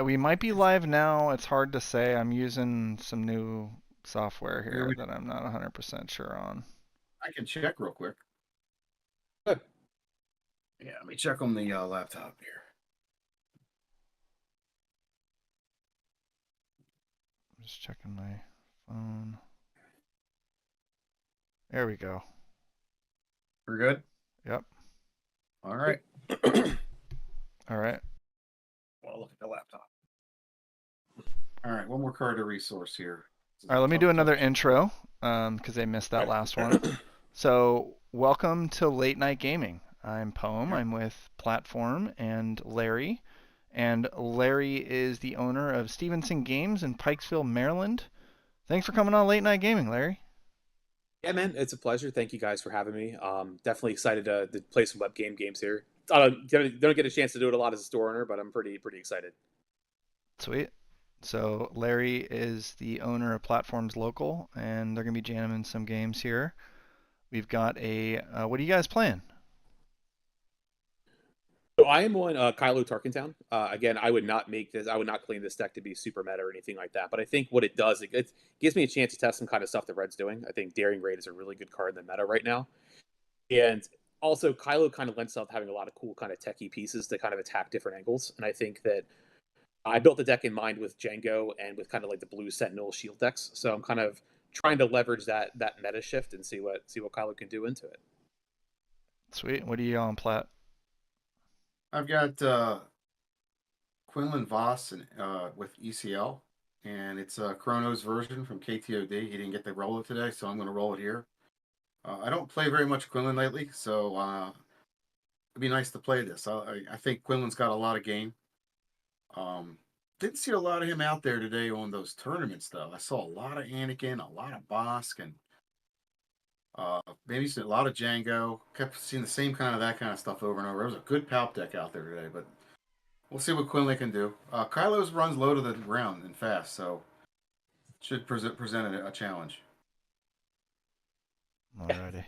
We might be live now. It's hard to say. I'm using some new software Here here we, that I'm not 100% sure on. I can check real quick. Good. Yeah, let me check on the laptop here. I'm just checking my phone. There we go. We're good? Yep. All right. All right. Well, look at the laptop. All right, one more card to resource here. All right, let me do another intro because I missed that last one. So, welcome to Late Night Gaming. I'm Poem. I'm with Platform and Larry. And Larry is the owner of Stevenson Games in Pikesville, Maryland. Thanks for coming on Late Night Gaming, Larry. Yeah, man, it's a pleasure. Thank you guys for having me. Definitely excited to play some web games here. Don't get a chance to do it a lot as a store owner, but I'm pretty excited. Sweet. So Larry is the owner of Platforms Local, and they're going to be jamming some games here. We've got a. What are you guys playing? So I am on Kylo Tarkentown. Again, I would not make this. I would not claim this deck to be super meta or anything like that. But I think what it does, it gives me a chance to test some kind of stuff that Red's doing. I think Daring Raid is a really good card in the meta right now, and also Kylo kind of lends itself to having a lot of cool kind of techie pieces to kind of attack different angles. And I think that I built the deck in mind with Django and with kind of like the blue Sentinel shield decks. So I'm kind of trying to leverage that meta shift and see what Kylo can do into it. Sweet. What are you on, Plat? I've got Quinlan Voss with ECL, and it's a Chronos version from KTOD. He didn't get to roll it today, so I'm going to roll it here. I don't play very much Quinlan lately, so it'd be nice to play this. I think Quinlan's got a lot of game. Didn't see a lot of him out there today on those tournaments, though. I saw a lot of Anakin, a lot of Bosk, and maybe a lot of Django. Kept seeing the same that kind of stuff over and over. There was a good Palp deck out there today, but we'll see what Quinlan can do. Kylo's runs low to the ground and fast, so should present a challenge. Alrighty.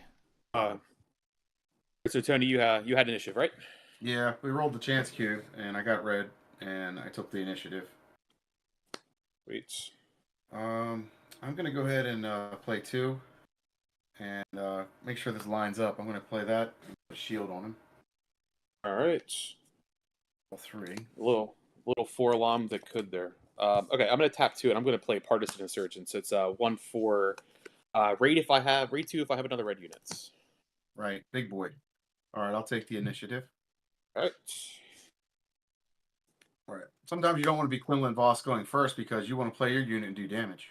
So Tony, you had initiative, right? Yeah, we rolled the chance cube, and I got red, and I took the initiative. Wait. I'm gonna go ahead and play 2, and make sure this lines up. I'm gonna play that and put a shield on him. All right. 3. A little 4 that could there. Okay, I'm gonna tap 2, and I'm gonna play Partisan Insurgents. So it's 1/4 raid if I have raid 2 if I have another red units. Right, big boy. All right, I'll take the initiative. All right. All right. Sometimes you don't want to be Quinlan Voss going first because you want to play your unit and do damage.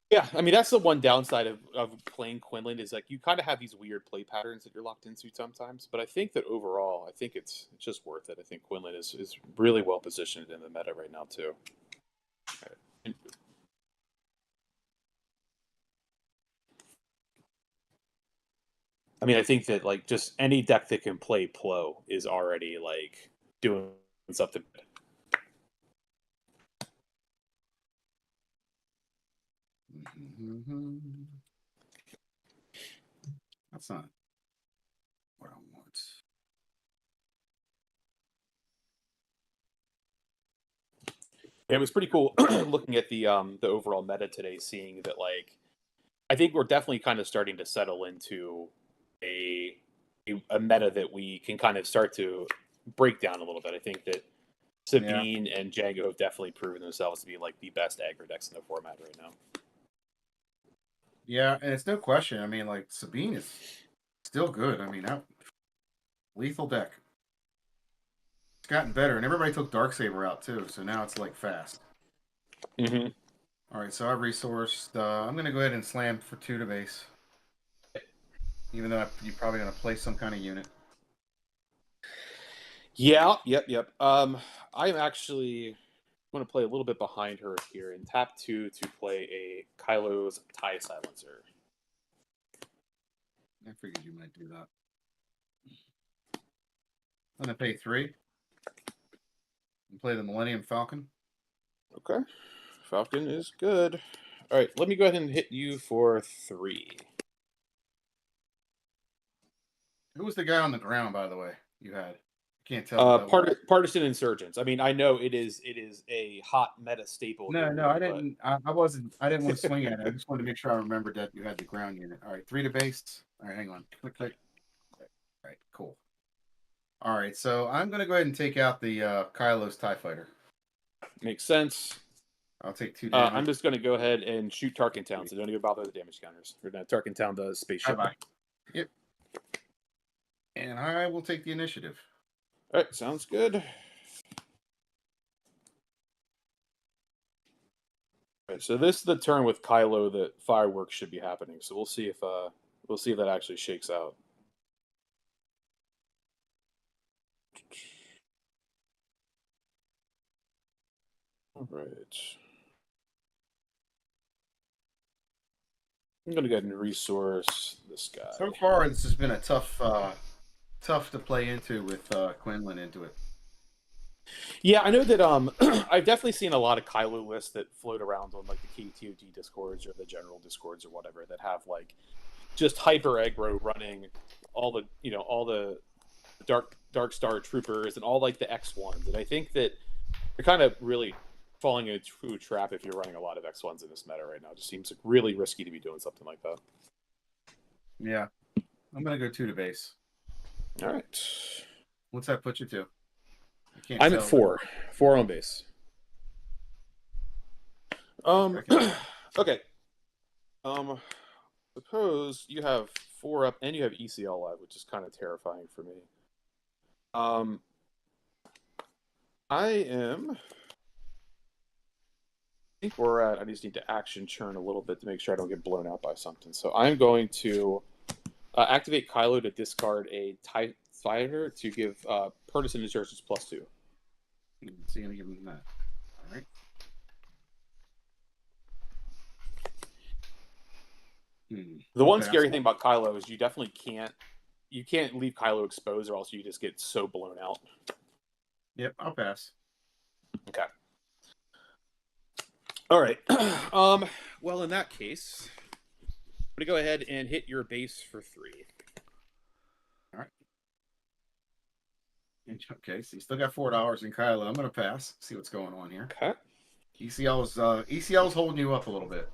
Yeah, I mean that's the one downside of playing Quinlan is like you kind of have these weird play patterns that you're locked into sometimes. But I think that overall, I think it's just worth it. I think Quinlan is really well positioned in the meta right now too. Right. I mean, I think that like just any deck that can play Plo is already like doing something. That's not what I want. It was pretty cool looking at the overall meta today, seeing that like I think we're definitely kind of starting to settle into a meta that we can kind of start to break down a little bit. I think that Sabine and Django have definitely proven themselves to be like the best aggro decks in the format right now. Yeah, and it's no question. I mean, like Sabine is still good. I mean, that lethal deck. It's gotten better, and everybody took Darksaber out too, so now it's like fast. Mm-hmm. All right, so I resourced. I'm gonna go ahead and slam for 2 to base, even though you're probably gonna play some kind of unit. Yeah, yep. I'm actually going to play a little bit behind her here and tap 2 to play a Kylo's TIE Silencer. I figured you might do that. I'm gonna pay 3 and play the Millennium Falcon. Okay, Falcon is good. All right, let me go ahead and hit you for 3. Who was the guy on the ground, by the way? You had. I Can't tell. Partisan insurgents. I mean, I know it is a hot meta staple. No, here, I but... didn't. I wasn't. I didn't want to swing at it. I just wanted to make sure I remembered that you had the ground unit. All right, 3 to base. All right, hang on. Click, click. All right, cool. All right, so I'm going to go ahead and take out the Kylo's TIE Fighter. Makes sense. I'll take 2 damage. I'm just going to go ahead and shoot Tarkin Town, so don't even bother the damage counters. Or not Tarkin Town, the spaceship. Bye-bye. Yep. And I will take the initiative. All right, sounds good. All right, so this is the turn with Kylo that fireworks should be happening. So we'll see if that actually shakes out. All right. I'm going to go ahead and resource this guy. So far, this has been a tough to play into with Quinlan into it. Yeah, I know that I've definitely seen a lot of Kylo lists that float around on like the KTOD discords or the general discords or whatever that have like just hyper aggro running all the Dark Star troopers and all like the X1s. And I think that you're kind of really falling into a true trap if you're running a lot of X1s in this meta right now. It just seems like really risky to be doing something like that. Yeah. I'm going to go 2 to base. All right. What's that put you to? I'm at 4. 4 on base. Okay. Suppose you have 4 up and you have ECL live, which is kind of terrifying for me. I think we're at. I just need to action churn a little bit to make sure I don't get blown out by something. So I'm going to activate Kylo to discard a TIE Fighter to give partisan insurgents +2. So you're going to give him that. All right. The one scary thing about Kylo is you definitely can't leave Kylo exposed, or else you just get so blown out. Yep, I'll pass. Okay. All right. Well, in that case, I'm gonna go ahead and hit your base for 3. All right. Okay, so you still got $4 in Kylo. I'm gonna pass. See what's going on here. Okay. ECL's holding you up a little bit.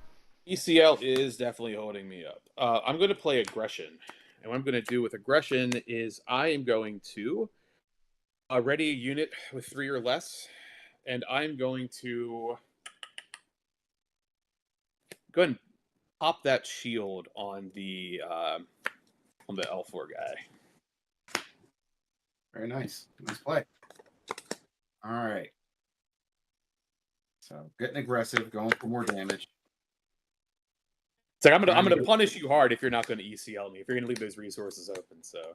ECL is definitely holding me up. I'm going to play aggression, and what I'm going to do with aggression is I am going to ready a unit with 3 or less, and I'm going to go ahead and pop that shield on the L4 guy. Very nice. Nice play. All right. So getting aggressive, going for more damage. It's like I'm gonna punish you hard if you're not going to ECL me. If you're going to leave those resources open, so.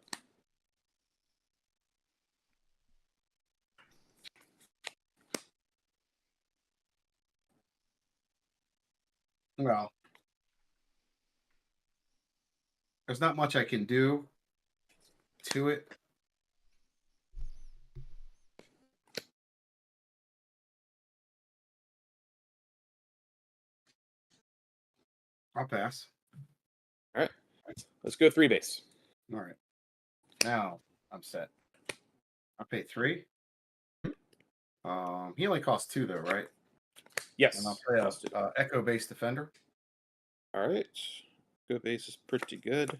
Well, there's not much I can do to it. I'll pass. All right. Let's go 3 base. All right. Now I'm set. I pay 3. He only costs 2 though, right? Yes. And I'll play a Echo Base Defender. All right. Echo Base is pretty good.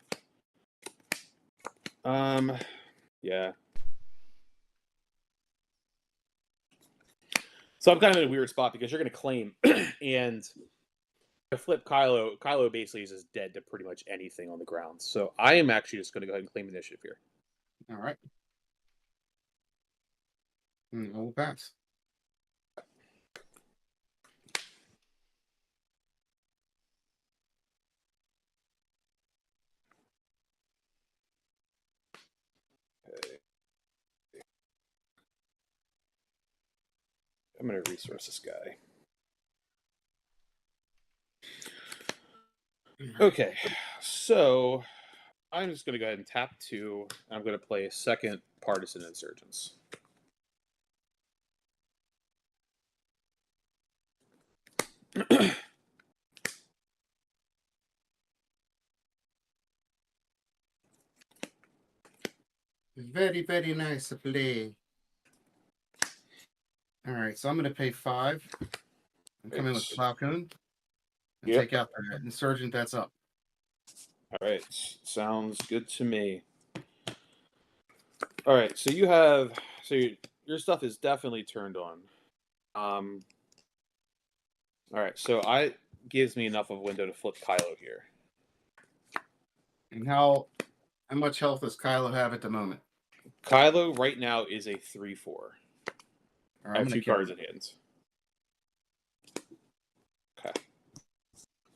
Yeah. So I'm kind of in a weird spot because you're going to claim and to flip Kylo. Kylo basically is just dead to pretty much anything on the ground. So I am actually just going to go ahead and claim initiative here. All right. We'll pass. Okay. I'm going to resource this guy. Okay, so I'm just going to go ahead and tap 2. I'm going to play a second Partisan Insurgents. Very, very nice play. All right, so I'm going to pay 5 and come in with Falcon and take out the Insurgent that's up. All right, sounds good to me. All right, so you have your stuff is definitely turned on. All right, so gives me enough of a window to flip Kylo here. And how much health does Kylo have at the moment? Kylo right now is a 3/4. Right, I have 2 cards in hand. Okay.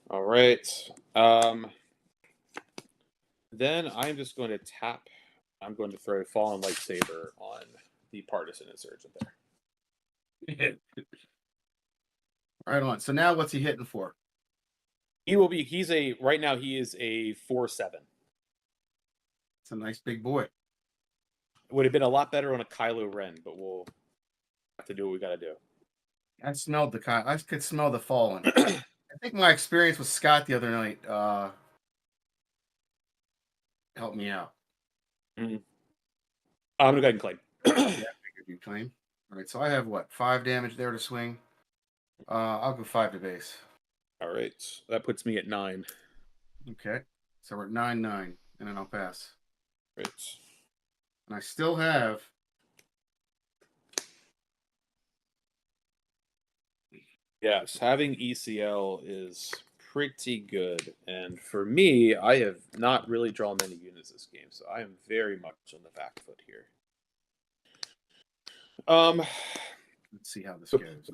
All right. Then I'm just going to tap. I'm going to throw Fallen Lightsaber on the Partisan Insurgent there. Right on. So now what's he hitting for? Right now he is a 4/7. It's a nice big boy. It would have been a lot better on a Kylo Ren, but we'll have to do what we got to do. I smelled I could smell the Fallen. I think my experience with Scott the other night helped me out. Mm-hmm. I'm gonna go ahead and claim. Yeah, I figured you claim. All right, so I have what, 5 damage there to swing. I'll go 5 to base. All right, that puts me at 9. Okay, so we're at 9/9, and then I'll pass. Right. And I still have. Yes, having ECL is pretty good, and for me, I have not really drawn many units this game, so I am very much on the back foot here. Let's see how this goes.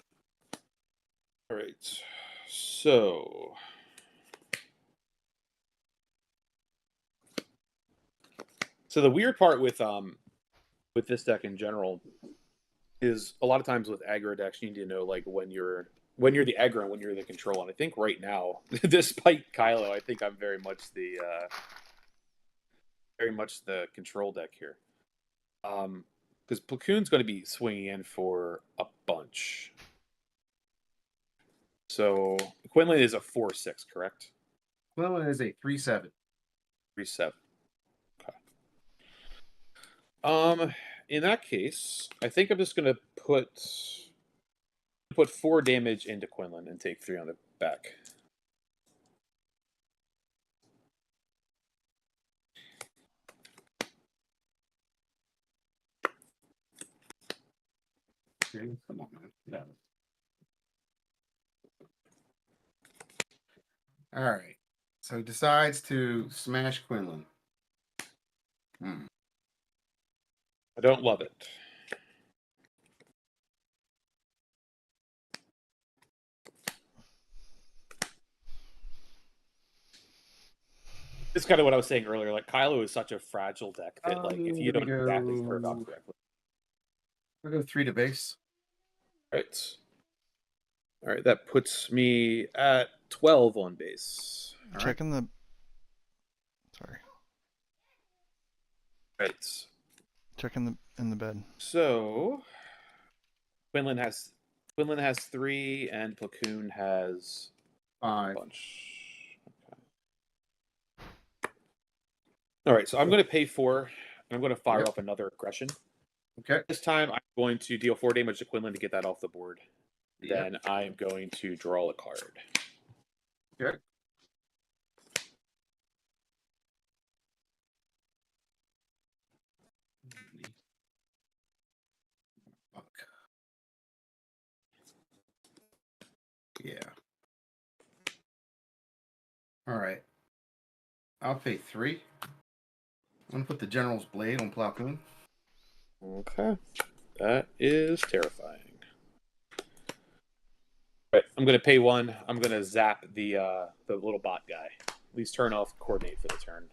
All right, so the weird part with this deck in general is a lot of times with aggro decks, you need to know like when you're the aggro and when you're the control. And I think right now, despite Kylo, I think I'm very much the control deck here. Because Platoon's going to be swinging in for a bunch. So Quinlan is a 4/6, correct? Quinlan is a 3/7. 3/7. Okay. In that case, I think I'm just gonna put 4 damage into Quinlan and take 3 on the back. Okay, come on, man. Yeah. All right. So he decides to smash Quinlan. I don't love it. It's kind of what I was saying earlier. Like Kylo is such a fragile deck that, like, if you don't exactly curve out correctly, I'll go 3 to base. right? All right, that puts me at 12 on base. Checking the. Sorry. Right. Checking in the bed. So Quinlan has 3 and Platoon has 5. a bunch. Okay. All right, so I'm going to pay 4, and I'm going to fire up another aggression. Okay. This time I'm going to deal 4 damage to Quinlan to get that off the board. Then I'm going to draw a card. Okay. Yeah. All right. I'll pay 3. I'm going to put the General's Blade on Platoon. Okay. That is terrifying. Right, I'm going to pay 1. I'm going to zap the little bot guy. At least turn off coordinate for the turn.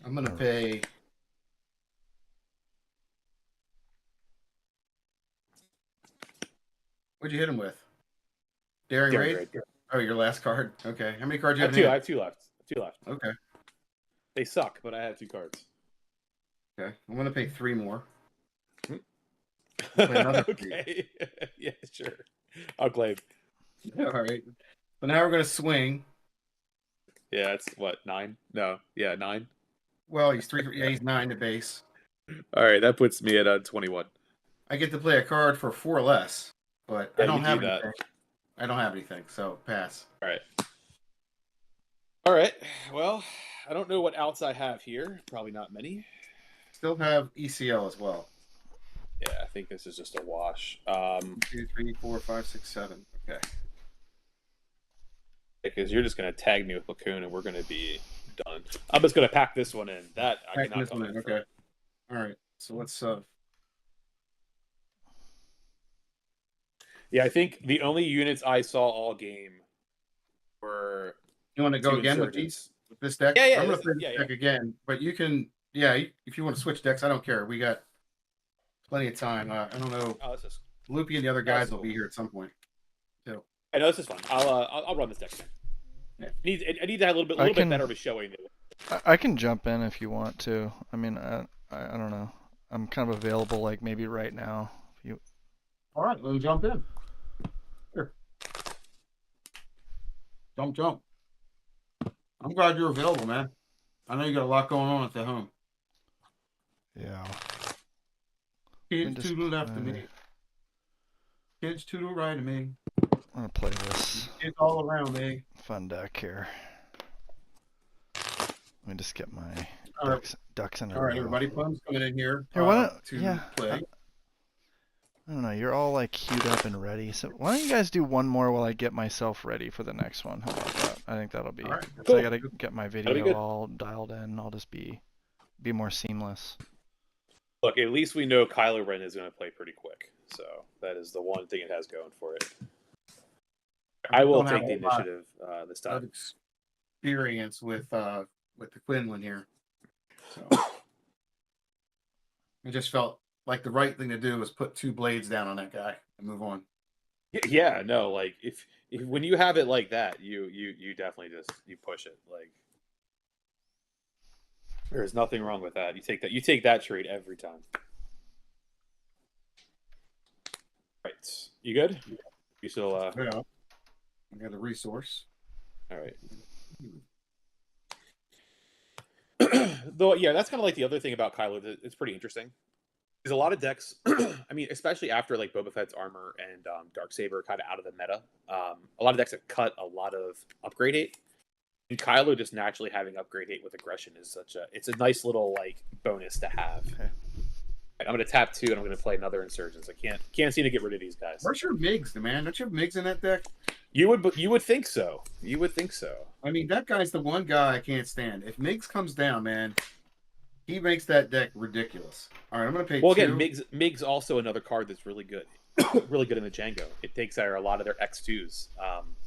I'm going to pay. What'd you hit him with? Daring Raid? Oh, your last card? Okay. How many cards do you have? I have 2 left. 2 left. Okay. They suck, but I have 2 cards. Okay. I'm going to pay 3 more. Okay. Yeah, sure. I'll claim. All right. So now we're going to swing. Yeah, it's what, 9? No, yeah, 9. Well, he's 3. Yeah, he's 9 to base. All right, that puts me at 21. I get to play a card for 4 less, but I Yeah, don't you have do that. anything. I don't have anything, so pass. All right. All right. Well, I don't know what outs I have here. Probably not many. Still have ECL as well. Yeah, I think this is just a wash. 1, 2, 3, 4, 5, 6, 7. Okay. Because you're just going to tag me with Lacoon, and we're going to be done. I'm just going to pack this one in. That I Packing cannot this one in. comment Okay. All right. So let's. Yeah, I think the only units I saw all game were. You want to go two again with insurgents. this deck? Yeah, yeah, I'm going to play this yeah. deck again, but you can. Yeah, if you want to switch decks, I don't care. We got plenty of time. I don't know. Oh, this is. Loopy and the other guys will cool. be here at some point. So. I know this is fun. I'll run this deck again. Yeah. I need to have a little bit better of a showing. I can jump in if you want to. I mean, I don't know. I'm kind of available, like maybe right now. If you. All right, let me jump in. Here. Jump. I'm glad you're available, man. I know you got a lot going on at the home. Yeah. Kids to the left of me. Kids to the right of me. I'm gonna play this. Kids all around me. Fun deck here. Let me just get my ducks in a row. All right, everybody. Plum's coming in here to play. I don't know. You're all like queued up and ready. So why don't you guys do one more while I get myself ready for the next one? How about that? I think that'll be. All right, So I gotta get my video all dialed in. I'll just be more seamless. Look, at least we know Kylo Ren is going to play pretty quick. So that is the one thing it has going for it. I will take the initiative this time. Experience with the Quinlan here. So I just felt like the right thing to do was put 2 blades down on that guy and move on. Yeah, no, like if when you have it like that, you definitely just push it. Like there's nothing wrong with that. You take that trade every time. Right. You good? You still Yeah. I got a resource. All right. Though, yeah, that's kind of like the other thing about Kylo. It's pretty interesting. There's a lot of decks. I mean, especially after like Boba Fett's armor and Darksaber kind of out of the meta. A lot of decks have cut a lot of upgrade 8. And Kylo just naturally having upgrade 8 with aggression is it's a nice little like bonus to have. Okay. I'm going to tap 2 and I'm going to play another Insurgents. I can't seem to get rid of these guys. Where's your Migs, man? Don't you have Migs in that deck? You would think so. You would think so. I mean, that guy's the one guy I can't stand. If Migs comes down, man, he makes that deck ridiculous. All right, I'm going to pay 2. Well, again, Migs also another card that's really good. Really good in the Django. It takes out a lot of their X2s.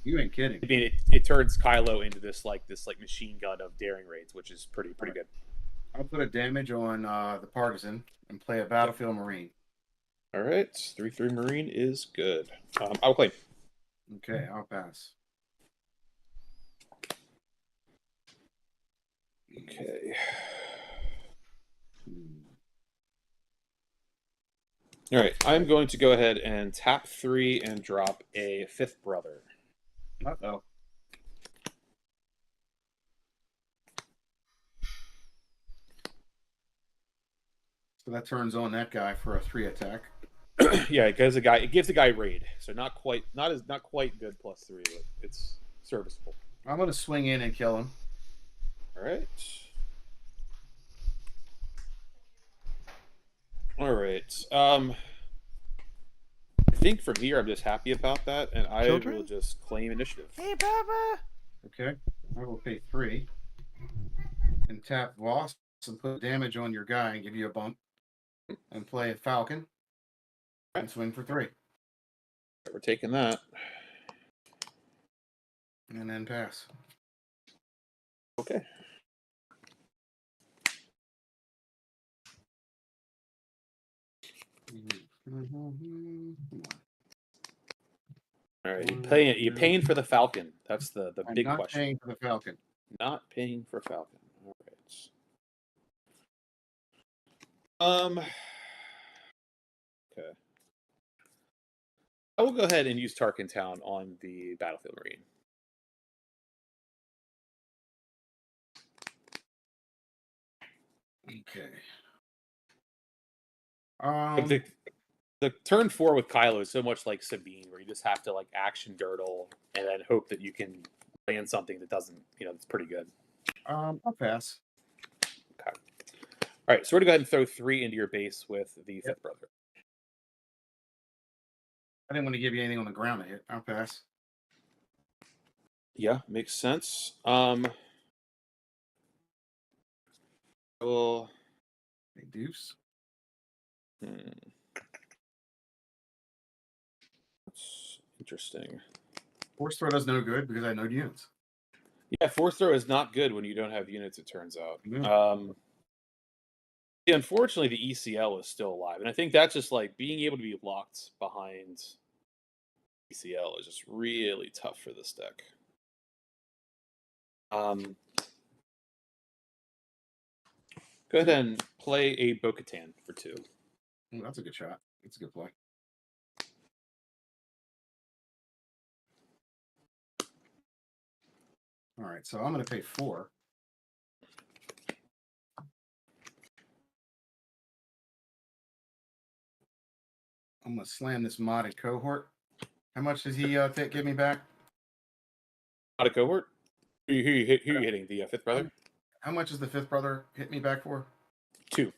You ain't kidding. I mean, it turns Kylo into this machine gun of daring raids, which is pretty good. I'll put a damage on the Partisan and play a Battlefield Marine. All right, 3/3 Marine is good. I'll claim. Okay, I'll pass. Okay. All right, I'm going to go ahead and tap 3 and drop a 5th brother. Uh-oh. So that turns on that guy for a 3 attack. Yeah, it gives the guy raid, so not quite good +3, but it's serviceable. I'm gonna swing in and kill him. All right. All right. I think from here I'm just happy about that, and I will just claim initiative. Hey, Papa. Okay, I will pay 3 and tap Lost and put damage on your guy and give you a bump, and play a Falcon and swing for 3. We're taking that, and then pass. Okay. All right, you're paying for the Falcon. That's the big not question. Paying for the Falcon. Not paying for Falcon. All right. Okay. I will go ahead and use Tarkin Town on the Battlefield Marine. Okay. Like the turn 4 with Kylo is so much like Sabine, where you just have to like action dirtle and then hope that you can land something that doesn't, that's pretty good. I'll pass. Okay. All right, so we're gonna go ahead and throw 3 into your base with the fifth brother. I didn't want to give you anything on the ground to hit. I'll pass. Yeah, makes sense. Well, Hey, deuce. That's interesting. Force throw does no good because I know units. Yeah, force throw is not good when you don't have units, it turns out. Yeah, unfortunately, the ECL is still alive. And I think that's just like being able to be locked behind ECL is just really tough for this deck. Go ahead and play a Bo-Katan for 2. Ooh, that's a good shot. That's a good play. All right, so I'm going to pay 4. I'm going to slam this modded cohort. How much does he give me back? Not a cohort? Who are you hitting? The fifth brother? How much does the fifth brother hit me back for? 2.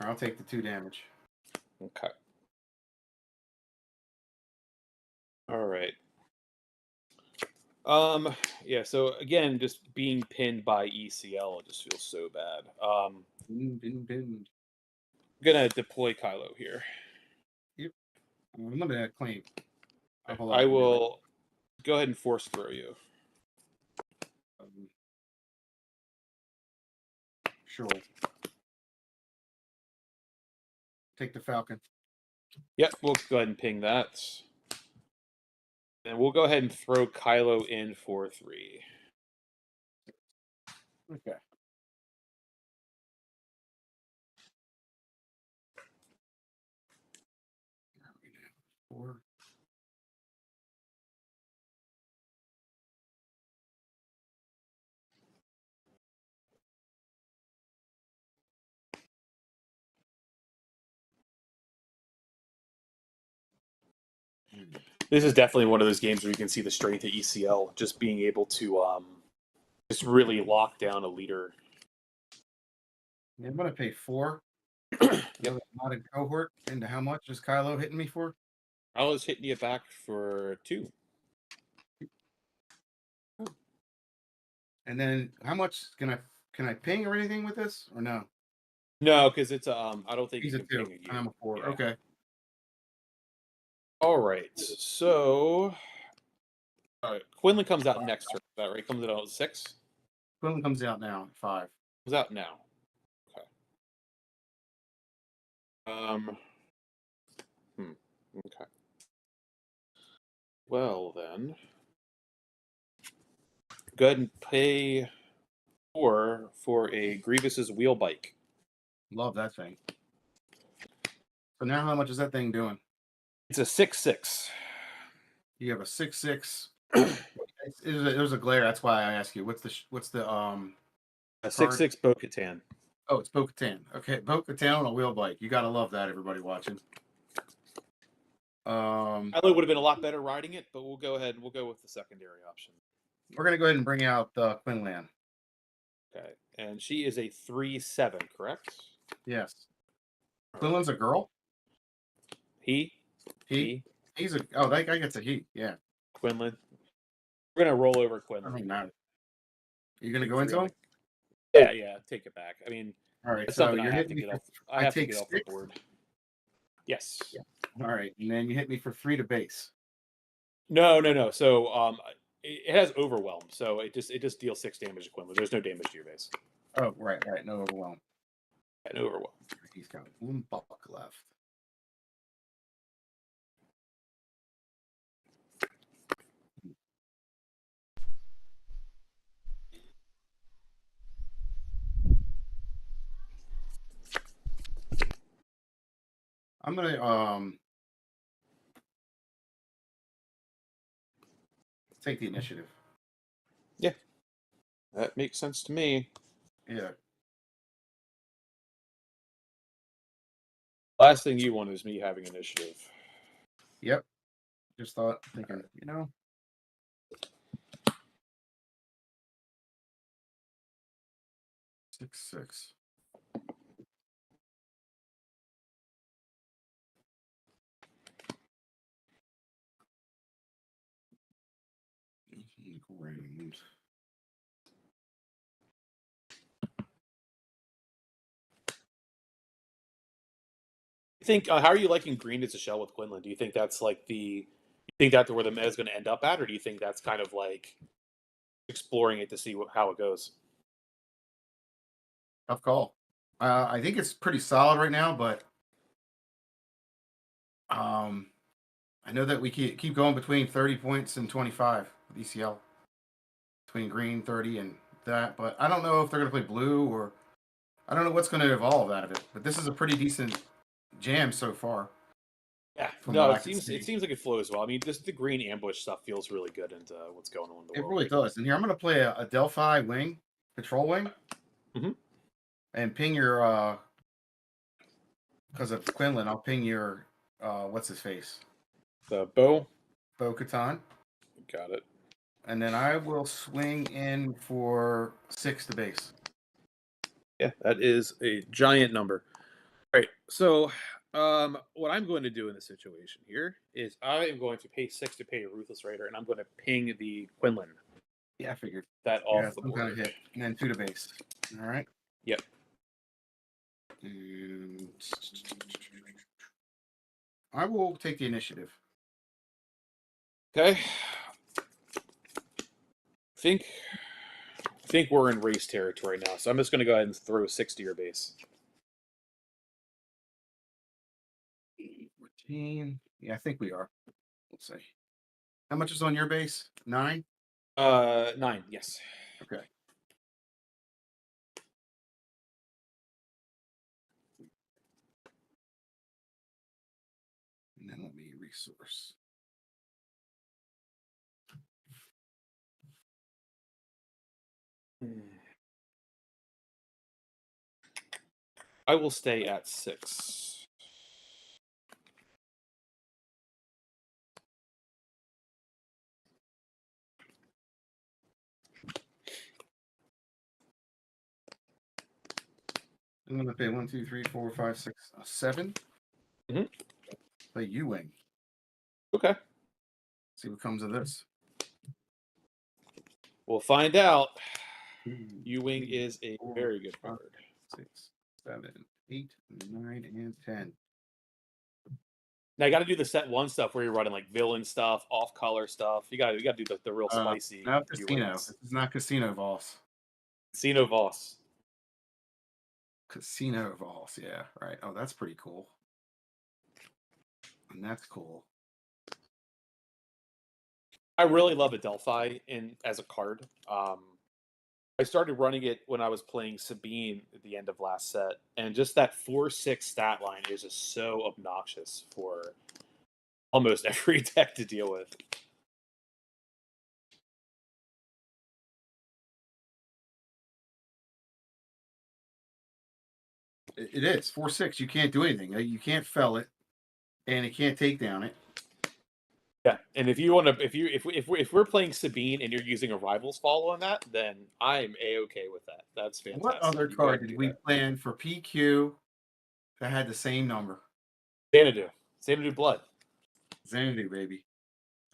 I'll take the 2 damage. Okay. All right. Yeah, so again, just being pinned by ECL just feels so bad. Pinned. I'm gonna deploy Kylo here. Yep. I'm limited at claim. I will go ahead and force throw you. Sure. Take the Falcon. Yep, we'll go ahead and ping that. And we'll go ahead and throw Kylo in for 3. Okay. Four. This is definitely one of those games where you can see the strength of ECL, just being able to just really lock down a leader. Yeah, I'm going to pay 4. Yep. Modded cohort. Into how much is Kylo hitting me for? I was hitting you back for 2. And then how much can I ping or anything with this or no? No, because it's I don't think He's you a can 2. ping a I'm a 4. Yeah. Okay. All right. So, all right. Quinlan comes out next turn. Is that right? Comes out at 6. Quinlan comes out now at 5. Comes out now. Okay. Okay. Well then, go ahead and pay 4 for a Grievous's wheel bike. Love that thing. So now how much is that thing doing? It's a 6/6. You have a 6/6. It was a glare. That's why I asked you. What's the A 6/6 Bo-Katan. Oh, it's Bo-Katan. Okay, Bo-Katan on a wheel bike. You gotta love that, everybody watching. I thought it would have been a lot better riding it, but we'll go ahead and we'll go with the secondary option. We're gonna go ahead and bring out Quinlan. Okay, and she is a 3/7, correct? Yes. Quinlan's a girl. He. He's a. Oh, that guy gets a he. Yeah. Quinlan. We're gonna roll over I Quinlan. don't know. You gonna go into him? Yeah. Take it back. I mean, all right. that's So something you're I have to hitting me. get off. I have to take get off the 6. board. Yes. Yeah. All right, and then you hit me for 3 to base. No. So it has overwhelm, so it just deals 6 damage to Quinlan. There's no damage to your base. Oh, right. No overwhelm. Yeah, no overwhelm. He's got 1 buck left. I'm gonna take the initiative. Yeah, that makes sense to me. Yeah. Last thing you want is me having initiative. Yep. Just thinking, you know. Six. Grand. Think how are you liking green as a shell with Quinlan? Do you think that's like you think that's where the meta is going to end up at, or do you think that's kind of like exploring it to see how it goes? Tough call. I think it's pretty solid right now, but I know that we keep going between 30 points and 25 with ECL. Between green 30 and that, but I don't know if they're going to play blue or I don't know what's going to evolve out of it. But this is a pretty decent jam so far. Yeah, from no, what I it can seems see. like it flows well. I mean, the green ambush stuff feels really good into what's going on in the It world. really does. And here I'm going to play a Delphi wing, patrol wing, and ping your because of Quinlan. I'll ping your what's his face, The Bo Bo-Katan, got it. and then I will swing in for 6 to base. Yeah, that is a giant number. All right, so what I'm going to do in this situation here is I am going to pay 6 to pay a Ruthless Raider, and I'm going to ping the Quinlan. Yeah, I figured that off the some board. kind of hit, and then 2 to base. All right. Yep. And I will take the initiative. Okay. I think we're in race territory now, so I'm just going to go ahead and throw 6 to your base. 14. Yeah, I think we are. Let's see. How much is on your base? 9? 9, yes. Okay. And then let me resource. I will stay at 6. I'm going to pay 1, 2, 3, 4, 5, 6, 7. Play U-Wing. Okay. See what comes of this. We'll find out. U-Wing is a very good card. 6, 7, 8, 9, and 10. Now you got to do the set 1 stuff where you're running like villain stuff, off-color stuff. You got to do the real spicy. No, Casino. This is not Casino Voss. Casino Voss. Casino Voss, yeah, right. Oh, that's pretty cool. And that's cool. I really love Adelphi as a card. I started running it when I was playing Sabine at the end of last set, and just that 4/6 stat line is just so obnoxious for almost every deck to deal with. It is 4/6. You can't do anything. You can't fell it, and it can't take down it. Yeah, and if you want to, if we're playing Sabine and you're using a Rivals follow on that, then I'm a-okay with that. That's fantastic. What other card did we plan for PQ that had the same number? Xanadu Blood. Xanadu, baby.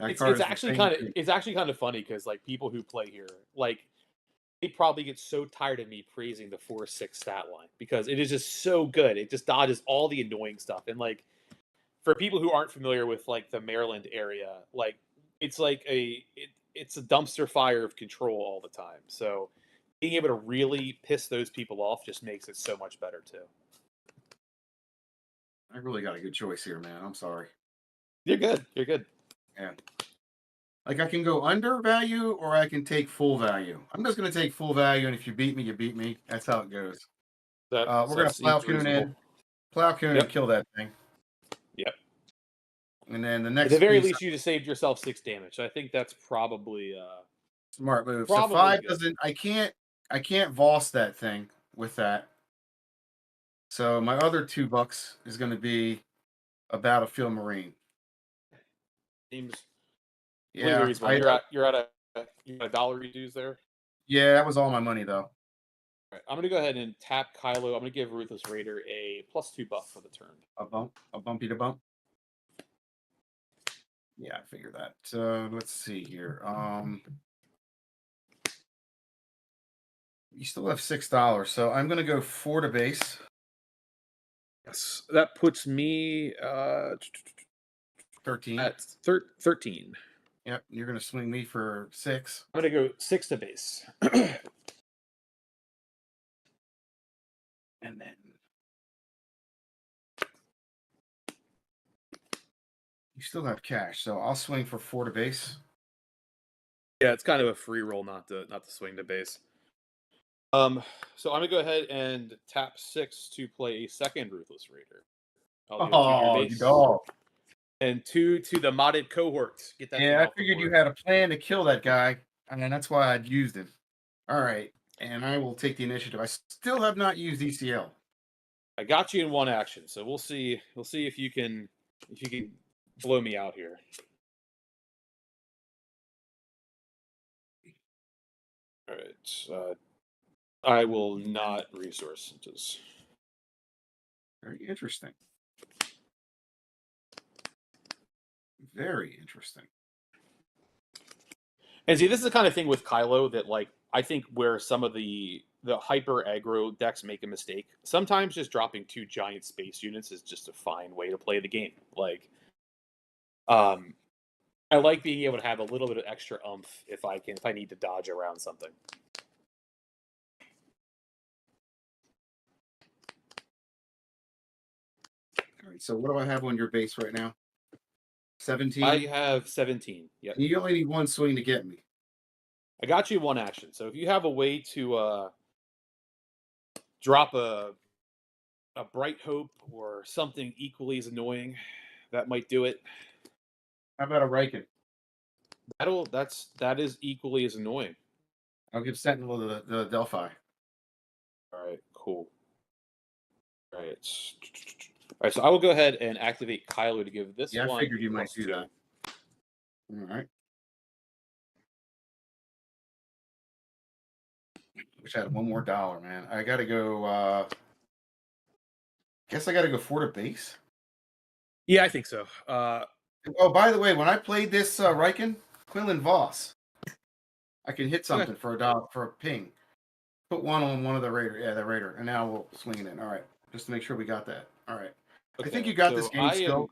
It's actually kind of funny because like people who play here, like they probably get so tired of me praising the 4/6 stat line because it is just so good. It just dodges all the annoying stuff. And like for people who aren't familiar with like the Maryland area, like it's like it's a dumpster fire of control all the time. So being able to really piss those people off just makes it so much better too. I really got a good choice here, man. I'm sorry. You're good. Yeah. Like I can go under value or I can take full value. I'm just going to take full value, and if you beat me, you beat me. That's how it goes. We're going to plow Coon in. Plow Coon and kill that thing. Yep. And then the next. At the very least, you just saved yourself 6 damage. I think that's probably smart move. So 5 doesn't. I can't Voss that thing with that. So my other $2 is going to be a Battlefield Marine. Seems Yeah, reasonable. You're at a dollar reduce there. yeah, that was all my money though. All right, I'm gonna go ahead and tap Kylo. I'm gonna give Ruthless Raider a +2 buff for the turn. A bumpy to bump. Yeah, I figured that. Let's see here. You still have $6, so I'm gonna go 4 to base. Yes, that puts me 13. at 13. Yep, you're gonna swing me for 6. I'm gonna go 6 to base. And then you still have cash, so I'll swing for 4 to base. Yeah, it's kind of a free roll not to swing to base. So I'm gonna go ahead and tap 6 to play a second Ruthless Raider. Oh, you dog. And 2 to the modded cohort. Get that. Yeah, I figured you had a plan to kill that guy, and that's why I'd used him. All right, and I will take the initiative. I still have not used ECL. I got you in one action, so we'll see. We'll see if you can blow me out here. All right. I will not resource. Very interesting. Very interesting. And see, this is the kind of thing with Kylo that, like, I think where some of the hyper aggro decks make a mistake. Sometimes just dropping 2 giant space units is just a fine way to play the game. Like, I like being able to have a little bit of extra oomph if I need to dodge around something. All right, so what do I have on your base right now? 17? I have 17. Yep. You only need 1 swing to get me. I got you 1 action. So if you have a way to drop a Bright Hope or something equally as annoying, that might do it. How about a Riken? That is equally as annoying. I'll give Sentinel the Delphi. All right, cool. All right, so I will go ahead and activate Kylo to give this one. Yeah, I figured you might do +2. that. All right. Wish I had one more dollar, man. I gotta go. Guess I gotta go 4 to base. Yeah, I think so. Oh, by the way, when I played this Riken, Quinlan Voss, I can hit something for a ping. Put 1 on one of the Raider. Yeah, the Raider. And now we'll swing it in. All right. Just to make sure we got that. All right. Okay. I think you got this game still.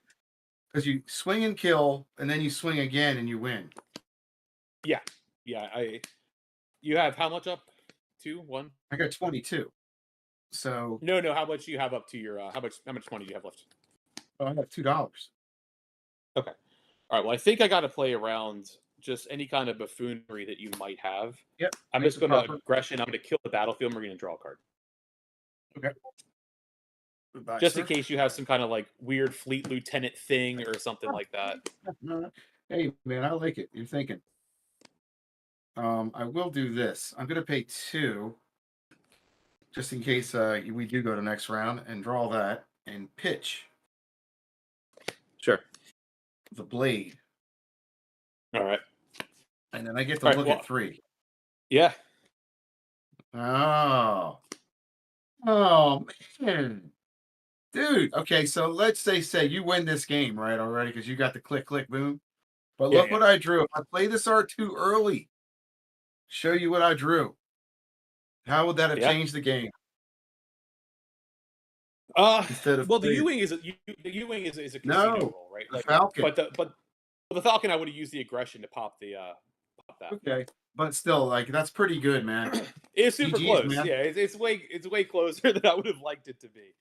Because you swing and kill, and then you swing again and you win. Yeah. You have how much up? 2, 1? I got 22. So No, how much do you have up to your how much money do you have left? Oh, I have $2. Okay. All right. Well, I think I got to play around just any kind of buffoonery that you might have. Yep. I'm just going to aggression. I'm going to kill the battlefield. We're going to draw a card. Okay. Goodbye, just sir. in case you have some kind of like weird fleet lieutenant thing or something like that. Hey, man, I like it. You're thinking. I will do this. I'm going to pay 2 just in case we do go to the next round and draw that and pitch. Sure. The blade. All right. And then I get to look at 3. Yeah. Oh, man. Dude, okay, so let's say you win this game, right, already, because you got the click, click, boom. But look what I drew. If I play this R2 early, show you what I drew. How would that have changed the game? Instead of the U-wing is a casino roll, right? Like, Falcon. But the Falcon, I would have used the aggression to pop that. Okay, but still, like, that's pretty good, man. It's super close. Man. Yeah, it's way closer than I would have liked it to be.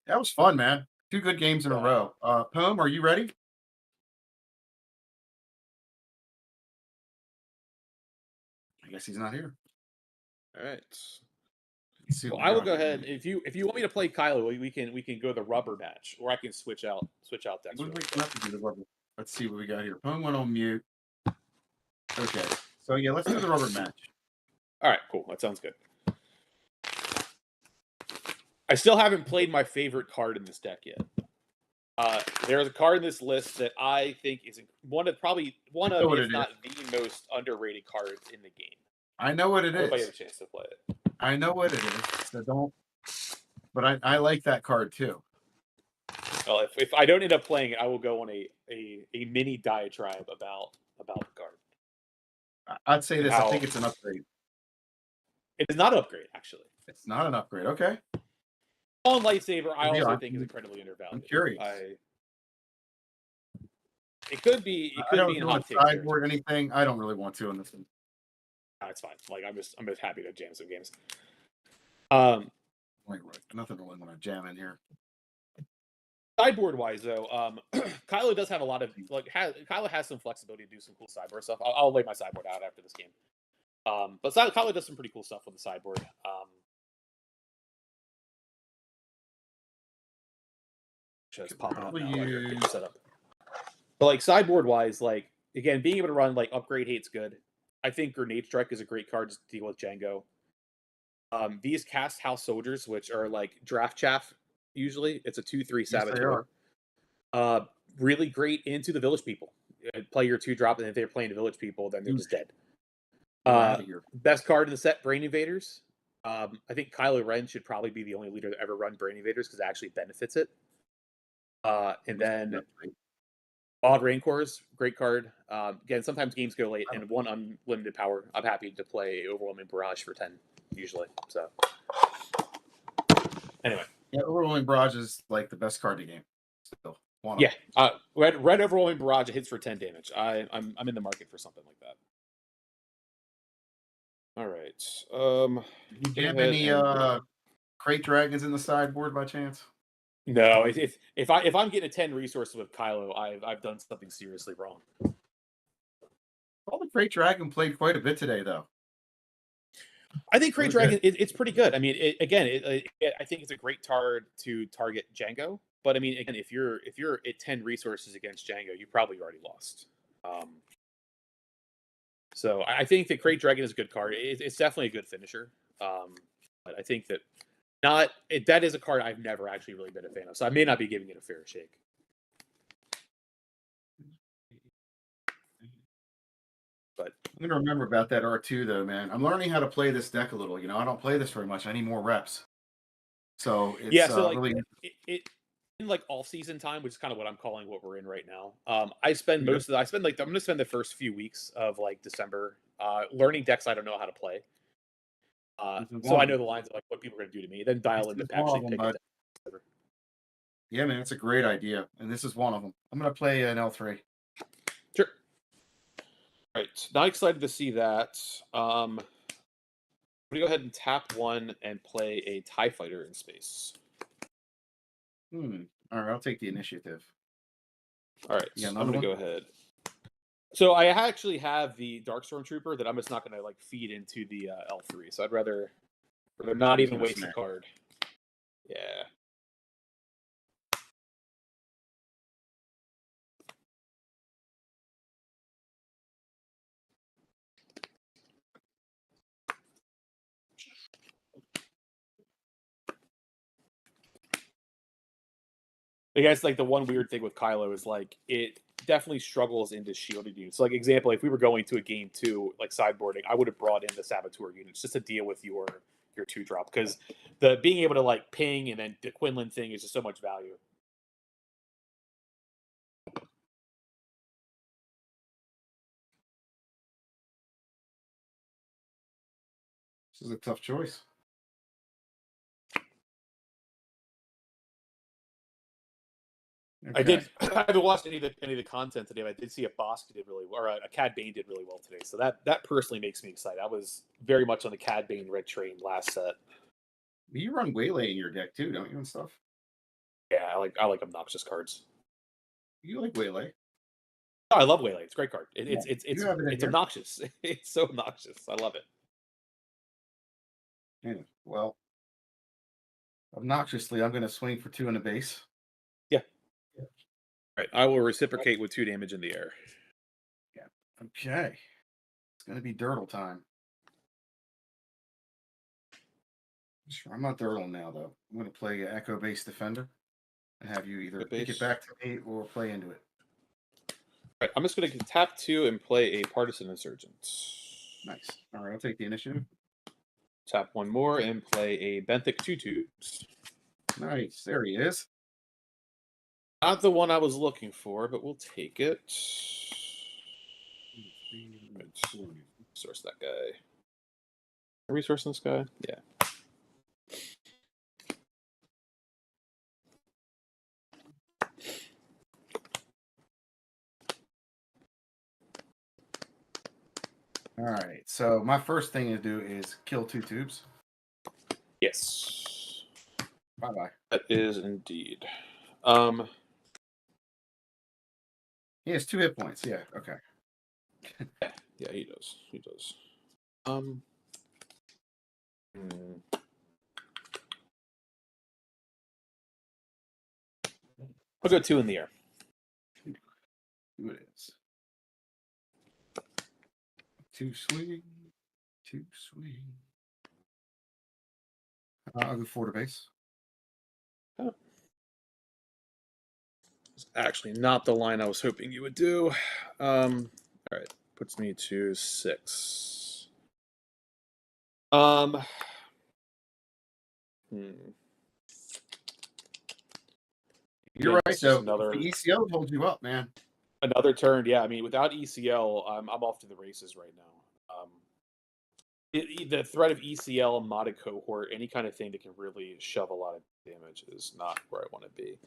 That was fun, man. 2 good games in a row. Poem, are you ready? I guess he's not here. All right. Well, I will go ahead. If you want me to play Kylo, we can go the rubber match, or I can switch out decks. Let's see what we got here. Poem went on mute. Okay, so yeah, let's do the rubber match. All right, cool. That sounds good. I still haven't played my favorite card in this deck yet. There's a card in this list that I think is one of, if not the most underrated cards in the game. I know what it is. I hope I get a chance to play it. I know what it is. So don't. But I like that card too. Well, if I don't end up playing it, I will go on a mini diatribe about the card. I'd say this. I think it's an upgrade. It is not an upgrade, actually. It's not an upgrade. Okay. On Lightsaber, I also think is incredibly undervalued. I'm curious. It could be. It could be in hot take. Sideboard anything? I don't really want to on this one. It's fine. Like I'm just happy to jam some games. Nothing really want to jam in here. Sideboard wise, though, Kylo does have a lot of Kylo has some flexibility to do some cool sideboard stuff. I'll lay my sideboard out after this game. But Kylo does some pretty cool stuff with the sideboard. Just popping up now. Setup. But like sideboard wise, like again, being able to run like upgrade hate's good. I think Grenade Strike is a great card to deal with Django. These cast house soldiers, which are like draft chaff, usually it's a 2/3 saboteur. Really great into the village people. Play your 2-drop, and if they're playing the village people, then they're just dead. Best card in the set, Brain Invaders. I think Kylo Ren should probably be the only leader to ever run Brain Invaders because it actually benefits it. And then Wild Rancors, great card. Again, sometimes games go late, and 1 unlimited power. I'm happy to play Overwhelming Barrage for 10, usually. So, anyway. Yeah, Overwhelming Barrage is like the best card in the game. Still. Yeah, red Overwhelming Barrage hits for 10 damage. I'm in the market for something like that. All right. Do you have any Crate Dragons in the sideboard by chance? No. If I'm getting a 10 resources with Kylo, I've done something seriously wrong. Well, the Crate Dragon played quite a bit today, though. I think Crate Dragon it's pretty good. I mean, I think it's a great card to target Django. But I mean, again, if you're at 10 resources against Django, you probably already lost. So I think that Crate Dragon is a good card. It's definitely a good finisher. But I think that that is a card I've never actually really been a fan of. So I may not be giving it a fair shake. But I'm gonna remember about that R2 though, man. I'm learning how to play this deck a little. You know, I don't play this very much. I need more reps. So it's really in like off season time, which is kind of what I'm calling what we're in right now. I spend I'm gonna spend the first few weeks of like December learning decks I don't know how to play. So I know the lines of like what people are gonna do to me, then dial into actually pick it. Yeah, man, it's a great idea, and this is one of them. I'm gonna play an L3. Sure. All right, not excited to see that. I'm gonna go ahead and tap 1 and play a TIE Fighter in space. All right, I'll take the initiative. All right, so I'm going to go ahead. So I actually have the Dark Stormtrooper that I'm just not going to like feed into the L3. So I'd rather not even waste a card. Yeah. I guess like the one weird thing with Kylo is like it definitely struggles into shielded units. So, like example, if we were going to a game 2, like sideboarding, I would have brought in the Saboteur units just to deal with your 2-drop because the being able to like ping and then the Quinlan thing is just so much value. This is a tough choice. Okay. I haven't watched any of the content today, but I did see a Bosk did really well, or a Cad Bane did really well today. So that personally makes me excited. I was very much on the Cad Bane red train last set. You run Waylay in your deck too, don't you, and stuff? Yeah, I like obnoxious cards. You like Waylay? Oh, I love Waylay. It's a great card. It's obnoxious. It's so obnoxious. I love it. Yeah, well, obnoxiously, I'm going to swing for 2 in the base. Yeah. All right, I will reciprocate with 2 damage in the air. Yeah. Okay. It's going to be Dirtle time. Sure, I'm not Dirtle now, though. I'm going to play Echo Base Defender and have you either Echo kick base. it back to me or play into it. All right, I'm just going to tap 2 and play a Partisan Insurgent. Nice. All right, I'll take the initiative. Tap 1 more and play a Benthic 2/2s. Nice. There he is. Not the one I was looking for, but we'll take it. Resource that guy. Are we resourcing this guy? Yeah. All right. So my first thing to do is kill 2 tubes. Yes. Bye-bye. That is indeed. He has 2 hit points. Yeah. Okay. Yeah, he does. He does. I'll go 2 in the air. Who it is? 2 swing. 2 swing. I'll go 4 to base. Oh. It's actually not the line I was hoping you would do. All right, puts me to 6. You're Yeah, right, it's just though. another The ECL holds you up, man. another turn. Yeah, I mean, without ECL, I'm off to the races right now. The threat of ECL, modded cohort, any kind of thing that can really shove a lot of damage is not where I want to be.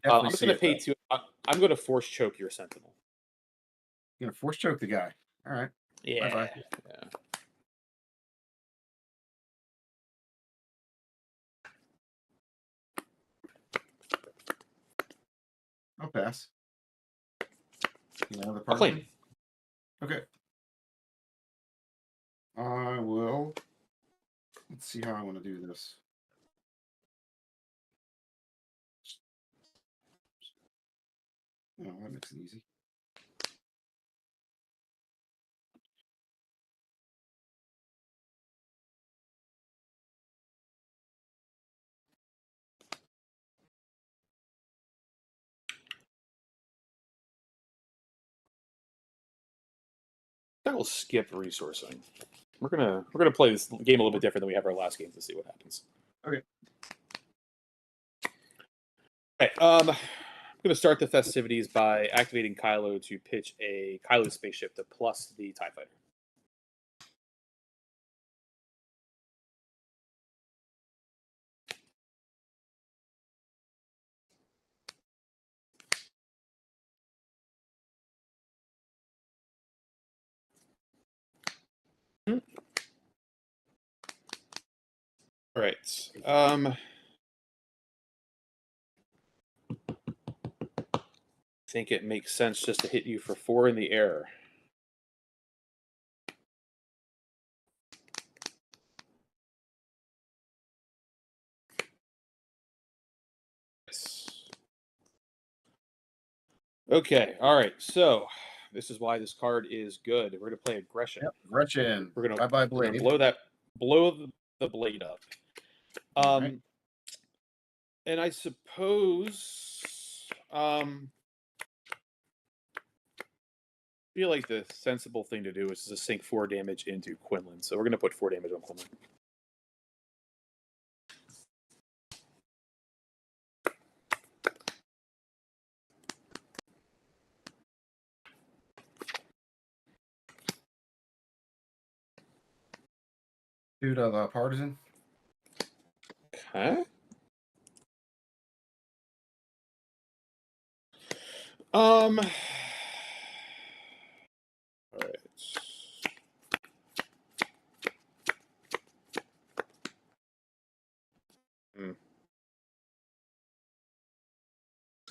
I'm just going to pay 2. I'm going to force choke your Sentinel. You're going to force choke the guy. All right. Yeah. Bye-bye. Yeah. I'll pass. You know the I'll claim. Okay. I will. Let's see how I want to do this. Oh, that makes it easy. I will skip resourcing. We're gonna play this game a little bit different than we have our last game to see what happens. Okay. Okay. I'm gonna start the festivities by activating Kylo to pitch a Kylo spaceship to plus the TIE Fighter. All right. I think it makes sense just to hit you for 4 in the air. Okay. All right. So this is why this card is good. We're gonna play aggression. Yep. Gretchen. We're gonna Bye-bye blade. blow the blade up. Right. And I suppose feel like the sensible thing to do is to sink 4 damage into Quinlan. So we're gonna put 4 damage on Quinlan. Dude of partisan. Okay. All right. Let's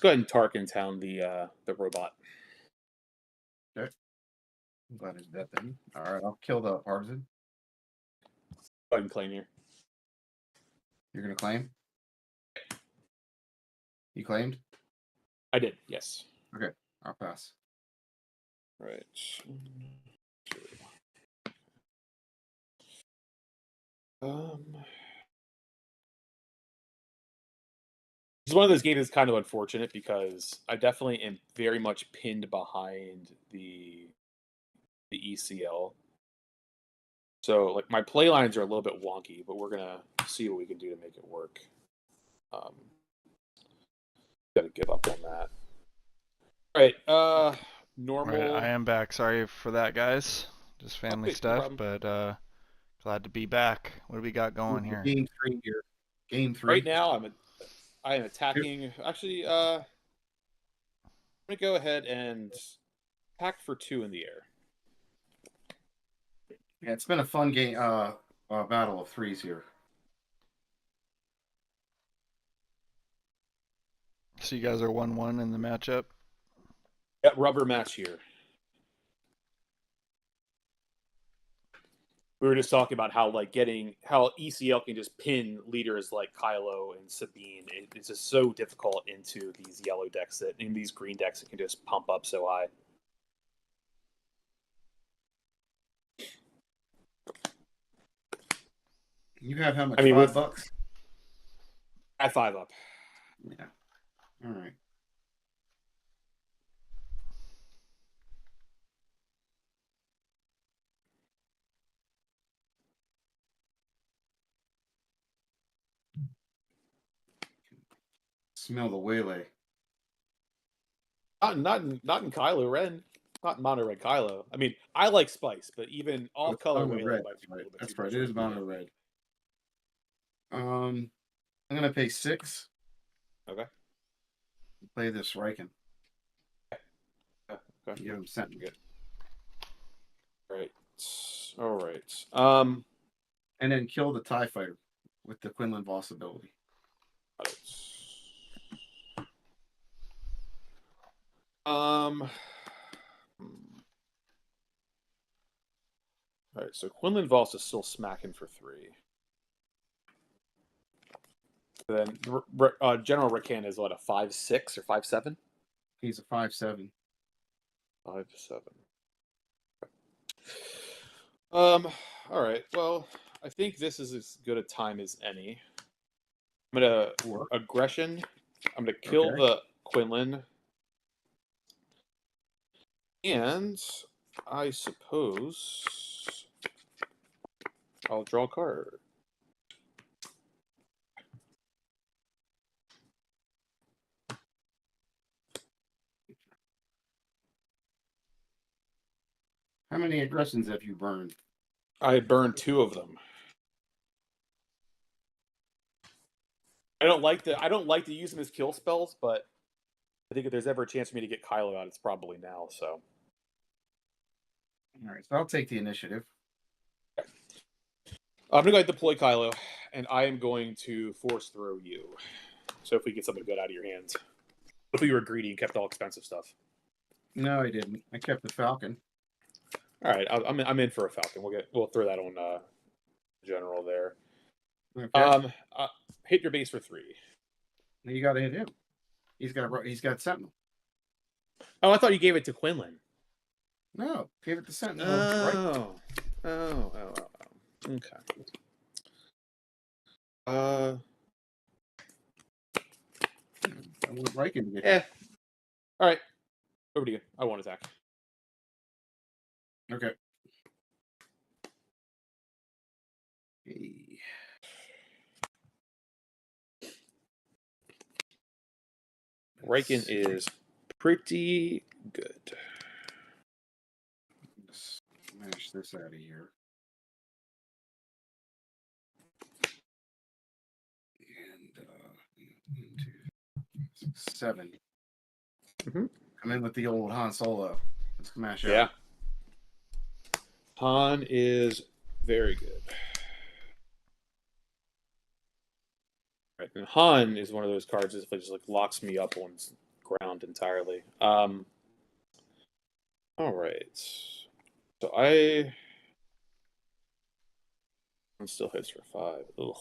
go ahead and Tarkin Town the robot. Okay. I'm glad it's dead then. All right, I'll kill the partisan. Go ahead and claim here. You're gonna claim? You claimed? I did, yes. Okay, I'll pass. All right. It's one of those games that's kind of unfortunate because I definitely am very much pinned behind the ECL. So like my play lines are a little bit wonky, but we're gonna see what we can do to make it work. Gotta give up on that. All right, normal. All right, I am back. Sorry for that, guys. Just family Okay, no stuff, problem. but glad to be back. What do we got going here? Game 3 here. Game 3. Right now, I am attacking. Actually, I'm gonna go ahead and attack for 2 in the air. Yeah, it's been a fun game. Battle of threes here. So you guys are 1-1 in the matchup. Yeah, rubber match here. We were just talking about how how ECL can just pin leaders like Kylo and Sabine. It's just so difficult into these yellow decks that in these green decks it can just pump up so high. You have how much? $5? At 5 up. Yeah. All right. Smell the waylay. Not in Kylo Ren. Not in Mono Red Kylo. I mean, I like spice, but even off color Mono Waylay red. might be a little bit That's too right. much. It is mono red. I'm gonna pay 6. Okay. Play this Riken. Okay. Give him Sentinel. Good. Right. All right. And then kill the TIE Fighter with the Quinlan Voss ability. All right, so Quinlan Voss is still smacking for 3. Then General Rakan is what, a 5'6" or 5'7"? He's a 5'7". 5'7". All right. Well, I think this is as good a time as any. I'm gonna aggression. I'm gonna kill the Quinlan, and I suppose I'll draw a card. How many aggressions have you burned? I burned 2 of them. I don't like to use them as kill spells, but I think if there's ever a chance for me to get Kylo out, it's probably now. So, All right, so I'll take the initiative. I'm gonna go ahead and deploy Kylo, and I am going to force throw you. So if we get something good out of your hands, if you were greedy and kept all expensive stuff. No, I didn't. I kept the Falcon. All right, I'm in for a Falcon. We'll throw that on General there. Okay. Hit your base for 3. You got to hit him. He's got Sentinel. Oh, I thought you gave it to Quinlan. No, gave it to Sentinel. Oh. Okay. I want Riken to get hit. All right. Over to you. I won't attack. Okay. Hey. Riken is pretty good. Let's smash this out of here. And 1, 2, 6, 7. I'm in with the old Han Solo. Let's smash out. Yeah. Han is very good. Right, and Han is one of those cards that just like locks me up on ground entirely. All right, so I still hits for 5. Ugh.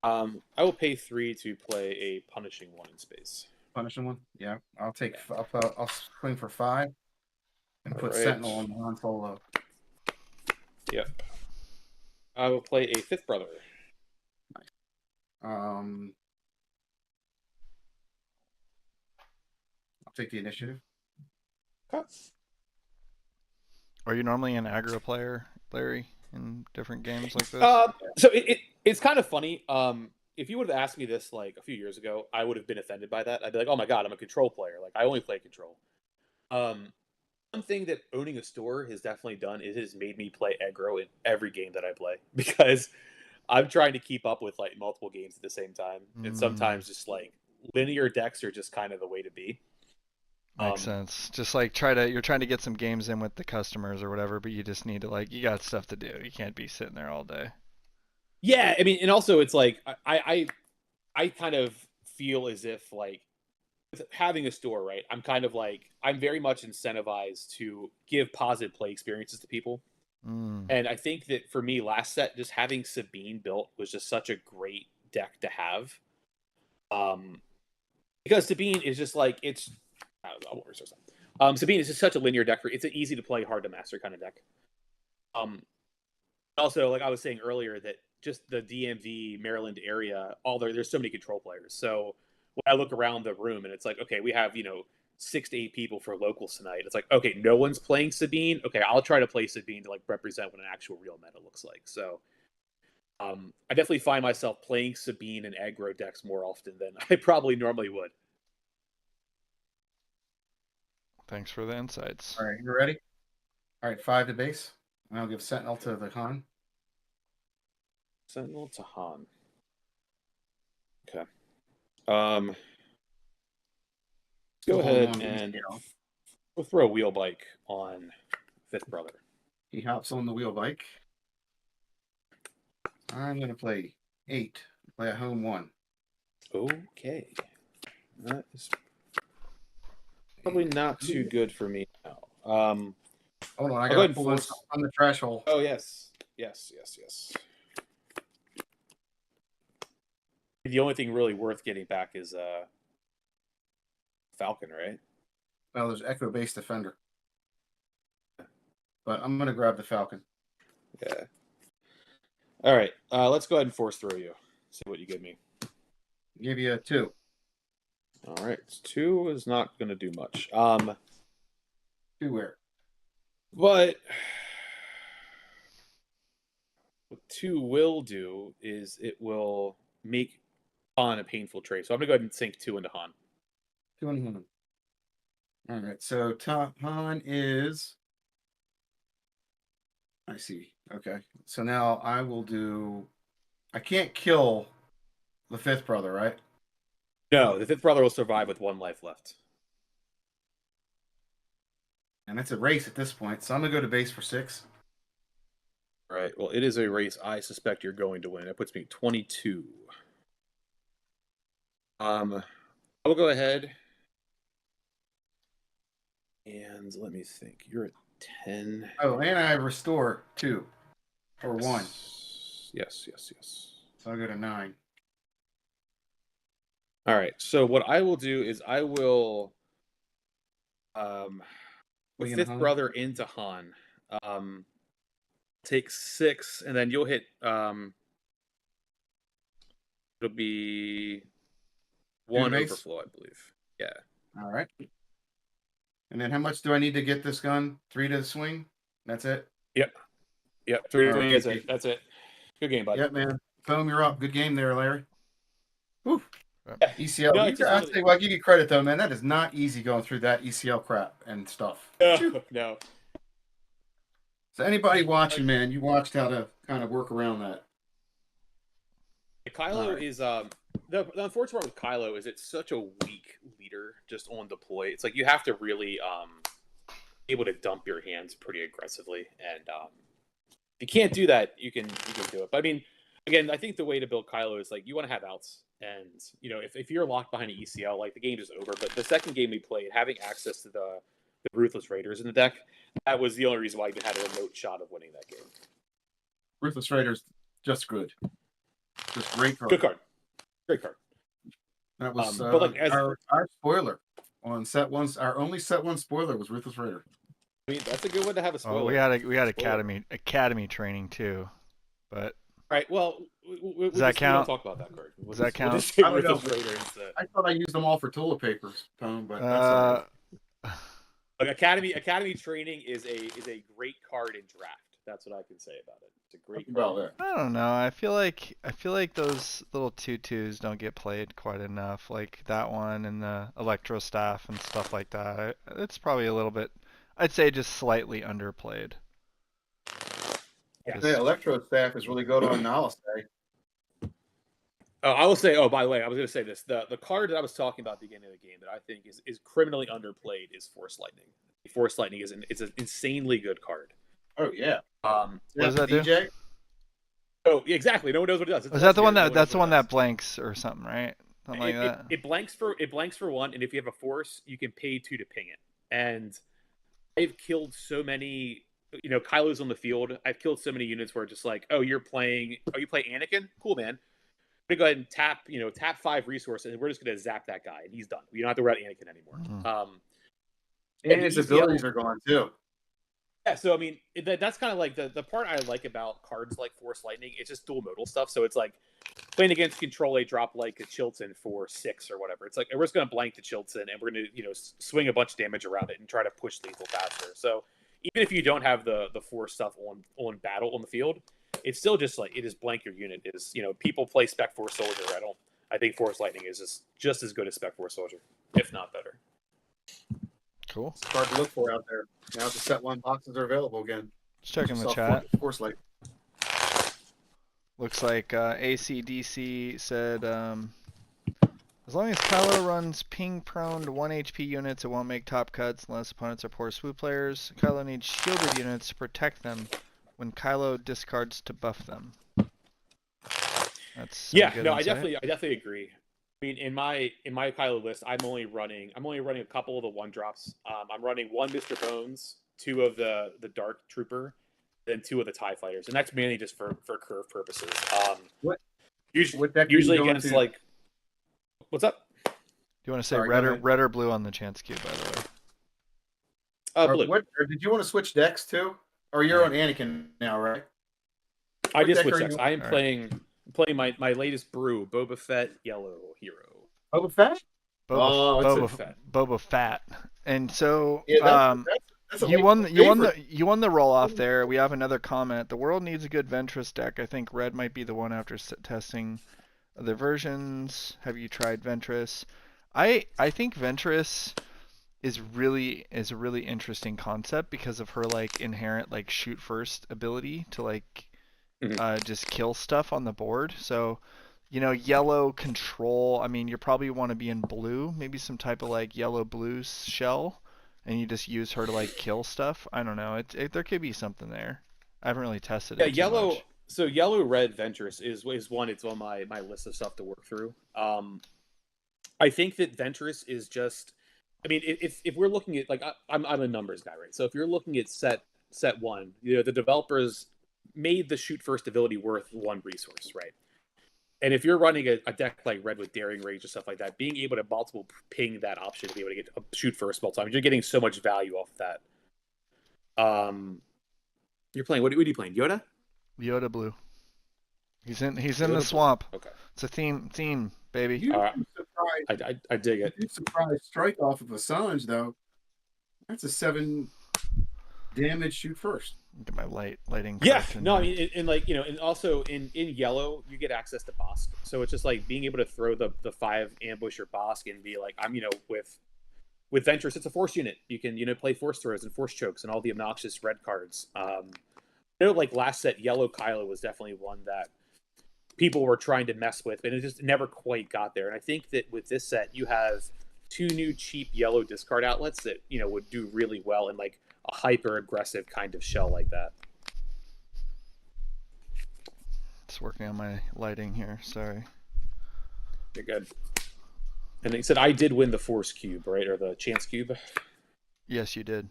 I will pay 3 to play a punishing 1 in space. Punishing 1? Yeah, I'll take. I'll swing for 5 and put Sentinel on Han Solo. Yep. I will play a 5th brother. Nice. take the initiative. Okay. Are you normally an aggro player, Larry, in different games like this? So it's kind of funny. If you would have asked me this like a few years ago, I would have been offended by that. I'd be like, "Oh my god, I'm a control player. Like I only play control." One thing that owning a store has definitely done is it has made me play aggro in every game that I play because I'm trying to keep up with like multiple games at the same time, and sometimes just like linear decks are just kind of the way to be. Makes sense. Just like you're trying to get some games in with the customers or whatever, but you just need to you got stuff to do. You can't be sitting there all day. Yeah, I mean, and also it's like I kind of feel as if like with having a store, right? I'm kind of like I'm very much incentivized to give positive play experiences to people. And I think that for me, last set, just having Sabine built was just such a great deck to have. Because Sabine is just like Sabine is just such a linear deck. It's an easy to play, hard to master kind of deck. Also, like I was saying earlier, that just the DMV Maryland area, there's so many control players. So when I look around the room and it's like, okay, we have 6 to 8 people for locals tonight. It's like, okay, no one's playing Sabine. Okay, I'll try to play Sabine to like represent what an actual real meta looks like. So I definitely find myself playing Sabine and aggro decks more often than I probably normally would. Thanks for the insights. All right, you ready? All right, 5 to base. And I'll give Sentinel to the Han. Sentinel to Han. Okay. Go ahead and we'll throw a wheel bike on Fifth Brother. He hops on the wheel bike. I'm going to play 8. Play at home 1. Okay. That is probably not too good for me now. Hold on, I got to pull this on the trash hole. Oh, yes. The only thing really worth getting back is Falcon, right? Well, there's Echo Base Defender. But I'm going to grab the Falcon. Yeah. All right. Let's go ahead and force throw you. See what you give me. Give you a 2. All right. 2 is not going to do much. 2 where? But what 2 will do is it will make Han a painful trade. So I'm going to go ahead and sink 2 into Han. 2 into Han. All right. So Han is... I see. Okay. So now I will do... I can't kill the Fifth Brother, right? No, the Fifth Brother will survive with 1 life left. And it's a race at this point, so I'm going to go to base for 6. All right. Well, it is a race I suspect you're going to win. That puts me at 22. I will go ahead and let me think. You're at 10. Oh, and I restore 2 or 1. Yes. So I'll go to 9. All right. So what I will do is I will with Fifth Brother into Han. Take 6, and then you'll hit it'll be 1 overflow, I believe. Yeah. All right. And then how much do I need to get this gun? 3 to the swing? That's it? Yep. 3 to swing. That's it. Good game, bud. Yep, man. Boom, you're up. Good game there, Larry. Whew. Yeah. ECL. No, I give you credit though, man. That is not easy going through that ECL crap and stuff. No. So anybody watching, man, you watched how to kind of work around that. Kylo is the unfortunate part with Kylo is it's such a weak leader just on deploy. It's like you have to really be able to dump your hands pretty aggressively, and if you can't do that, you can do it. But I mean, again, I think the way to build Kylo is like you want to have outs. And if you're locked behind an ECL, like the game is over. But the second game we played, having access to the Ruthless Raiders in the deck, that was the only reason why you had a remote shot of winning that game. Ruthless Raiders, just good, just great card. Good card, great card. That was but like our spoiler on set 1. Our only set 1 spoiler was Ruthless Raider. I mean, that's a good one to have a spoiler. Oh, we had Academy training too, but right. Well, we Does that we don't count? talk about that card. Does that count? We'll just say I don't know. Ruthless Raider instead. I thought I used them all for toilet papers, Tone, but that's all right. Like Academy Training is a great card in draft. That's what I can say about it. It's a great Well, card. there. I don't know. I feel like those little tutus don't get played quite enough. Like that one and the Electro Staff and stuff like that. It's probably a little bit. I'd say just slightly underplayed. The Electro Staff is really good on Nalise. I will say. Oh, by the way, I was going to say this. The card that I was talking about at the beginning of the game that I think is criminally underplayed is Force Lightning. Force Lightning is an insanely good card. Oh yeah. What does that do? DJ? Oh, exactly. No one knows what it does. Is that the one that blanks or something, right? Something like that. It blanks for one, and if you have a force, you can pay 2 to ping it. And I've killed so many. Kylo's on the field. I've killed so many units where it's just like, oh, you play Anakin? Cool, man. I'm gonna go ahead and tap 5 resources, and we're just gonna zap that guy, and he's done. We don't have to worry about Anakin anymore. Mm-hmm. And his abilities are gone too. Yeah, so I mean, that's kind of like the part I like about cards like Force Lightning. It's just dual modal stuff. So it's like playing against Control A, drop like a Chilton for 6 or whatever. It's like we're just gonna blank the Chilton, and we're gonna swing a bunch of damage around it and try to push lethal faster. So even if you don't have the Force stuff on battle on the field, it's still just like it is blank your unit. Is people play Spec Force Soldier. I think Force Lightning is just as good as Spec Force Soldier, if not better. Cool. It's hard to look for out there. Now the set 1 boxes are available again. Just checking the chat. Force Light. Looks like ACDC said, as long as Kylo runs ping-prone 1 HP units, it won't make top cuts unless opponents are poor SWU players. Kylo needs shielded units to protect them when Kylo discards to buff them. That's I insight. definitely agree. I mean, in my Kylo list, I'm only running a couple of the 1-drops. I'm running 1 Mr. Bones, 2 of the Dark Trooper, then 2 of the TIE Fighters, and that's mainly just for curve purposes. Usually against like, what's up? Do you want to say red or blue on the chance cube, by the way? Blue. Or did you want to switch decks too? Or you're on Anakin now, right? I just switched decks. I am playing my latest brew, Boba Fett Yellow Hero. Boba Fett? Boba Fett. And so that's you won the roll off there. We have another comment. The world needs a good Ventress deck. I think Red might be the one after testing other versions. Have you tried Ventress? I think Ventress is a really interesting concept because of her like inherent like shoot first ability to like just kill stuff on the board. So yellow control, I mean, you probably want to be in blue, maybe some type of like yellow-blue shell, and you just use her to like kill stuff. I don't know. There could be something there. I haven't really tested it too much. So yellow-red Ventress is one. It's on my list of stuff to work through. I think that Ventress is just. I mean, if we're looking at like I'm a numbers guy, right? So if you're looking at set 1, the developers made the shoot first ability worth 1 resource, right? And if you're running a deck like Red with Daring Rage and stuff like that, being able to multiple ping that option to be able to get a shoot first multiple times, you're getting so much value off that. You're playing what are you playing? Yoda? Yoda blue. He's in the swamp. Okay. It's a theme, baby. You I dig it. You surprise strike off of Assange though. That's a 7 damage shoot first. Get my lighting. Yeah, no, I mean, and also in yellow, you get access to Bosk. So it's just like being able to throw the 5 ambush or Bosk and be like, with Ventress, it's a force unit. You can, play force throws and force chokes and all the obnoxious red cards. Like last set, yellow Kylo was definitely one that people were trying to mess with, and it just never quite got there. And I think that with this set, you have 2 new cheap yellow discard outlets that, would do really well in like a hyper aggressive kind of shell like that. Just working on my lighting here. Sorry. You're good. And he said I did win the Force Cube, right, or the Chance Cube. Yes, you did.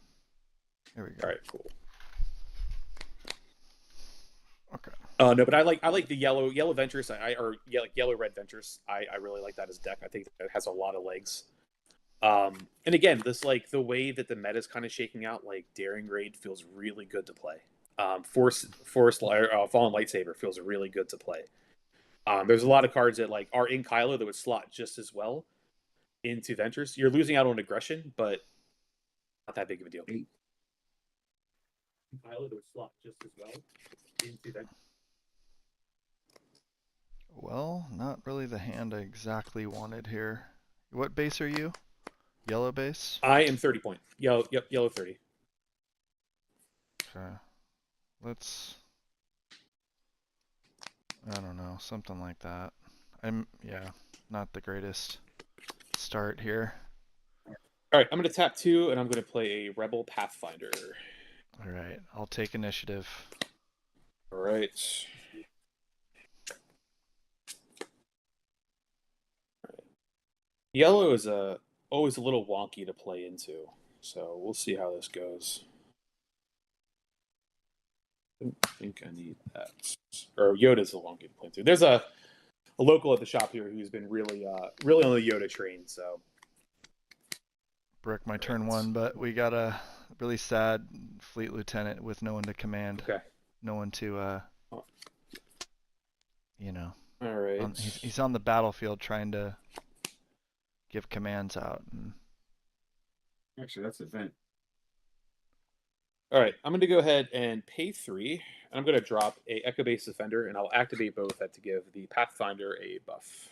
There we go. All right, cool. Okay. No, but I like the yellow Ventress. Yellow red Ventress. I really like that as deck. I think that has a lot of legs. And again, this like the way that the meta is kind of shaking out, like Daring Raid feels really good to play. Fallen Lightsaber feels really good to play. There's a lot of cards that like are in Kylo that would slot just as well into Ventress. You're losing out on aggression, but not that big of a deal. Kylo that would slot just as well into Ventress. Well, not really the hand I exactly wanted here. What base are you? Yellow base? I am 30 point. Yellow 30. Okay. Let's... I don't know, something like that. Yeah, not the greatest start here. All right, I'm going to tap 2, and I'm going to play a Rebel Pathfinder. All right, I'll take initiative. All right. Yellow is always a little wonky to play into, so we'll see how this goes. I don't think I need that. Or Yoda's a wonky to play into. There's a local at the shop here who's been really on the Yoda train, so. Brick my turn 1, but we got a really sad fleet lieutenant with no one to command. Okay. No one to, you know. All right. He's on the battlefield trying to give commands out. Actually, that's the vent. All right, I'm going to go ahead and pay 3, and I'm going to drop a Echo Base Defender, and I'll activate Boba Fett to give the Pathfinder a buff.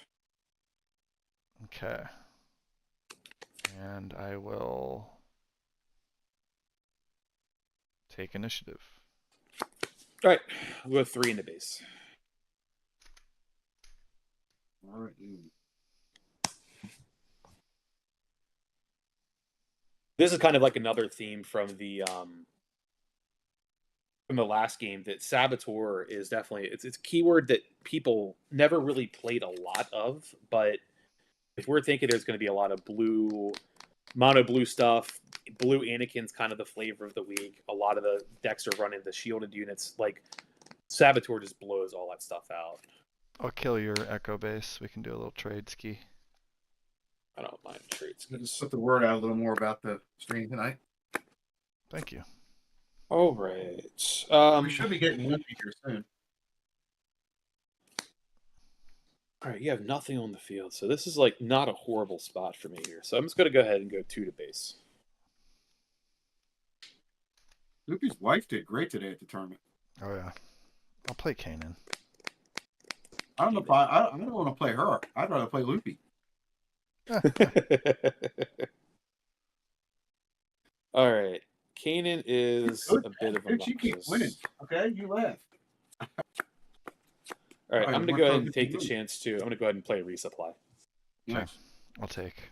Okay. And I will take initiative. All right, we'll go 3 in the base. All right. This is kind of like another theme from the last game, that Saboteur is definitely it's a keyword that people never really played a lot of, but if we're thinking there's going to be a lot of mono blue stuff, blue Anakin's kind of the flavor of the week. A lot of the decks are running the shielded units. Like Saboteur just blows all that stuff out. I'll kill your Echo Base. We can do a little trade ski. I don't mind trades. Just put the word out a little more about the stream tonight. Thank you. All right. We should be getting Loopy here soon. All right, you have nothing on the field, so this is like not a horrible spot for me here. So I'm just going to go ahead and go 2 to base. Loopy's wife did great today at the tournament. Oh yeah. I'll play Kanan. I don't know if I don't want to play her. I'd rather play Loopy. All right. Kanan is a bit of a She keeps winning. Okay, you laugh. All right, I'm going to go ahead and take the chance to. I'm going to go ahead and play Resupply. Okay. I'll take.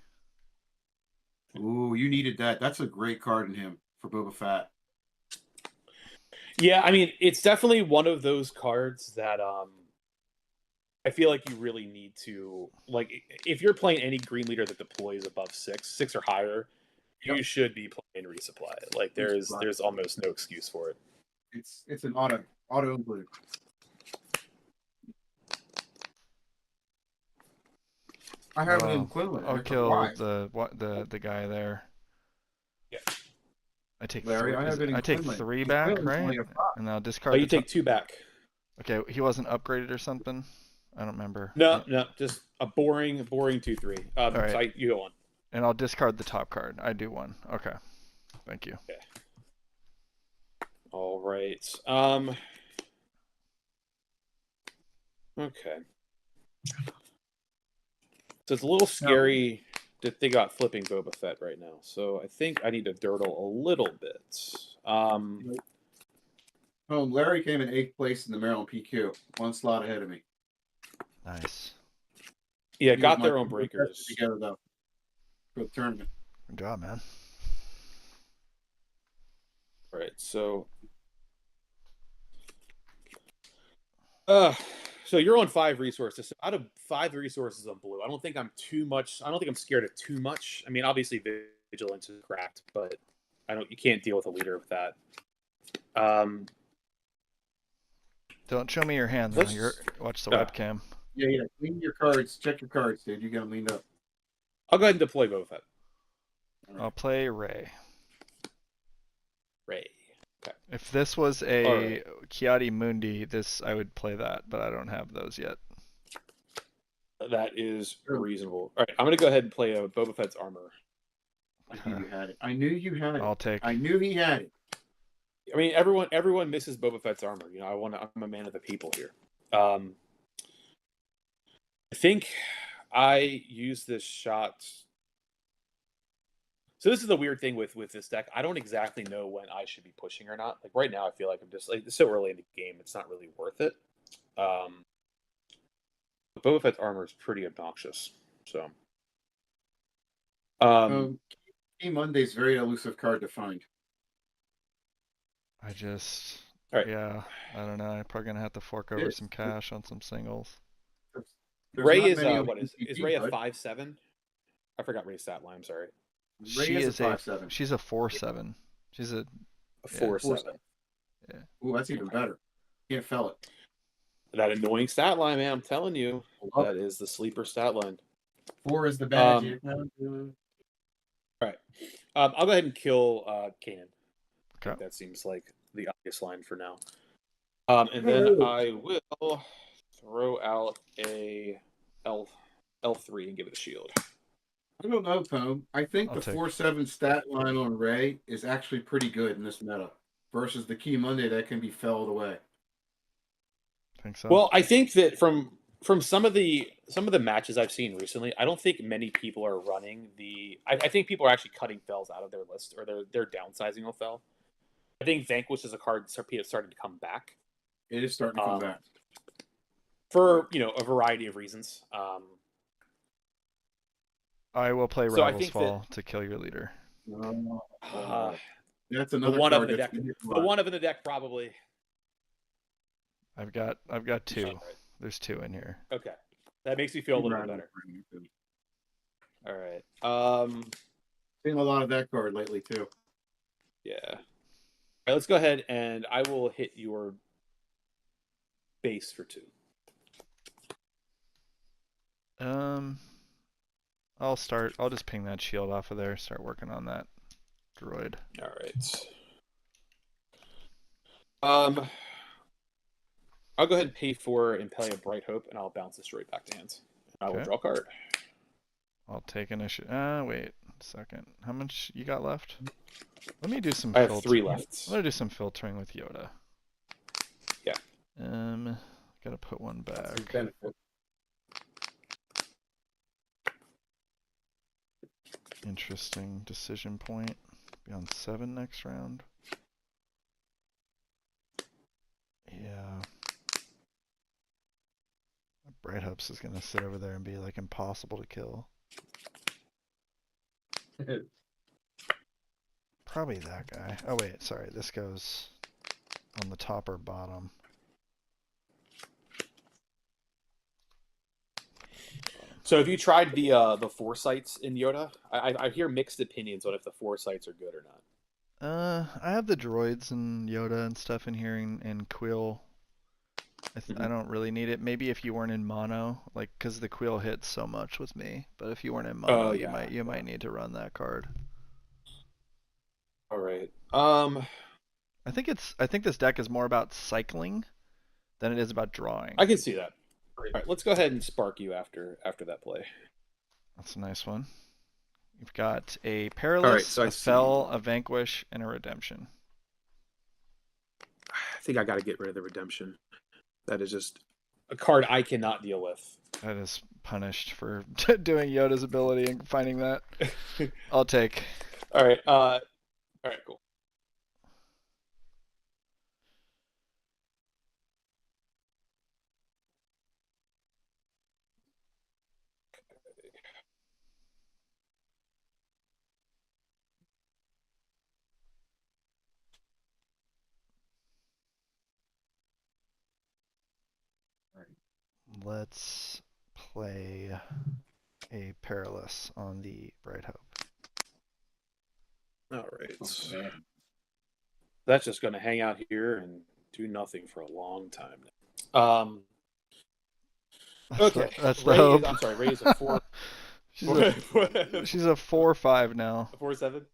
Ooh, you needed that. That's a great card in him for Boba Fett. Yeah, I mean, it's definitely one of those cards that I feel like you really need to, like, if you're playing any green leader that deploys above 6 or higher, you should be playing Resupply. Like, there's almost no excuse for it. It's an auto include. I have it in Quinlan. I'll kill the guy there. Yeah. I take Larry, I take 3 back, right? And I'll discard. Oh, you take 2 back. Okay, he wasn't upgraded or something. I don't remember. No, just a boring 2/3. All right. So you go on. And I'll discard the top card. I do 1. Okay. Thank you. Okay. All right. Okay. So it's a little scary to think about flipping Boba Fett right now. So I think I need to dirtle a little bit. Larry came in 8th place in the Maryland PQ, 1 slot ahead of me. Nice. Yeah, got their own breakers together though for the tournament. Good job, man. All right, so so you're on 5 resources. So out of 5 resources on blue, I don't think I'm scared of too much. I mean, obviously vigilance is cracked, but you can't deal with a leader with that. Don't show me your hand though. Watch the webcam. Yeah. Clean your cards. Check your cards, dude. You got them leaned up. I'll go ahead and deploy Boba Fett. I'll play Ray. If this was a Alright. Chiadi Mundi, I would play that, but I don't have those yet. That is reasonable. All right, I'm gonna go ahead and play a Boba Fett's armor. I knew you had it. I knew you had it. I'll take. I knew he had it. I mean, everyone misses Boba Fett's armor. You know, I'm a man of the people here. I think I use this shot. So this is the weird thing with this deck. I don't exactly know when I should be pushing or not. Like right now, I feel like I'm just like it's so early in the game. It's not really worth it. Boba Fett's armor is pretty obnoxious. So, Key Monday's very elusive card to find. I just. All right. Yeah, I don't know. I'm probably gonna have to fork over some cash on some singles. Ray is what is Ray a 5/7? I forgot Ray's stat line. I'm sorry. She is a 5/7. She's a 4/7. She's a 4/7. Yeah. Ooh, that's even better. Can't fell it. That annoying stat line, man. I'm telling you, that is the sleeper stat line. 4 is the bad. All right. I'll go ahead and kill Kanan. Okay. That seems like the obvious line for now. And then I will throw out a L3 and give it a shield. I don't know, Pome. I think the 4/7 stat line on Ray is actually pretty good in this meta versus the Key Monday that can be felled away. I think so. Well, I think that from some of the matches I've seen recently, I don't think many people are running the. I think people are actually cutting fells out of their list, or they're downsizing a fell. I think Vanquish is a card that's starting to come back. It is starting to come back for a variety of reasons. I will play Rival's Fall to kill your leader. That's another one card of the deck. The one of in the deck probably. I've got 2. Right. There's 2 in here. Okay, that makes me feel a little bit better. All right. Seen a lot of that card lately too. Yeah. All right, let's go ahead and I will hit your base for 2. I'll just ping that shield off of there, start working on that droid. All right. I'll go ahead and pay for and play a Bright Hope, and I'll bounce this droid back to hands. I will draw a card. I'll take initiative. Wait a second. How much you got left? Let me do some I have 3 left. I'm gonna do some filtering with Yoda. Yeah. Gotta put one back. Interesting decision point. Be on 7 next round. Yeah. Bright Hopes is gonna sit over there and be like impossible to kill. Probably that guy. Oh wait, sorry. This goes on the top or bottom. So have you tried the foresights in Yoda? I hear mixed opinions on if the foresights are good or not. I have the droids and Yoda and stuff in here and Quill. I don't really need it. Maybe if you weren't in mono, like because the Quill hits so much with me. But if you weren't in mono, you might need to run that card. All right. I think this deck is more about cycling than it is about drawing. I can see that. All right, let's go ahead and spark you after that play. That's a nice one. You've got a Perilous, a Fell, a Vanquish, and a Redemption. I think I got to get rid of the Redemption. That is just a card I cannot deal with. That is punished for doing Yoda's ability and finding that. I'll take. All right. All right. Cool. Let's play a Perilous on the Bright Hope. All right. That's just going to hang out here and do nothing for a long time. Okay. That's the hope. I'm sorry, Ray is a 4. She's a 4/5 now. A 4/7?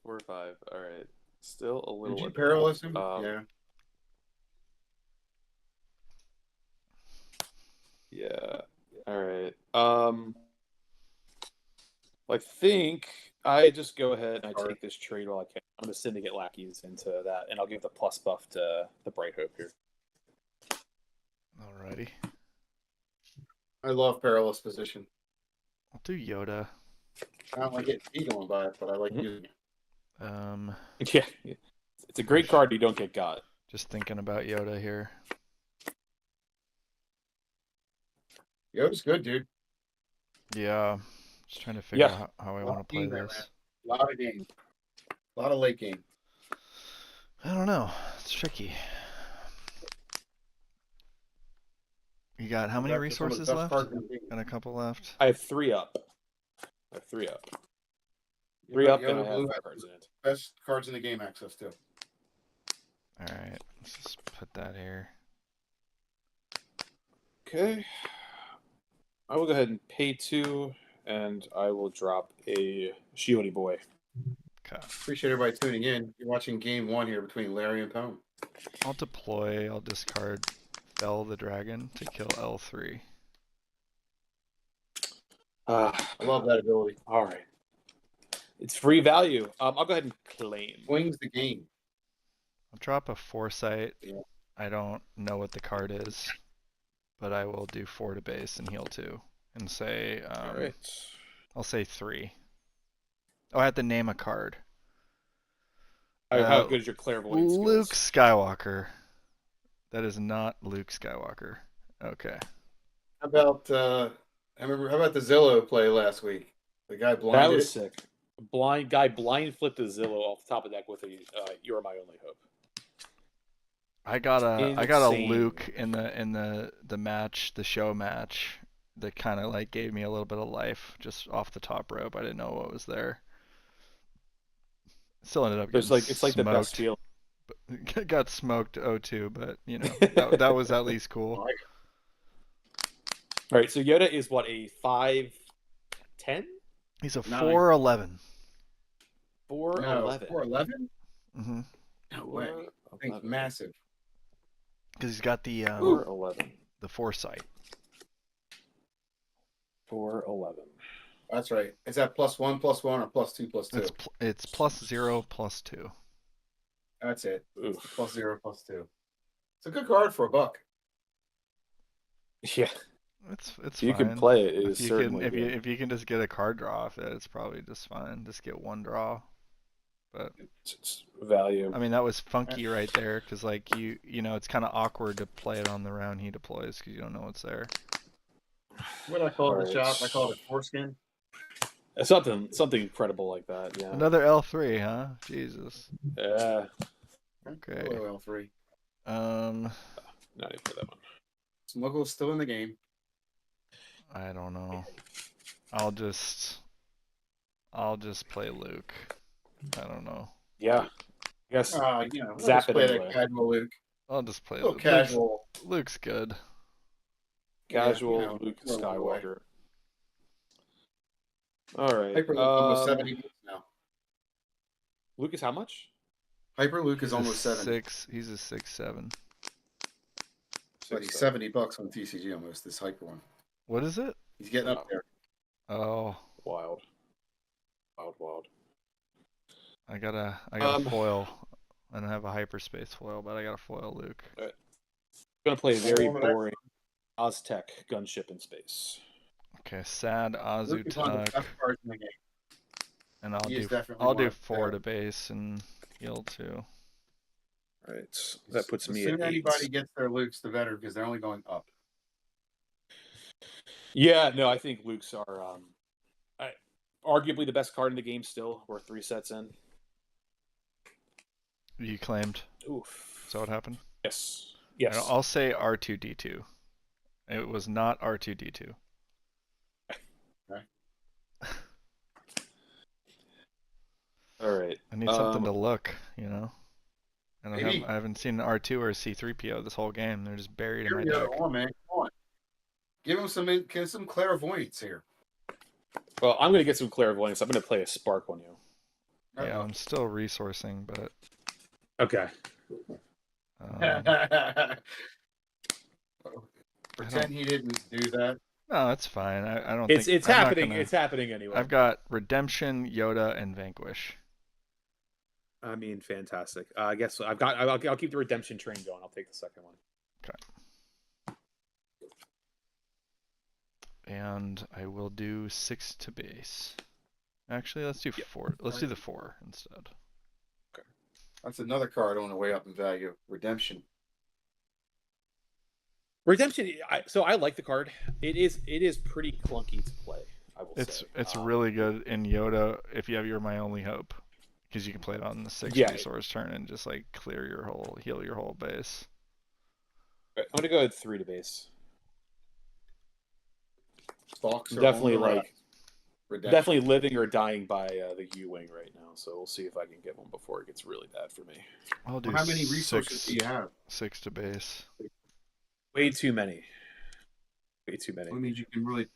4/5. All right. Still a little. Did you in perilous him? doubt. Yeah. Yeah. All right. I think I just go ahead and I take this trade while I can. I'm going to syndicate lackeys into that, and I'll give the plus buff to the Bright Hope here. Alrighty. I love perilous position. I'll do Yoda. I don't like getting eagle by it, but I like using it. Yeah, it's a great card. You don't get got. Just thinking about Yoda here. Yoda's good, dude. Yeah. Just trying to figure out how I want to play this. A lot of game. A lot of late game. I don't know. It's tricky. You got how many resources left? Got a couple left. I have 3 up. Three up, and I have 4 cards in it. Best cards in the game access too. All right, let's just put that here. Okay. I will go ahead and pay 2, and I will drop a Shioni Boy. Okay. Appreciate everybody tuning in. You're watching game 1 here between Larry and Pone. I'll deploy. I'll discard Fell the Dragon to kill L3. I love that ability. All right. It's free value. I'll go ahead and claim. Swings the game. I'll drop a Foresight. Yeah. I don't know what the card is, but I will do 4 to base and heal 2. And say, all right. I'll say 3. Oh, I have to name a card. How good is your clairvoyance skills? Luke Skywalker. That is not Luke Skywalker. Okay. How about how about the Zillow play last week? The guy blinded. That was sick. Blind flipped a Zillow off the top of the deck with a "You're My Only Hope." I got a Luke in the match, the show match, that kind of like gave me a little bit of life just off the top rope. I didn't know what was there. Still ended up getting it's like the best feeling. Got smoked 0-2, but you know that was at least cool. All right, so Yoda is what, a 5'10"? He's a 4'11". 4'11". 4'11"? Mm-hmm. No way. I think massive. Because he's got the 4'11". The Foresight. 4'11". That's right. Is that +1 +1 or +2 +2? It's +0 +2. That's it. Oof. +0 +2. It's a good card for $1. Yeah. It's you fine. can play it. It is certainly good. If you can just get a card draw off it, it's probably just fine. Just get 1 draw. But it's value. I mean, that was funky right there, because like you know it's kind of awkward to play it on the round he deploys because you don't know what's there. What do I call it? The shop? I call it foreskin. Something incredible like that. Yeah. Another L3, huh? Jesus. Yeah. Okay. Hello, L3. Not even for that one. Smuggle's still in the game. I don't know. I'll just play Luke. I don't know. Yeah. I guess. Zap it anyway. Casual Luke. I'll just play Luke. Casual. Luke's good. Casual Luke Skywalker. All right. Hyper Luke almost 70 now. Luke is how much? Hyper Luke is almost 70. He's a 6'7". But he's $70 on TCG almost. This Hyper one. What is it? He's getting up there. Oh, wild. I got a foil. I don't have a hyperspace foil, but I got a foil Luke. Right. I'm gonna play a very boring Aztec gunship in space. Okay, sad Azutuk. And I'll do 4 to base and heal 2. All right, that puts me at 8. The sooner anybody gets their Lukes, the better, because they're only going up. Yeah, no, I think Lukes are arguably the best card in the game still. We're 3 sets in. You claimed. Oof. Is that what happened? Yes. I'll say R2D2. It was not R2D2. Okay. All right. I need something to look, you know. I I haven't seen an R2 or a C3PO this whole game. They're just buried in my deck. Come on, man. Come on. Give him some clairvoyance here. Well, I'm going to get some clairvoyance. I'm going to play a spark on you. Yeah, I'm still resourcing, but Okay. Pretend he didn't do that. No, it's fine. I don't It's think it's I'm not happening. gonna- It's happening anyway. I've got Redemption, Yoda, and Vanquish. I mean, fantastic. I guess I'll keep the redemption train going. I'll take the second one. And I will do 6 to base. Actually, let's do 4. Let's do the 4 instead. Okay. That's another card on the way up in value. Redemption. Redemption. So I like the card. It is pretty clunky to play. I will say it's really good in Yoda if you have your My Only Hope, because you can play it on the 6 resource turn and just like heal your whole base. I'm gonna go ahead 3 to base. Stalks are Definitely on the like Redemption. definitely living or dying by the U-wing right now. So we'll see if I can get one before it gets really bad for me. I'll do How many resources do you have? 6 to base. Way too many. Way too many. That means you can really.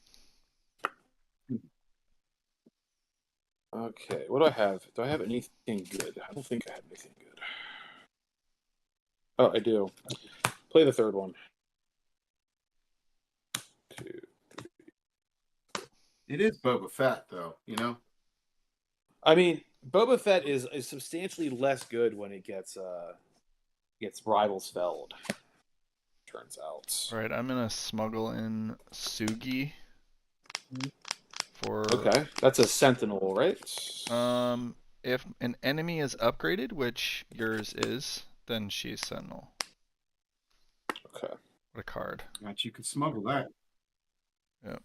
Okay, what do I have? Do I have anything good? I don't think I have anything good. Oh, I do. Play the third one. 2. It is Boba Fett, though. You know. I mean, Boba Fett is substantially less good when it gets rivals felled. Turns out. All right, I'm gonna smuggle in Sugi. For Okay, that's a Sentinel, right? If an enemy is upgraded, which yours is, then she's Sentinel. Okay. What a card. But you could smuggle that. Yep.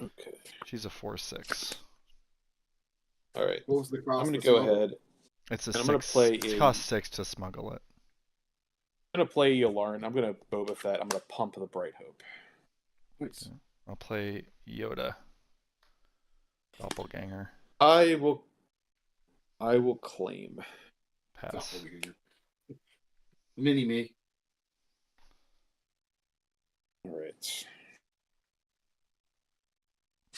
Okay. She's a 4/6. All right. What was the cost? I'm going to go ahead. It's a And 6. I'm gonna play It a- costs 6 to smuggle it. I'm going to play Yularen. I'm going to Boba Fett. I'm going to pump the Bright Hope. Nice. I'll play Yoda. Doppelganger. I will claim. Pass. Mini me. All right.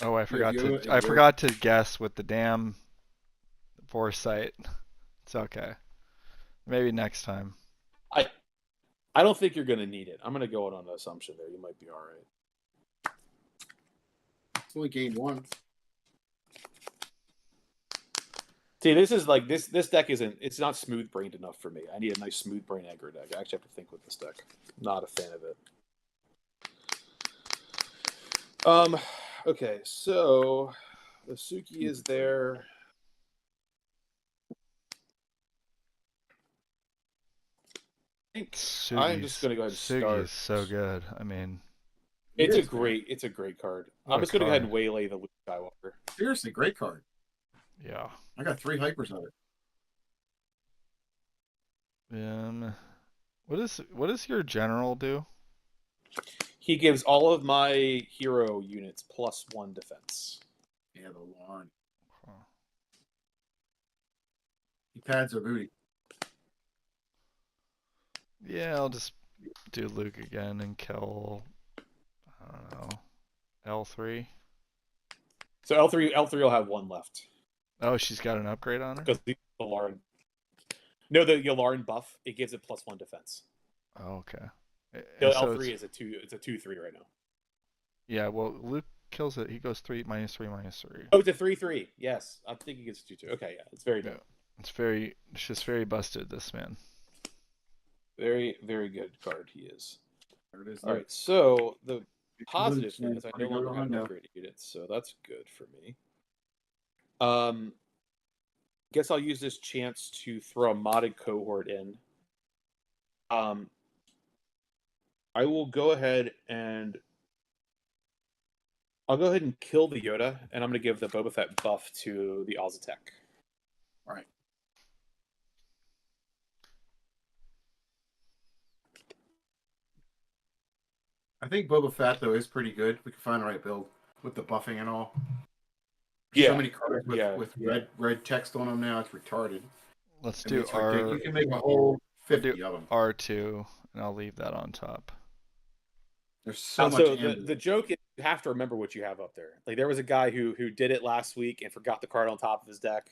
Oh, I forgot Yoda and I Yoda. forgot to guess with the damn foresight. It's okay. Maybe next time. I don't think you're going to need it. I'm going to go out on the assumption there. You might be all right. It's only game 1. See, this is like this deck it's not smooth brained enough for me. I need a nice smooth brain aggro deck. I actually have to think with this deck. Not a fan of it. Okay, so the Suki is there. I think I'm just gonna go ahead and start. Sugi's so good. I mean, It's a great card. What I'm a just gonna go ahead and card. waylay the Luke Skywalker. Seriously, great card. yeah. I got 3 hypers of it. What does your general do? He gives all of my hero units +1 defense. Yeah, the lawn. He pads are booty. Yeah, I'll just do Luke again and kill, I don't know, L3. So L3 will have 1 left. Oh, she's got an upgrade on her? Because the Yularen. No, the Yularen buff, it gives it +1 defense. Oh, okay. The So L3 is a 2/3 right now. yeah, well, Luke kills it. He goes 3 -3. Oh, it's a 3/3. Yes. I'm thinking it's 2/2. Okay, yeah. It's very good. It's just very busted, this man. Very, very good card he is. There it is. All right, so the positive thing is I no longer have an upgraded unit, so that's good for me. Guess I'll use this chance to throw a modded cohort in. I will go ahead and kill the Yoda, and I'm going to give the Boba Fett buff to the Ozatech. All right. I think Boba Fett, though, is pretty good. We can find the right build with the buffing and all. Yeah. So many cards with red text on them now. It's retarded. Let's I mean, do it's ridiculous. You can make a whole 50 of them. R2, and I'll leave that on top. There's so much. So the joke is you have to remember what you have up there. Like there was a guy who did it last week and forgot the card on top of his deck.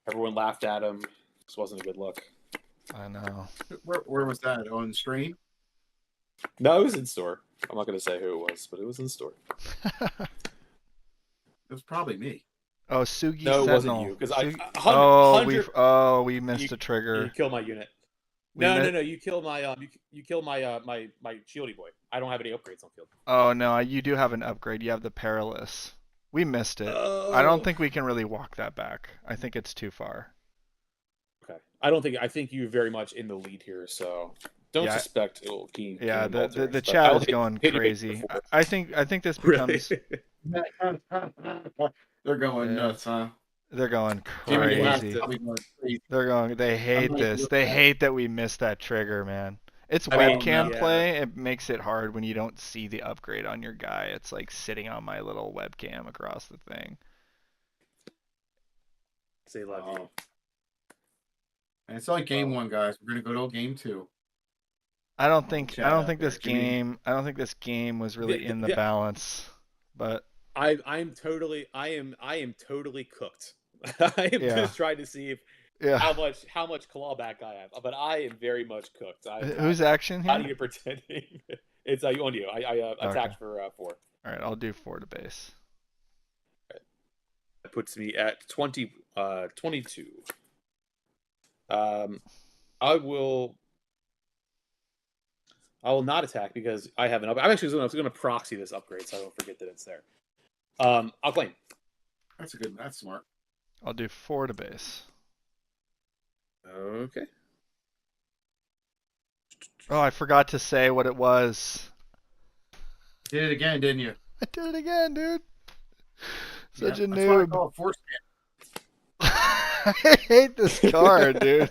Everyone laughed at him. This wasn't a good look. I know. Where was that? On stream? No, it was in store. I'm not going to say who it was, but it was in store. It was probably me. Oh, Sugi No, it Sentinel. wasn't you. Because we missed a trigger. You killed my unit. No. You killed my you killed my my shieldy boy. I don't have any upgrades on field. Oh no, you do have an upgrade. You have the Perilous. We missed it. I don't think we can really walk that back. I think it's too far. Okay. I think you're very much in the lead here, so don't suspect it'll keep. Yeah, the chat is going crazy. I think this becomes. They're going nuts, huh? They're going crazy. They hate this. They hate that we missed that trigger, man. It's webcam play. It makes it hard when you don't see the upgrade on your guy. It's like sitting on my little webcam across the thing. Say love you. And it's only game 1, guys. We're gonna go to game 2. I don't think this game was really in the balance, but I am totally cooked. I am just trying to see if how much clawback I have, but I am very much cooked. Who's action here? Not even pretending. It's on you. I attacked for 4. All right, I'll do 4 to base. Right. That puts me at 22. I will not attack because I have an upgrade. I'm actually going to proxy this upgrade so I don't forget that it's there. I'll claim. That's smart. I'll do 4 to base. Okay. Oh, I forgot to say what it was. Did it again, didn't you? I did it again, dude. Such a noob. That's what I call force I hate this card, dude.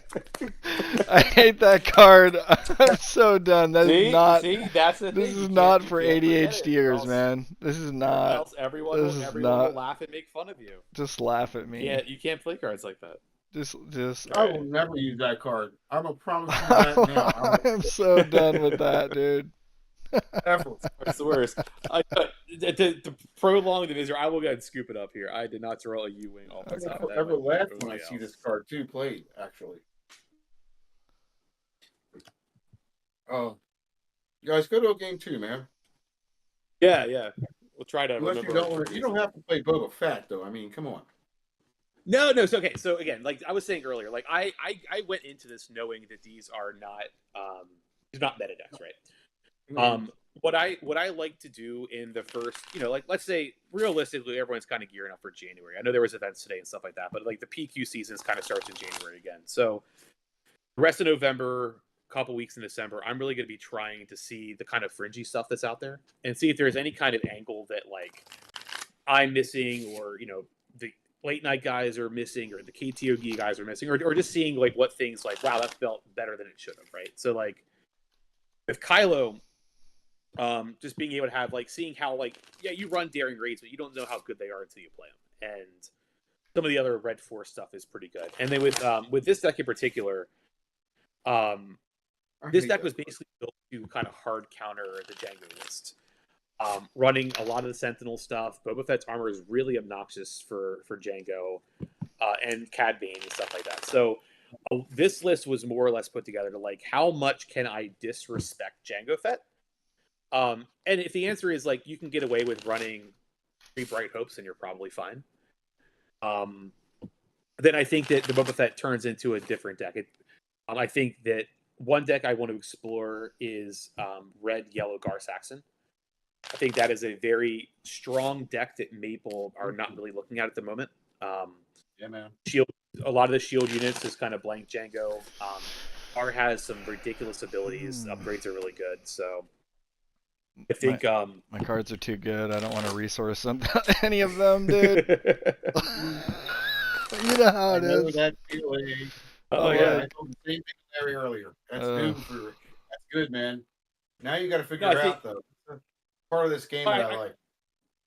I hate that card. I'm so done. This is not for ADHDers, man. This is not. Everyone will laugh and make fun of you. Just laugh at me. Yeah, you can't play cards like that. Just. I will never use that card. I'm a promise you that now. I'm so done with that, dude. It's the worst. To prolong the misery, I will go ahead and scoop it up here. I did not roll a U-wing off the top. I never laugh when I see this card too played, actually. Oh, you guys, go to a game 2, man. Yeah. We'll try to. Unless you don't have to play Boba Fett, though. I mean, come on. No. So, okay. So again, like I was saying earlier, like I went into this knowing that these are not meta decks, right? What I like to do in the first, like let's say realistically, everyone's kind of gearing up for January. I know there was events today and stuff like that, but like the PQ season kind of starts in January again. So the rest of November, couple weeks in December, I'm really going to be trying to see the kind of fringy stuff that's out there and see if there's any kind of angle that like I'm missing, or the late night guys are missing, or the KTOG guys are missing, or just seeing like what things like, wow, that felt better than it should have, right? So like with Kylo, just being able to have like seeing how like you run daring raids, but you don't know how good they are until you play them, and some of the other Red Force stuff is pretty good. And then with this deck in particular, this deck was basically built to kind of hard counter the Django list, running a lot of the Sentinel stuff. Boba Fett's armor is really obnoxious for Django, and Cad Bane and stuff like that. So this list was more or less put together to like, how much can I disrespect Django Fett? And if the answer is like you can get away with running 3 Bright Hopes and you're probably fine, then I think that the Boba Fett turns into a different deck. I think that one deck I want to explore is Red Yellow Gar Saxon. I think that is a very strong deck that Maple are not really looking at the moment. Yeah, man. Shield, a lot of the shield units is kind of blank Django. R has some ridiculous abilities. Upgrades are really good, so I think my cards are too good. I don't want to resource any of them, dude. You know how it is. That feeling. Oh yeah, yeah. I told the same thing to Larry earlier. That's that's good, man. Now you got to figure it out though. Part of this game that I like.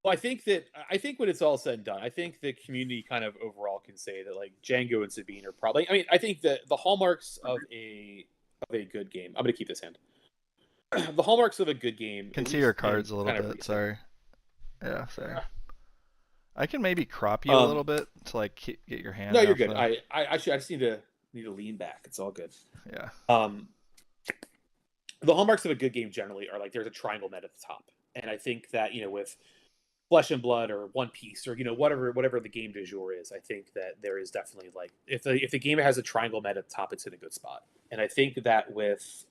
Well, I think when it's all said and done, I think the community kind of overall can say that like Django and Sabine are probably. I mean, I think that the hallmarks of a good game. I'm gonna keep this hand. The hallmarks of a good game. Can see your cards a little bit. Sorry. Yeah, sorry. I can maybe crop you a little bit to like get your hand. No, you're good. I just need to Need to lean back. It's all good. Yeah. The hallmarks of a good game generally are like there's a triangle meta at the top, and I think that with Flesh and Blood or One Piece or whatever the game du jour is, I think that there is definitely like if the game has a triangle meta at the top, it's in a good spot. And I think that with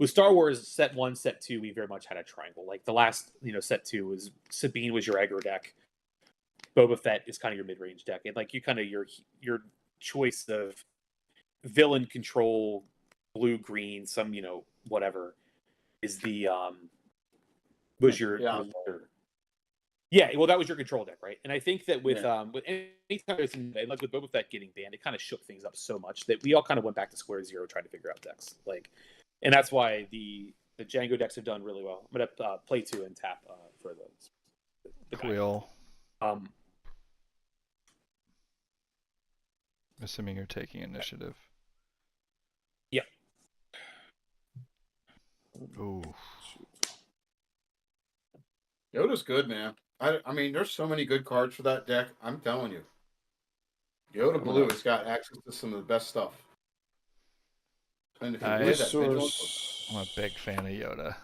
Star Wars set 1, set 2, we very much had a triangle. Like the last set 2 was Sabine was your aggro deck, Boba Fett is kind of your mid range deck, and like you kind of your choice of villain control, blue green, some whatever is the was your yeah, well, that was your control deck, right? And I think that with any time like with Boba Fett getting banned, it kind of shook things up so much that we all kind of went back to square zero trying to figure out decks. Like, and that's why the Django decks have done really well. I'm gonna play 2 and tap for the Quill. Assuming you're taking initiative. Yeah. Ooh. Yoda's good, man. I mean, there's so many good cards for that deck. I'm telling you. Yoda Blue has got access to some of the best stuff. And if you play that Vigilance, I'm a big fan of Yoda.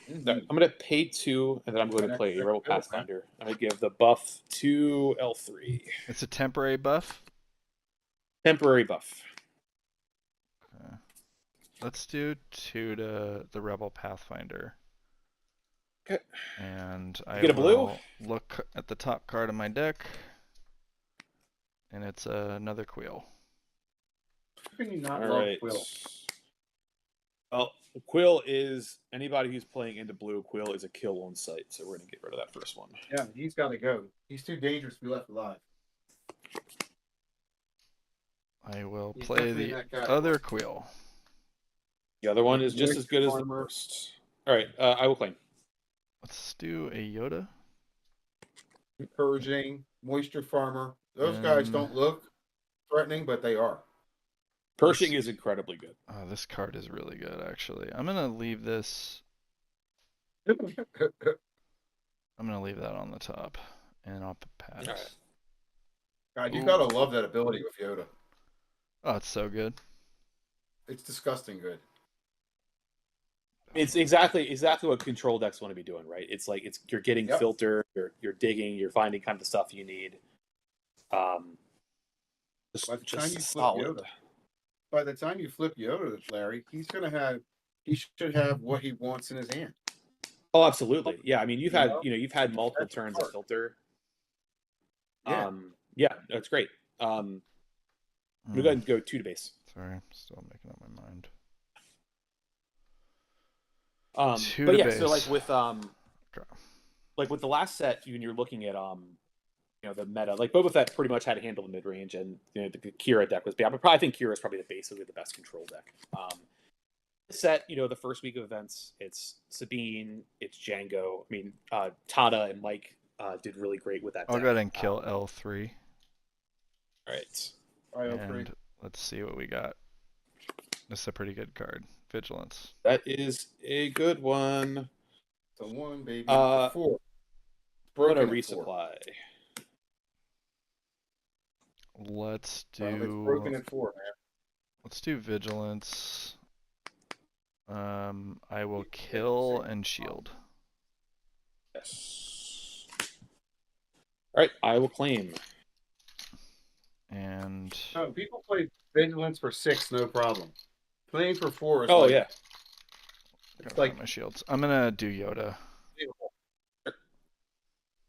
I'm going to pay 2, and then I'm going to play Rebel Pathfinder. I'm going to give the buff to L3. It's a temporary buff? Temporary buff. Okay. Let's do 2 to the Rebel Pathfinder. Okay. And I get a blue? will look at the top card of my deck, and it's another Quill. How can you not All love right. Quill? Well, Quill is anybody who's playing into blue. Quill is a kill on sight, so we're gonna get rid of that first one. Yeah, he's got to go. He's too dangerous to be left alive. I will He's play definitely the that guy. other Quill. The other one is just as good as the first. All right, I will claim. Let's do a Yoda. Purging, Moisture Farmer. Those guys don't look threatening, but they are. Pershing is incredibly good. Oh, this card is really good, actually. I'm gonna leave this. God, I'm gonna leave that on the top, and I'll pass. Right. you gotta love that ability with Yoda. Oh, it's so good. It's disgusting good. It's exactly what control decks want to be doing, right? It's like you're getting filter, you're digging, you're finding kind of the stuff you need. By the time you flip Yoda, Larry, he should have what he wants in his hand. Oh, absolutely. Yeah, I mean, you've had multiple turns of filter. Yeah, that's great. We'll go ahead and go 2 to base. Sorry, I'm still making up my mind. But yeah, so like with the last set, when you're looking at the meta, like Boba Fett pretty much had to handle the mid range, and the Kira deck was bad. But I think Kira is probably basically the best control deck. Set, the first week of events, it's Sabine, it's Django. I mean, Tada and Mike did really great with that. I'll go ahead and kill L3. All right. And let's see what we got. This is a pretty good card. Vigilance. That is a good one. The 1, baby. 4. What a resupply. Let's do. It's broken at 4, man. Let's do Vigilance. I will kill and shield. Yes. All right, I will claim. And people play Vigilance for 6, no problem. Playing for 4 is it's like my shields. I'm gonna do Yoda.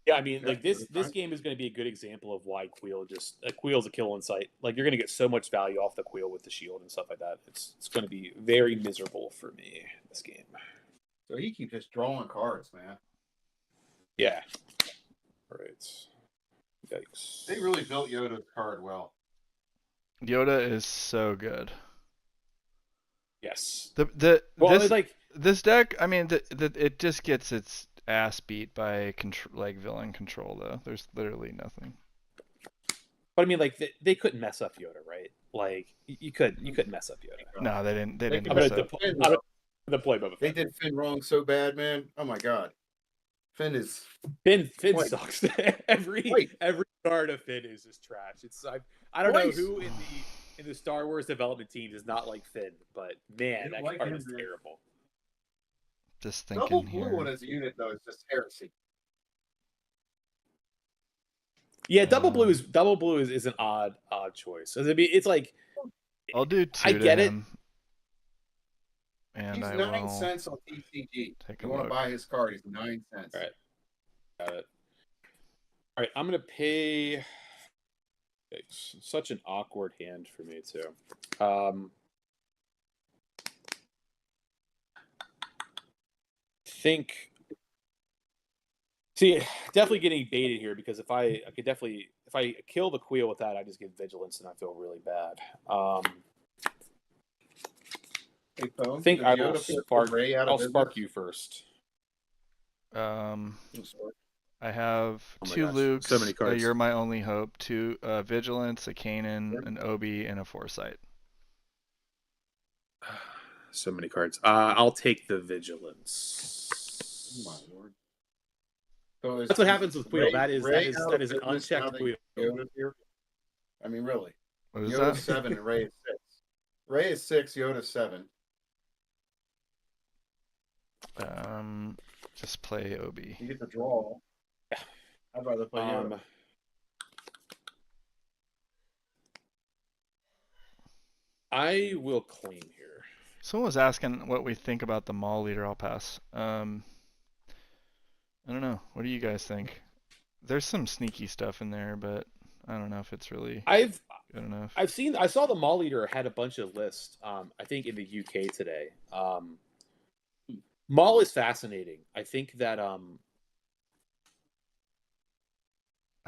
Yeah, I mean, like this game is going to be a good example of why Quill's a kill on sight. Like you're going to get so much value off the Quill with the shield and stuff like that. It's going to be very miserable for me this game. So he keeps just drawing cards, man. Yeah. All right. Yikes. They really built Yoda's card well. Yoda is so good. Yes. This deck. I mean, it just gets its ass beat by villain control though. There's literally nothing. But I mean, like they couldn't mess up Yoda, right? Like you couldn't mess up Yoda. No, they didn't. They didn't. I'm gonna deploy Boba Fett. They did Finn wrong so bad, man. Oh my god. Finn sucks. every card of Finn is just trash. It's I don't know who in in the Star Wars development team does not like Finn, but man, that card is terrible. Just thinking Double here. blue on his unit though is just heresy. Yeah, double blue is an odd choice. So it's like I'll do 2 I to get him. And He's I 9 will cents on TCG. take You a want to look. buy his card? He's 9 cents. All right, got it. All right, I'm gonna pay. It's such an awkward hand for me too. Think. See, definitely getting baited here because if I kill the Queel with that, I just get vigilance and I feel really bad. Hey, Phone, I think did I Yoda will put spark. Ray out of I'll business? spark you first. I have Oh my 2 gosh, Lukes. so many cards. You're my only hope. 2 Vigilance, a Kanan, an Obi, and a Foresight. So many cards. I'll take the vigilance. Oh my lord. So That's what happens with Queel. That is an unchecked Queel. Yoda's here. I mean, really. What is Yoda's that? 7 and Ray is 6. Ray is 6. Yoda's 7. Just play Obi. You get the draw. Yeah. I'd rather play Yoda. I will claim here. Someone was asking what we think about the mall leader. I'll pass. I don't know. What do you guys think? There's some sneaky stuff in there, but I don't know if it's really good enough. I saw the mall leader had a bunch of lists. I think in the UK today. Mall is fascinating. I think that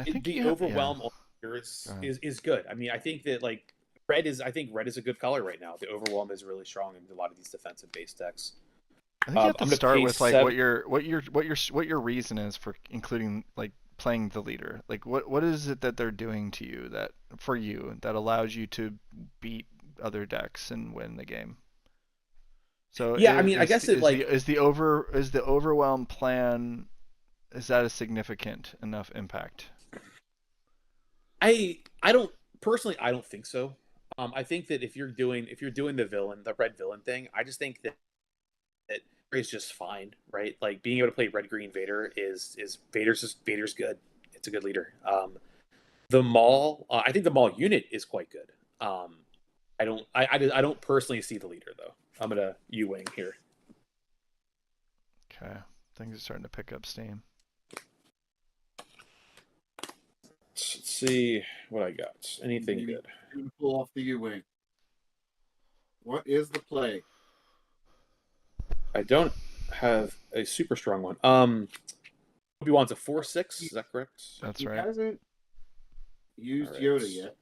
the overwhelm is good. I mean, I think that like red is a good color right now. The overwhelm is really strong in a lot of these defensive based decks. I think you have to start with like what your reason is for including like playing the leader. Like what is it that they're doing to you that allows you to beat other decks and win the game? So yeah, I mean, I guess is the overwhelm plan, is that a significant enough impact? I don't think so. I think that if you're doing the red villain thing, I just think that is just fine, right? Like being able to play red green Vader is Vader's good. It's a good leader. The Maul, I think the Maul unit is quite good. I don't personally see the leader though. I'm gonna U-wing here. Okay, things are starting to pick up steam. Let's see what I got. Anything good? Pull off the U-wing. What is the play? I don't have a super strong one. Obi-Wan's a 4/6. Is that correct? That's right. He hasn't used Yoda yet.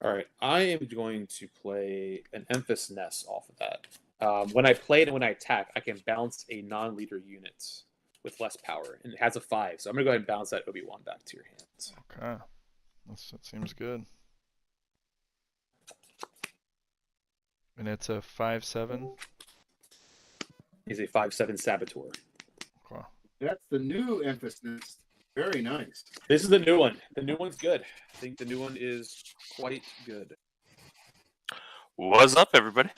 All right, I am going to play an Emphas Ness off of that. When I play it and when I attack, I can bounce a non-leader unit with less power, and it has a 5. So I'm gonna go ahead and bounce that Obi-Wan back to your hands. Okay, that seems good. And it's a 5/7. He's a 5/7 Saboteur. Okay. That's the new emphasis. Very nice. This is the new one. The new one's good. I think the new one is quite good. What's up, everybody?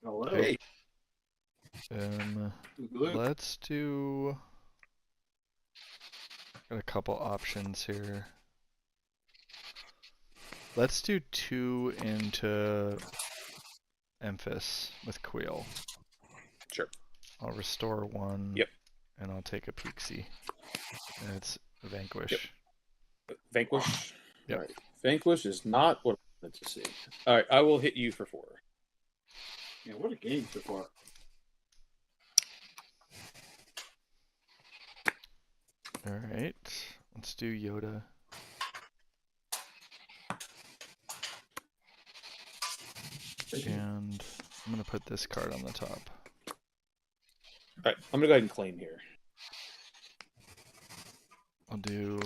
Hello. Hey. Let's do. Got a couple options here. Let's do 2 into Emphas with Queel. Sure. I'll restore 1. Yep. And I'll take a Pixie. And it's Vanquish. Yep. Vanquish? Yep. All right. Vanquish is not what I wanted to see. All right, I will hit you for 4. Yeah, what a game so far. All right. Let's do Yoda. And I'm going to put this card on the top. All right, I'm going to go ahead and claim here. I'll do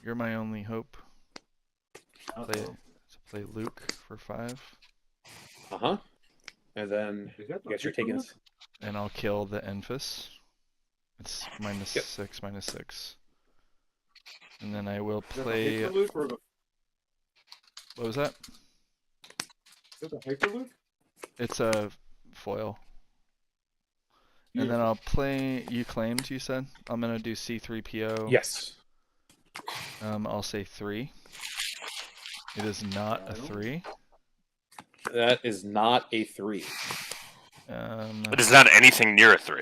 You're My Only Hope. Play Luke for 5. Uh-huh. And then I guess you're taking this. And I'll kill the Emphas. It's -6, -6. And then I will play What was that? Is that the Hyperloop? It's a foil. And then I'll play. You claimed. You said I'm gonna do C3PO. Yes. I'll say 3. It is not a 3. That is not a 3. It is not anything near a 3.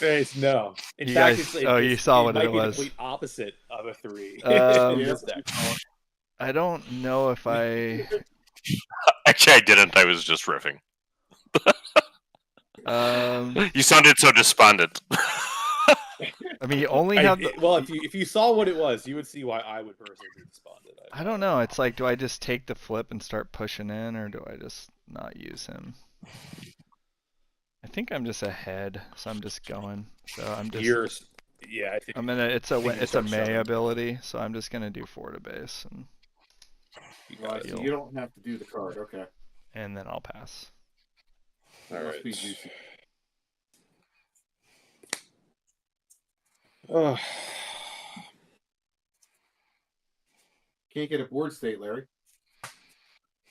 It's no. In You fact, guys- it's, oh, you saw it what might it be the was. complete opposite of a 3. Um, in this deck. I don't know if I. Actually, I didn't. I was just riffing. You sounded so despondent. I mean, you only have. Well, if you saw what it was, you would see why I would personally be despondent. I don't know. It's like, do I just take the flip and start pushing in, or do I just not use him? I think I'm just ahead, so I'm just going. So I'm just. Yeah, I think. I'm gonna. It's a May shoving. ability, so I'm just gonna do 4 to base, Right, so you don't have to do the card. Okay. and then I'll pass. All Must right. be juicy. Can't get a board state, Larry.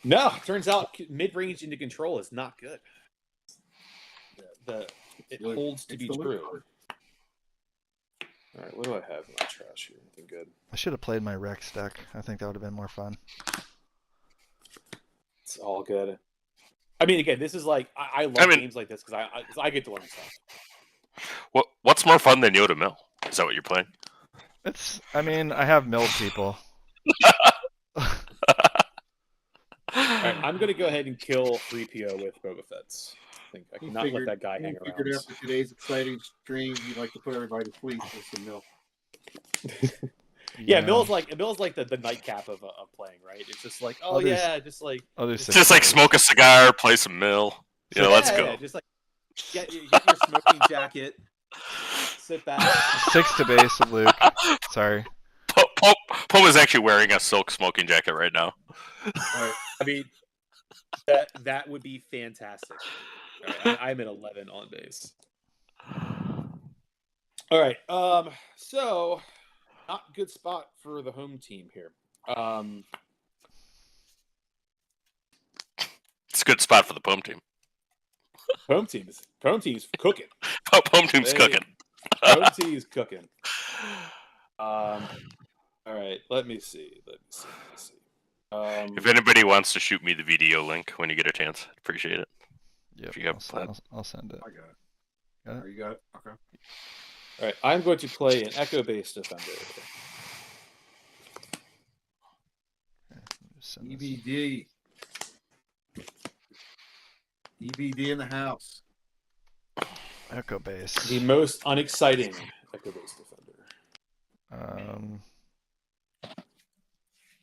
No, turns out mid-range into control is not good. It holds to be true. All right, what do I have in my trash here? Anything good? I should have played my Rex deck. I think that would have been more fun. It's all good. I mean, again, this is like I love games like this because I get to learn stuff. What's more fun than Yoda Mill? Is that what you're playing? I mean, I have milled people. All right, I'm gonna go ahead and kill 3PO with Boba Fett's. I think I cannot let that guy hang around. Figured after today's exciting stream, you'd like to put everybody to sleep with some milk. Yeah, Mill's like the nightcap of playing, right? It's just like, just like just like smoke a cigar, play some Mill. Yeah, let's go. Yeah, just like get your smoking jacket, sit back. 6 to base with Luke. Sorry. Poe is actually wearing a silk smoking jacket right now. Right. I mean, that would be fantastic. All right, I'm at 11 on base. All right. So not good spot for the home team here. It's a good spot for the Poem team. Home team's cooking. Poem team's cooking. Home team's cooking. All right. Let me see. If anybody wants to shoot me the video link when you get a chance, I'd appreciate it. Yep, I'll send it. I got it. Got it? Oh, you got it? Okay. All right. I'm going to play an Echo-based defender. EBD. EBD in the house. Echo base. The most unexciting Echo-based defender.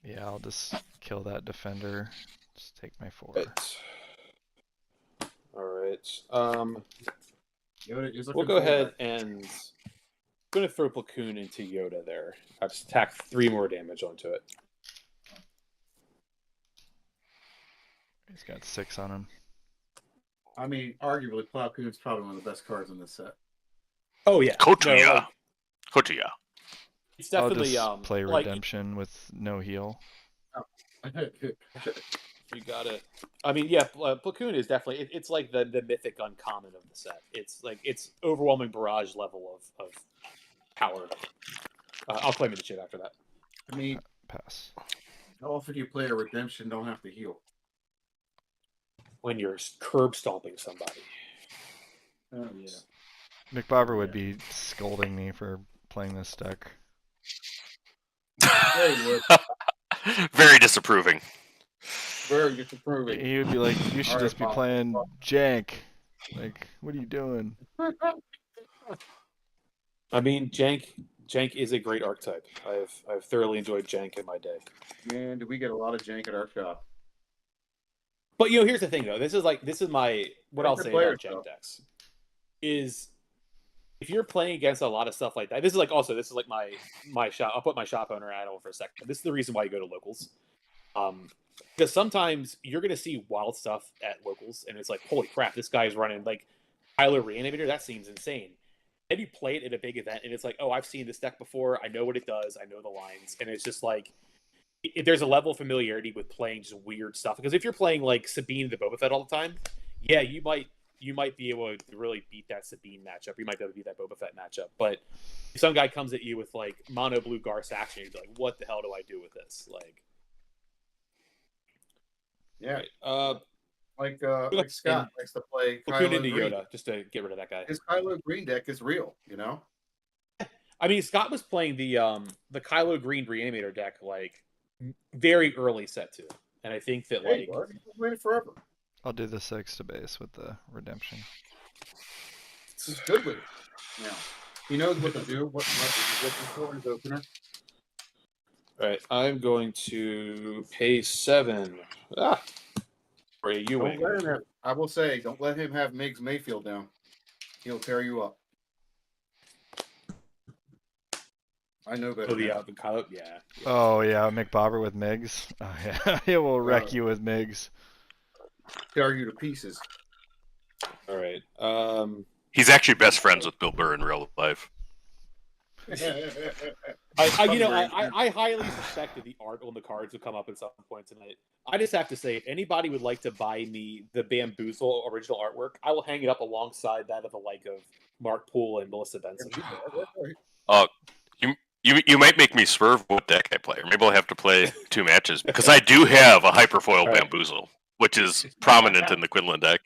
Yeah, I'll just kill that defender. Just take my 4. All right. Yoda is We'll go ahead and I'm going to throw Platoon into Yoda there. I've tacked 3 more damage onto it. He's got 6 on him. I mean, arguably, Plow Coon's probably one of the best cards in this set. Oh yeah, Kotuya. Kotuya. It's definitely I'll just play Redemption with no heal. You got it. I mean, yeah, Platoon is definitely it's like the mythic uncommon of the set. It's like it's overwhelming barrage level of power. I'll play the shit after that. I mean, pass. How often do you play a Redemption don't have to heal? When you're curb stomping somebody. Oh yeah. McBobber would be scolding me for playing this deck. Yeah, he would. Very disapproving. Very disapproving. He would be like, "You should All just be right, playing Jank. Like, what are you doing?" I mean, Jank is a great archetype. I've thoroughly enjoyed Jank in my day. Man, do we get a lot of jank at our shop? But you know, here's the thing though. This is my what I'll say about Jank decks is if you're playing against a lot of stuff like that. This is like my shop. I'll put my shop owner hat on for a second. This is the reason why you go to locals. Because sometimes you're going to see wild stuff at locals, and it's like, holy crap, this guy's running like Kylo Reanimator. That seems insane. Then you play it at a big event, and it's like, oh, I've seen this deck before. I know what it does. I know the lines, and it's just like there's a level of familiarity with playing just weird stuff. Because if you're playing like Sabine the Boba Fett all the time, yeah, you might be able to really beat that Sabine matchup. You might be able to beat that Boba Fett matchup. But if some guy comes at you with like mono blue Gar Saxon, you'd be like, "What the hell do I do with this?" Like, Yeah. right. Like Scott likes to play Kylo Kylo into Green. Yoda just to get rid of that guy. His Kylo Green deck is real, you know. I mean, Scott was playing the Kylo Green Reanimator deck like very early set two, and I think that like He's been playing forever. I'll do the 6 to base with the redemption. He's good with it. Yeah, he knows what to do. What he's looking for in his opener. All right, I'm going to pay 7. For a U-wing. I will say, don't let him have Miggs Mayfield down. He'll tear you up. I know better. Oh, the Kylo, yeah. Oh yeah, McBobber with Migs. Oh yeah, it will wreck you with Migs. Tear you to pieces. All right. He's actually best friends with Bill Burr in real life. I highly suspected the art on the cards would come up at some point tonight. I just have to say, if anybody would like to buy me the Bamboozle original artwork, I will hang it up alongside that of the like of Mark Poole and Melissa Benson. You might make me swerve what deck I play, or maybe I'll have to play 2 matches because I do have a Hyperfoil Bamboozle, which is prominent in the Quinlan deck.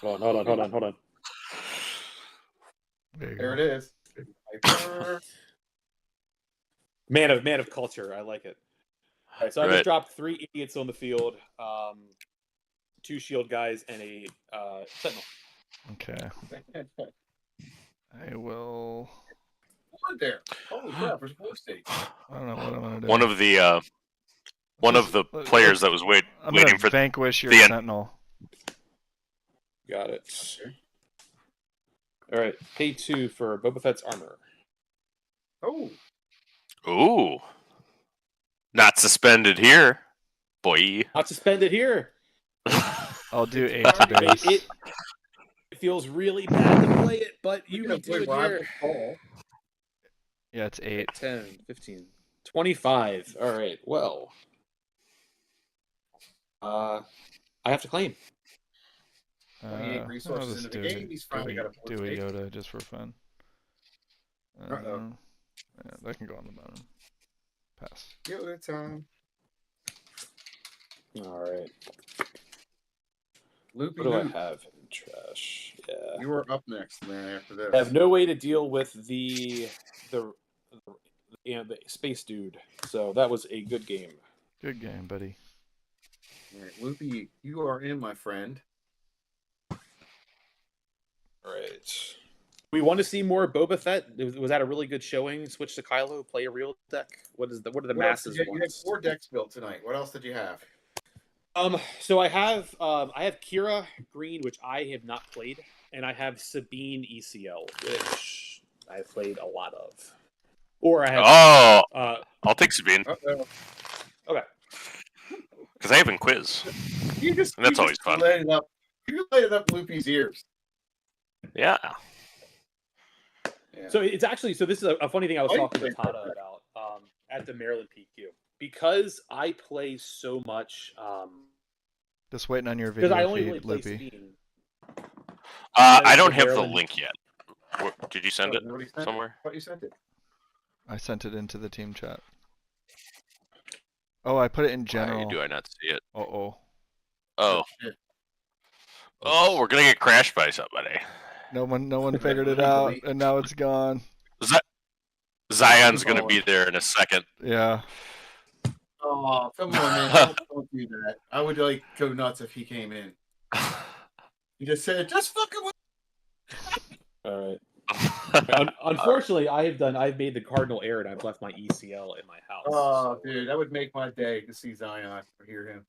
Hold on. There it is. Man of culture. I like it. All right, so I just dropped 3 idiots on the field, 2 shield guys, and a sentinel. Okay. I will. There. Holy crap! There's 4 states. I don't know what I'm gonna do. One of the players that was waiting for vanquish your the end. sentinel. Got it. All right, pay 2 for Boba Fett's armor. Oh. Ooh. Not suspended here, boy. Not suspended here. I'll do 8 to base. It feels really bad to play it, but you can do it here. Yeah, it's 8. 10, 15, 25. All right, well. I have to claim. 28 resources into the game. He's finally got a do a Yoda just for fun. Yeah, that can go on the bottom. Pass. Yoda time. All right. Loopy what do I have in trash? Yeah. You are up next, man. After this, I have no way to deal with the space dude. So that was a good game. Good game, buddy. All right, Loopy, you are in, my friend. All right. We want to see more Boba Fett. Was that a really good showing? Switch to Kylo, play a real deck. What are the masses? You had 4 decks built tonight. What else did you have? So I have Kira Green, which I have not played, and I have Sabine ECL, which I've played a lot of. Or I have. I'll take Sabine. Okay. Because I haven't quiz. That's always fun. You light it up Loopy's ears. Yeah. So it's actually this is a funny thing I was talking to Tata about at the Maryland PQ, because I play so much. Just waiting on your video because I only feed, really play Loopy. Sabine. I don't have the link yet. Did you send it somewhere? I thought you sent it. I sent it into the team chat. Oh, I put it in general. Why do I not see it? Oh. Oh, we're gonna get crashed by somebody. No one figured it out, and now it's gone. Zion's gonna be there in a second. Yeah. Oh, come on, man! Don't do that. I would go nuts if he came in. He just said, "Just fucking." All right. Unfortunately, I've made the cardinal error, and I've left my ECL in my house. Oh, dude, that would make my day to see Zion or hear him.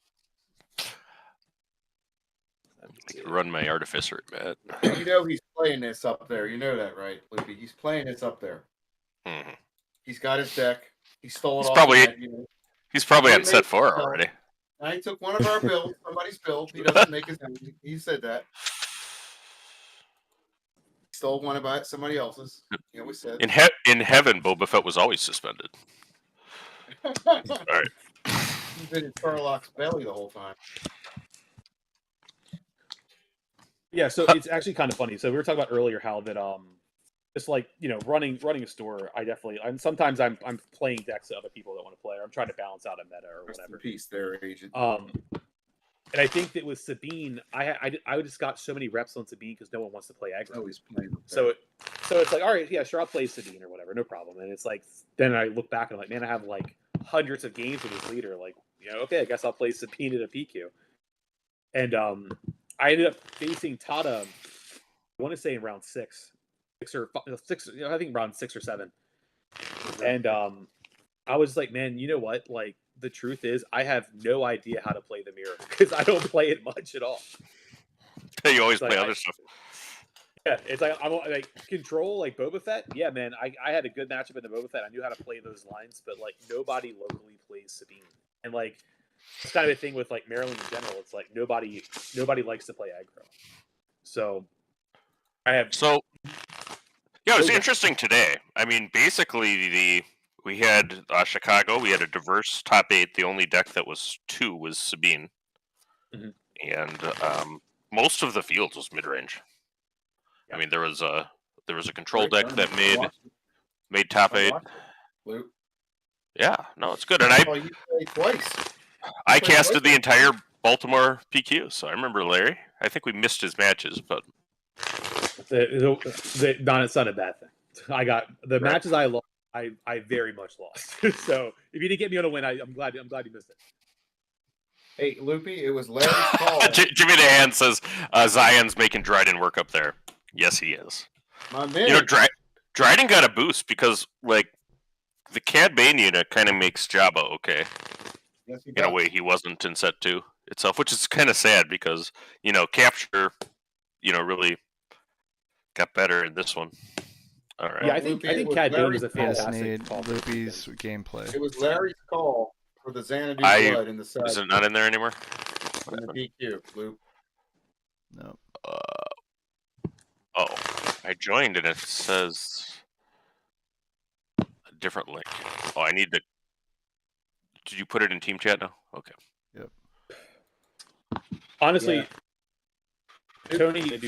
I can run my artificer at You know he's playing this up there. You know that, right, Loopy? He's playing this up there. Mm-hmm. He's got his deck. He stole it off. He's probably on set 4 already. I took one of our builds, somebody's build. He doesn't make his own. He said that. Stole one about somebody else's. He always said. In heaven, Boba Fett was always suspended. All right. He's been in Turlock's belly the whole time. Yeah, so it's actually kind of funny. So we were talking about earlier how that just like running a store, sometimes I'm playing decks that other people don't want to play, or I'm trying to balance out a meta or Rest in whatever. peace, there, agent. And I think that with Sabine, I just got so many reps on Sabine because no one wants to play aggro. Oh, he's playing. So it's like, all right, yeah, sure, I'll play Sabine or whatever, no problem. And it's like, then I look back and I'm like, man, I have like hundreds of games with this leader. Like, okay, I guess I'll play Sabine at a PQ. And I ended up facing Tata, I want to say in round six or six, I think round 6 or 7. And I was like, man, you know what? Like, the truth is, I have no idea how to play the mirror because I don't play it much at all. You always play other stuff. Yeah, it's like I'm like control, like Boba Fett. Yeah, man, I had a good matchup in the Boba Fett. I knew how to play those lines, but like nobody locally plays Sabine, and like it's kind of a thing with like Maryland in general. It's like nobody likes to play aggro. So I have yeah, it was interesting today. I mean, basically we had Chicago. We had a diverse top 8. The only deck that was 2 was Sabine, and most of the field was mid range. Yeah. I mean, there was a control deck that made top 8. Yeah, no, it's good. And you played twice. I casted the entire Baltimore PQ, so I remember Larry. I think we missed his matches, but it's not a bad thing. I got the matches I lost. I very much lost. So if you didn't get me on a win, I'm glad you missed it. Hey, Loopy, it was Larry's call. Jimmy the Hand says Zion's making Dryden work up there. Yes, he is. My man. Dryden got a boost because like the Cad Bane unit kind of makes Jabba okay. Yes, he in a way he wasn't in set 2 itself, which is kind of sad because capture, really got better in this one. All right. Yeah, I think Cad Bane was a fantastic call. Loopy's gameplay. It was Larry's call for the Xanadu blood in the set. Is it not in there anymore? In the DQ, Loop. No. I joined and it says a different link. Oh, I need to. Did you put it in team chat now? Okay. Yep. Honestly, Tony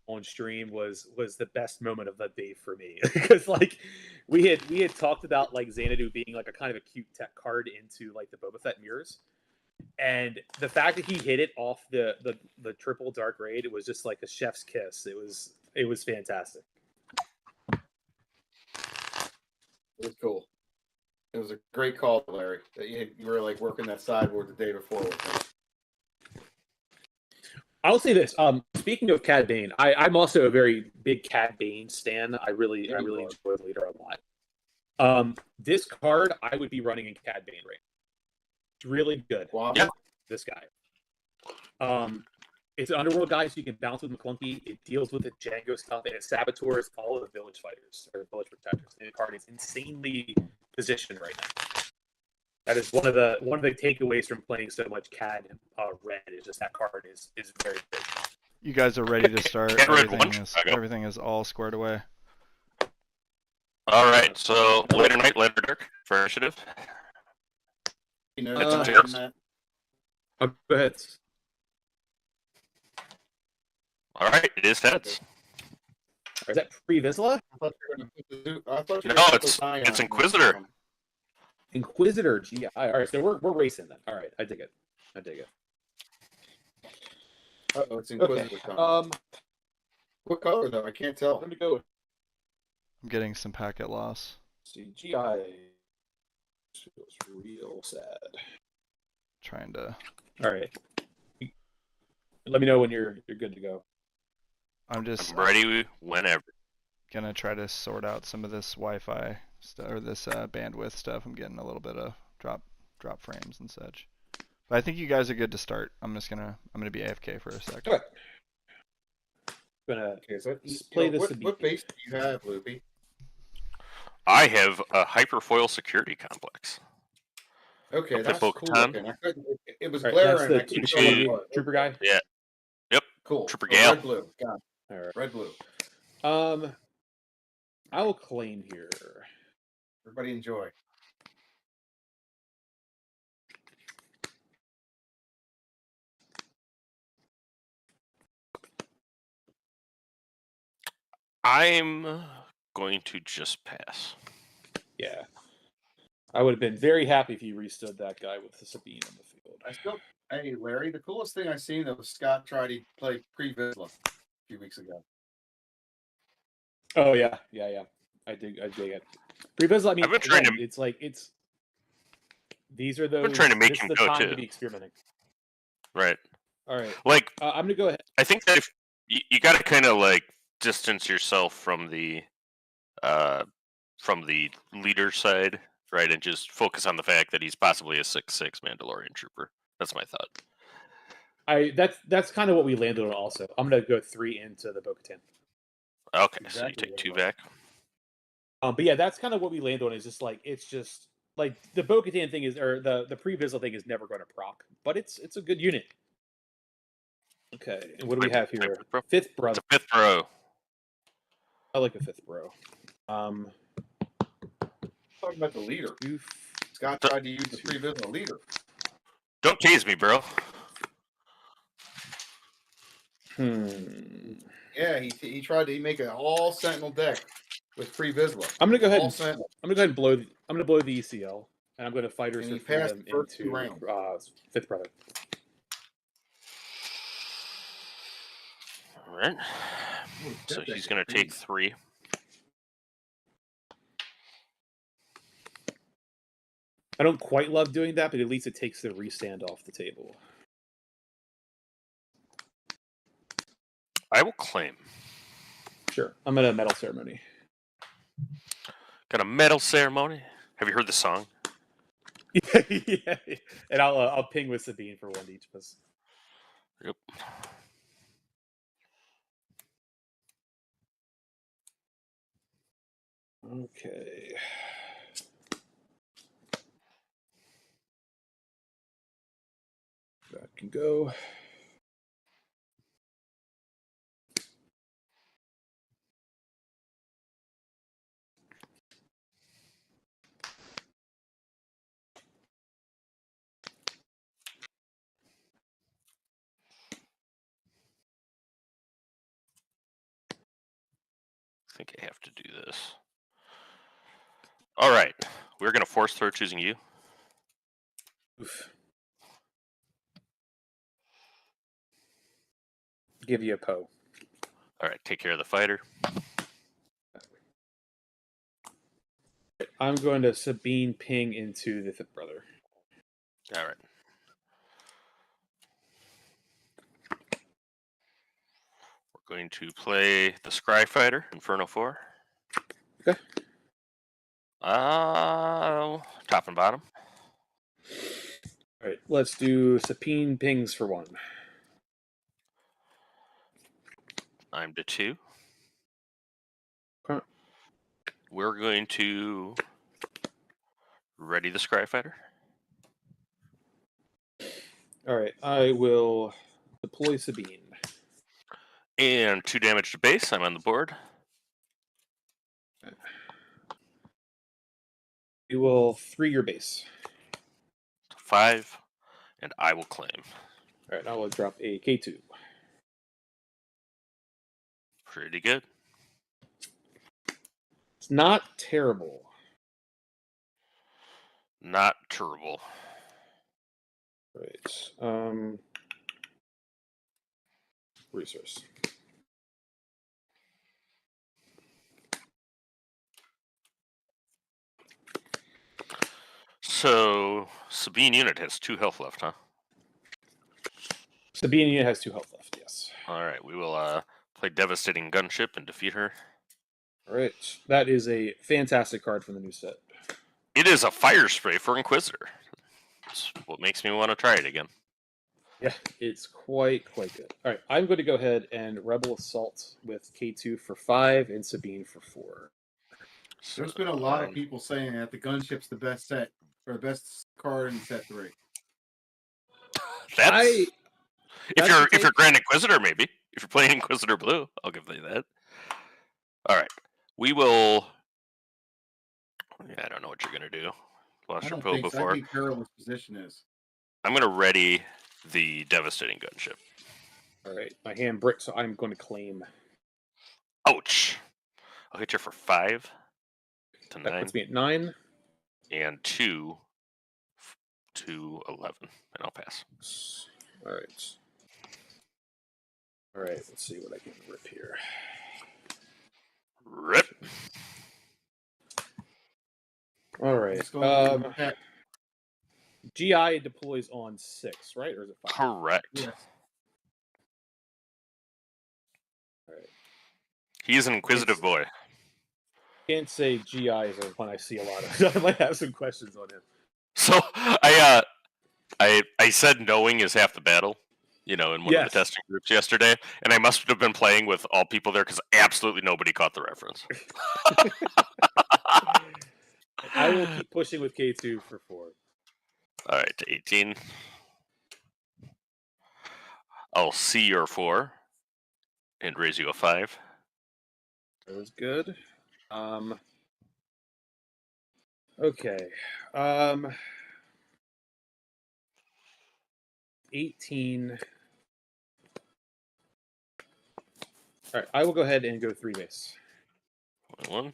on stream was the best moment of the day for me because like we had talked about like Xanadu being like a kind of a cute tech card into like the Boba Fett mirrors, and the fact that he hit it off the triple dark raid, it was just like a chef's kiss. It was fantastic. It was cool. It was a great call, Larry. That you were like working that sideboard the day before with him. I'll say this. Speaking of Cad Bane, I'm also a very big Cad Bane stan. I really enjoy the leader a lot. This card I would be running in Cad Bane range. It's really good. Wow. Yeah. This guy. It's an underworld guy, so you can bounce with McClunky. It deals with the Django stuff, and it saboteurs all of the village fighters or village protectors. And the card is insanely positioned right now. That is one of the takeaways from playing so much CAD red is just that card is very big. You guys are ready to start. Everything is all squared away. All right, so later night, later dark for initiative. Go ahead. All right, it is heads. Is that pre-Vizsla? No, it's Inquisitor. Inquisitor GI. All right, so we're racing then. All right, I dig it. Uh-oh, it's Inquisitor. Okay. What color though? I can't tell. Let me go. I'm getting some packet loss. See, GI feels real sad. Trying to. All right. Let me know when you're good to go. I'm ready whenever. Gonna try to sort out some of this Wi-Fi stuff or this bandwidth stuff. I'm getting a little bit of drop frames and such. But I think you guys are good to start. I'm gonna be AFK for a second. Okay. Play this. What base do you have, Loopy? I have a hyperfoil security complex. Okay, that's cool. It was right, glaring. That's the trooper guy. Yeah. Yep. Cool. Trooper Gale. Red blue. Got it. All right. Red blue. I will claim here. Everybody enjoy. I'm going to just pass. Yeah. I would have been very happy if you restood that guy with the Sabine on the field. Hey, Larry, the coolest thing I seen was Scott tried to play pre-Vizsla a few weeks ago. Oh yeah. I dig it. Pre-Vizsla, I mean, I've been trying to. These are those. I've been trying to make this him is the go time too. to be experimenting. Right. All right. Like, I'm gonna go ahead. I think that if you got to kind of like distance yourself from the leader side, right, and just focus on the fact that he's possibly a 6'6" Mandalorian trooper. That's my thought. That's kind of what we landed on. Also, I'm gonna go 3 into the Bo-Katan. Okay, Exactly so you take what 2 it was. back. But yeah, that's kind of what we land on. Is just like the Bo-Katan thing is, or the pre-Vizsla thing is never going to proc, but it's a good unit. Okay, and what do we have here? Fifth brother. It's a 5th bro. I like a 5th bro. Talking about the leader. Scott tried to use the pre-Vizsla leader. Don't tease me, bro. Yeah, he tried to make an all Sentinel deck with pre-Vizsla. I'm gonna go ahead and blow. I'm gonna blow the ECL, and I'm gonna Fighters for Freedom into 5th brother. All right. So he's gonna take 3. I don't quite love doing that, but at least it takes the restand off the table. I will claim. Sure. I'm at a medal ceremony. Got a medal ceremony. Have you heard the song? Yeah. And I'll ping with Sabine for 1 to each of us. Yep. Okay. That can go. I think I have to do this. All right. We're going to force throw choosing you. Oof. Give you a Poe. All right. Take care of the fighter. I'm going to Sabine ping into the 5th brother. All right. We're going to play the Scry Fighter, Inferno 4. Okay. Top and bottom. All right. Let's do Sabine pings for 1. I'm to 2. Okay. We're going to ready the Scry Fighter. All right. I will deploy Sabine. And 2 damage to base. I'm on the board. We will 3 your base. 5, and I will claim. All right. I will drop a K2. Pretty good. It's not terrible. Not terrible. Right. Resource. So Sabine unit has 2 health left, huh? Sabine unit has 2 health left, yes. All right, we will play Devastating Gunship and defeat her. All right. That is a fantastic card from the new set. It is a fire spray for Inquisitor. That's what makes me want to try it again. Yeah, it's quite good. All right, I'm going to go ahead and Rebel Assault with K2 for 5 and Sabine for 4. So, there's been a lot of people saying that the Gunship's the best set, or the best card in set 3. If you're Grand Inquisitor, maybe. If you're playing Inquisitor Blue, I'll give you that. All right, we will. Yeah, I don't know what you're gonna do. Lost your Poe before. I think Carol's position is. I'm gonna ready the Devastating Gunship. All right, my hand bricks, so I'm going to claim. Ouch! I'll hit you for 5 to That 9 puts me at 9. and 2 to 11, and I'll pass. All right. All right. Let's see what I can rip here. Rip. All right. Just going to attack. GI deploys on 6, right? Or is it 5? Correct. Yes. All right. He's an inquisitive boy. Can't say GI is one I see a lot of. I might have some questions on him. So I said knowing is half the battle, in one of the testing groups yesterday, and I must have been playing with all people there because absolutely nobody caught the reference. I will keep pushing with K2 for 4. All right, to 18. I'll see your 4 and raise you a 5. That was good. Okay. 18. All right, I will go ahead and go 3 base. 1.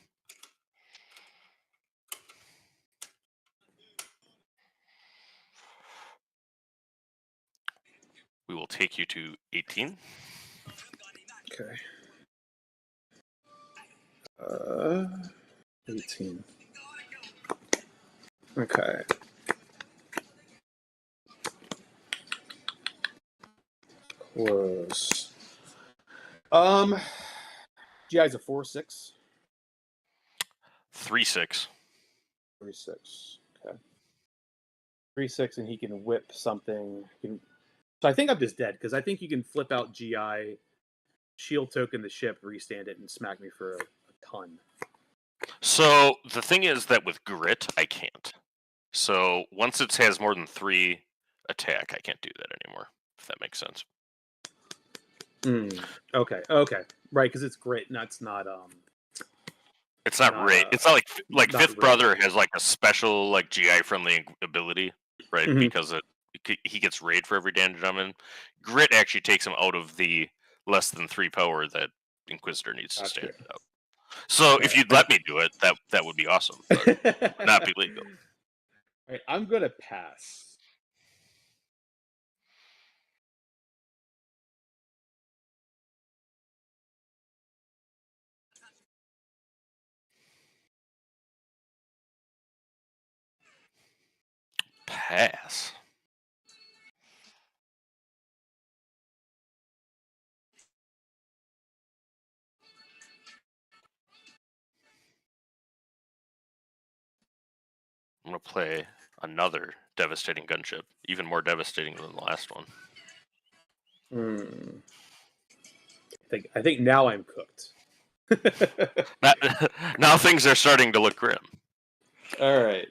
We will take you to 18. Okay. 18. Okay. Close. GI's a 4/6. 3/6. 3/6. Okay. 3/6, and he can whip something. So I think I'm just dead because I think you can flip out GI, shield token the ship, restand it, and smack me for a ton. So the thing is that with grit, I can't. So once it has more than 3 attack, I can't do that anymore. If that makes sense. Okay. Right, because it's grit, and that's not It's not raid. It's not like Fifth Brother has like a special like GI friendly ability, right? Mhm. Because he gets raid for every damage I'm in. Grit actually takes him out of the less than 3 power that Inquisitor needs to stand out. So if you'd let me do it, that would be awesome, but not be legal. All right, I'm gonna pass. Pass. I'm gonna play another devastating gunship, even more devastating than the last one. I think now I'm cooked. Now things are starting to look grim. All right.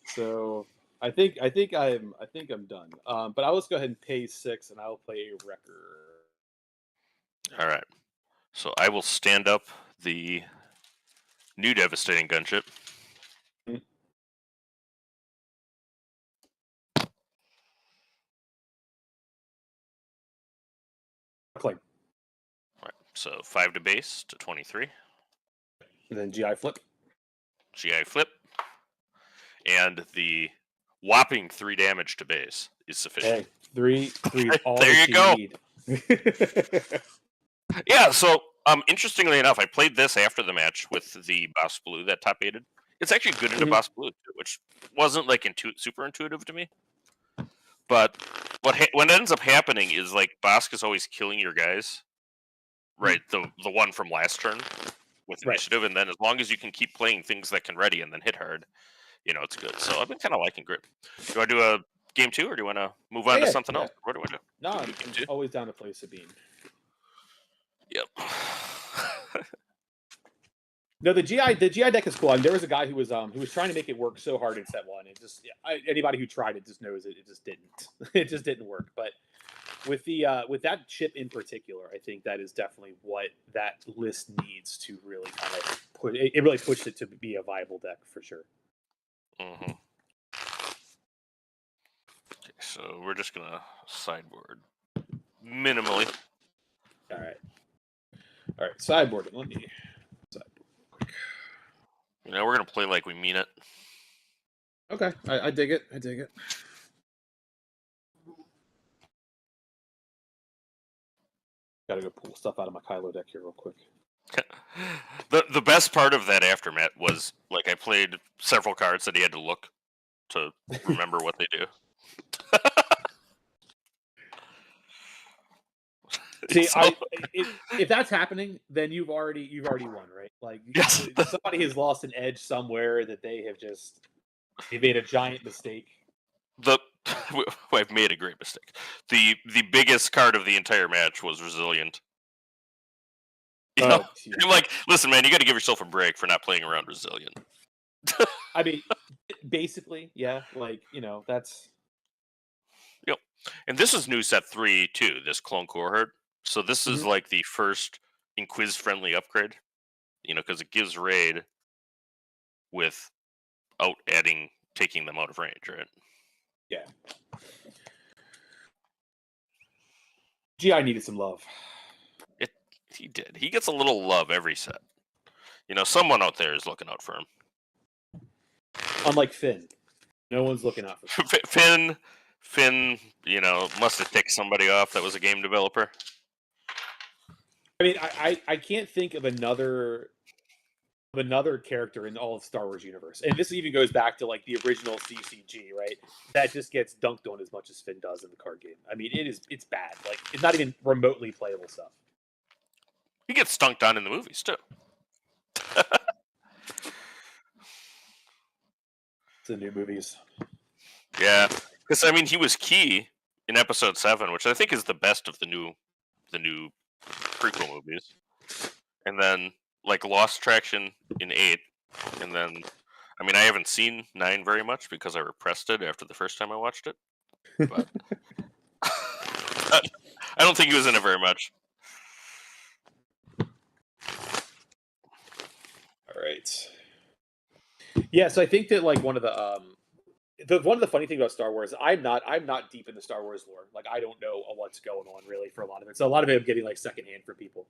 So I think I'm done. But I'll just go ahead and pay 6, and I'll play a wrecker. All right. So I will stand up the new devastating gunship. Claim. All right. So 5 to base to 23. And then GI flip. GI flip. And the whopping 3 damage to base is sufficient. Hey, 3 all there that you go. Need. Yeah, so interestingly enough, I played this after the match with the Boss Blue that top aided. It's actually good into Boss Blue, which wasn't like super intuitive to me. But what ends up happening is like Bosk is always killing your guys, right? The one from last turn with initiative, and then as long as you can keep playing things that can ready and then hit hard, it's good. So I've been kind of liking Grip. Do I do a game 2 or do you want to move on to something else? What do I do? No, I'm always down to play Sabine. Yep. No, the GI deck is cool. I mean, there was a guy who was trying to make it work so hard in set 1. It just anybody who tried it just knows it just didn't. It just didn't work. But with that chip in particular, I think that is definitely what that list needs to really kind of put it. It really pushed it to be a viable deck for sure. Mm-hmm. Okay, so we're just gonna sideboard minimally. All right, sideboarding. Let me You know, we're gonna play like we mean it. Okay, I dig it. I dig it. Gotta go pull stuff out of my Kylo deck here real quick. The best part of that aftermath was like I played several cards that he had to look to remember what they do. See, So- if that's happening, then you've already won, right? Like, Yes. somebody has lost an edge somewhere that they made a giant mistake. I've made a great mistake. The biggest card of the entire match was Resilient. You know? I'm like, listen, man, you got to give yourself a break for not playing around Resilient. I mean, basically, yeah. Like, that's. Yep. And this is new set 3 too. This clone cohort. So this is like the first Inquis friendly upgrade. You know, because it gives raid without taking them out of range, right? Yeah. GI needed some love. He did. He gets a little love every set. You know, someone out there is looking out for him. Unlike Finn. No one's looking out for Finn. Finn, you know, must have ticked somebody off that was a game developer. I mean, I can't think of another character in all of Star Wars universe, and this even goes back to like the original CCG, right? That just gets dunked on as much as Finn does in the card game. I mean, it's bad. Like, it's not even remotely playable stuff. He gets dunked on in the movies too. The new movies. Yeah, because I mean, he was key in Episode 7, which I think is the best of the new prequel movies, and then like lost traction in 8, and then I mean, I haven't seen 9 very much because I repressed it after the first time I watched it, but I don't think he was in it very much. All right. Yeah, so I think that like one of the funny thing about Star Wars, I'm not deep in the Star Wars lore. Like, I don't know what's going on really for a lot of it. So a lot of it I'm getting like secondhand for people.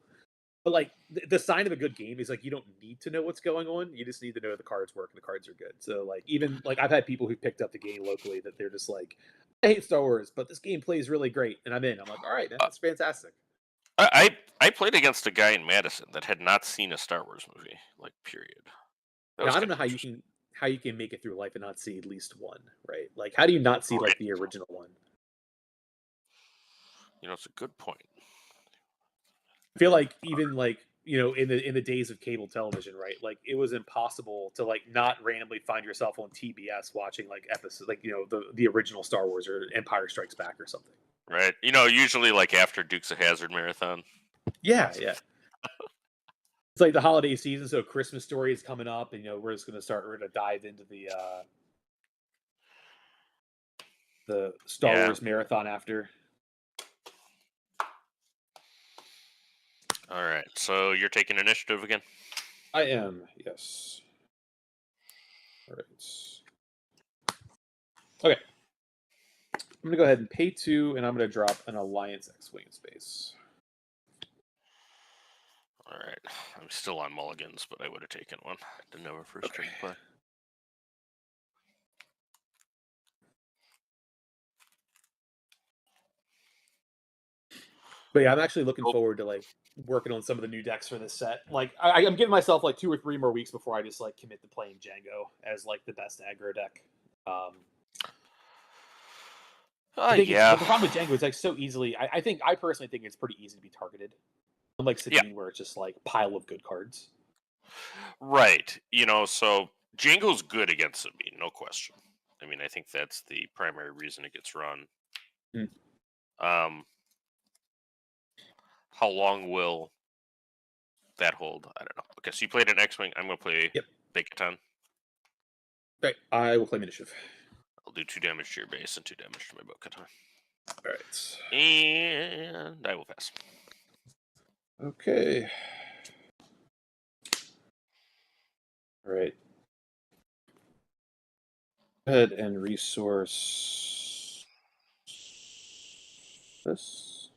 But like the sign of a good game is like you don't need to know what's going on. You just need to know the cards work and the cards are good. So like even like I've had people who picked up the game locally that they're just like, I hate Star Wars, but this game plays really great, and I'm in. I'm like, all right, man, that's fantastic. I played against a guy in Madison that had not seen a Star Wars movie, like period. Now, I don't know how you can make it through life and not see at least one, right? Like, how do you not see like the original one? You know, it's a good point. I feel like even like in the days of cable television, right? Like, it was impossible to like not randomly find yourself on TBS watching like episodes, like the original Star Wars or Empire Strikes Back or something. Right. You know, usually like after Dukes of Hazzard marathon. Yeah. It's like the holiday season, so Christmas Story is coming up, and we're gonna dive into the Star Wars marathon after. All right, so you're taking initiative again? I am, yes. All right. Okay. I'm gonna go ahead and pay 2, and I'm gonna drop an Alliance X-Wing space. All right, I'm still on mulligans, but I would have taken one. Didn't have a first turn play. But yeah, I'm actually looking forward to like working on some of the new decks for this set. Like, I'm giving myself like 2 or 3 more weeks before I just like commit to playing Django as like the best aggro deck. Yeah. The problem with Django is like so easily. I personally think it's pretty easy to be targeted. Unlike Sabine, where it's just like pile of good cards. Right. So Django's good against Sabine, no question. I mean, I think that's the primary reason it gets run. How long will that hold? I don't know. Okay, so you played an X-Wing. I'm going to play Bo-Katan. Right. I will play Initiative. I'll do 2 damage to your base and 2 damage to my Bo-Katan. All right. And I will pass. Okay. All right. Go ahead and resource this.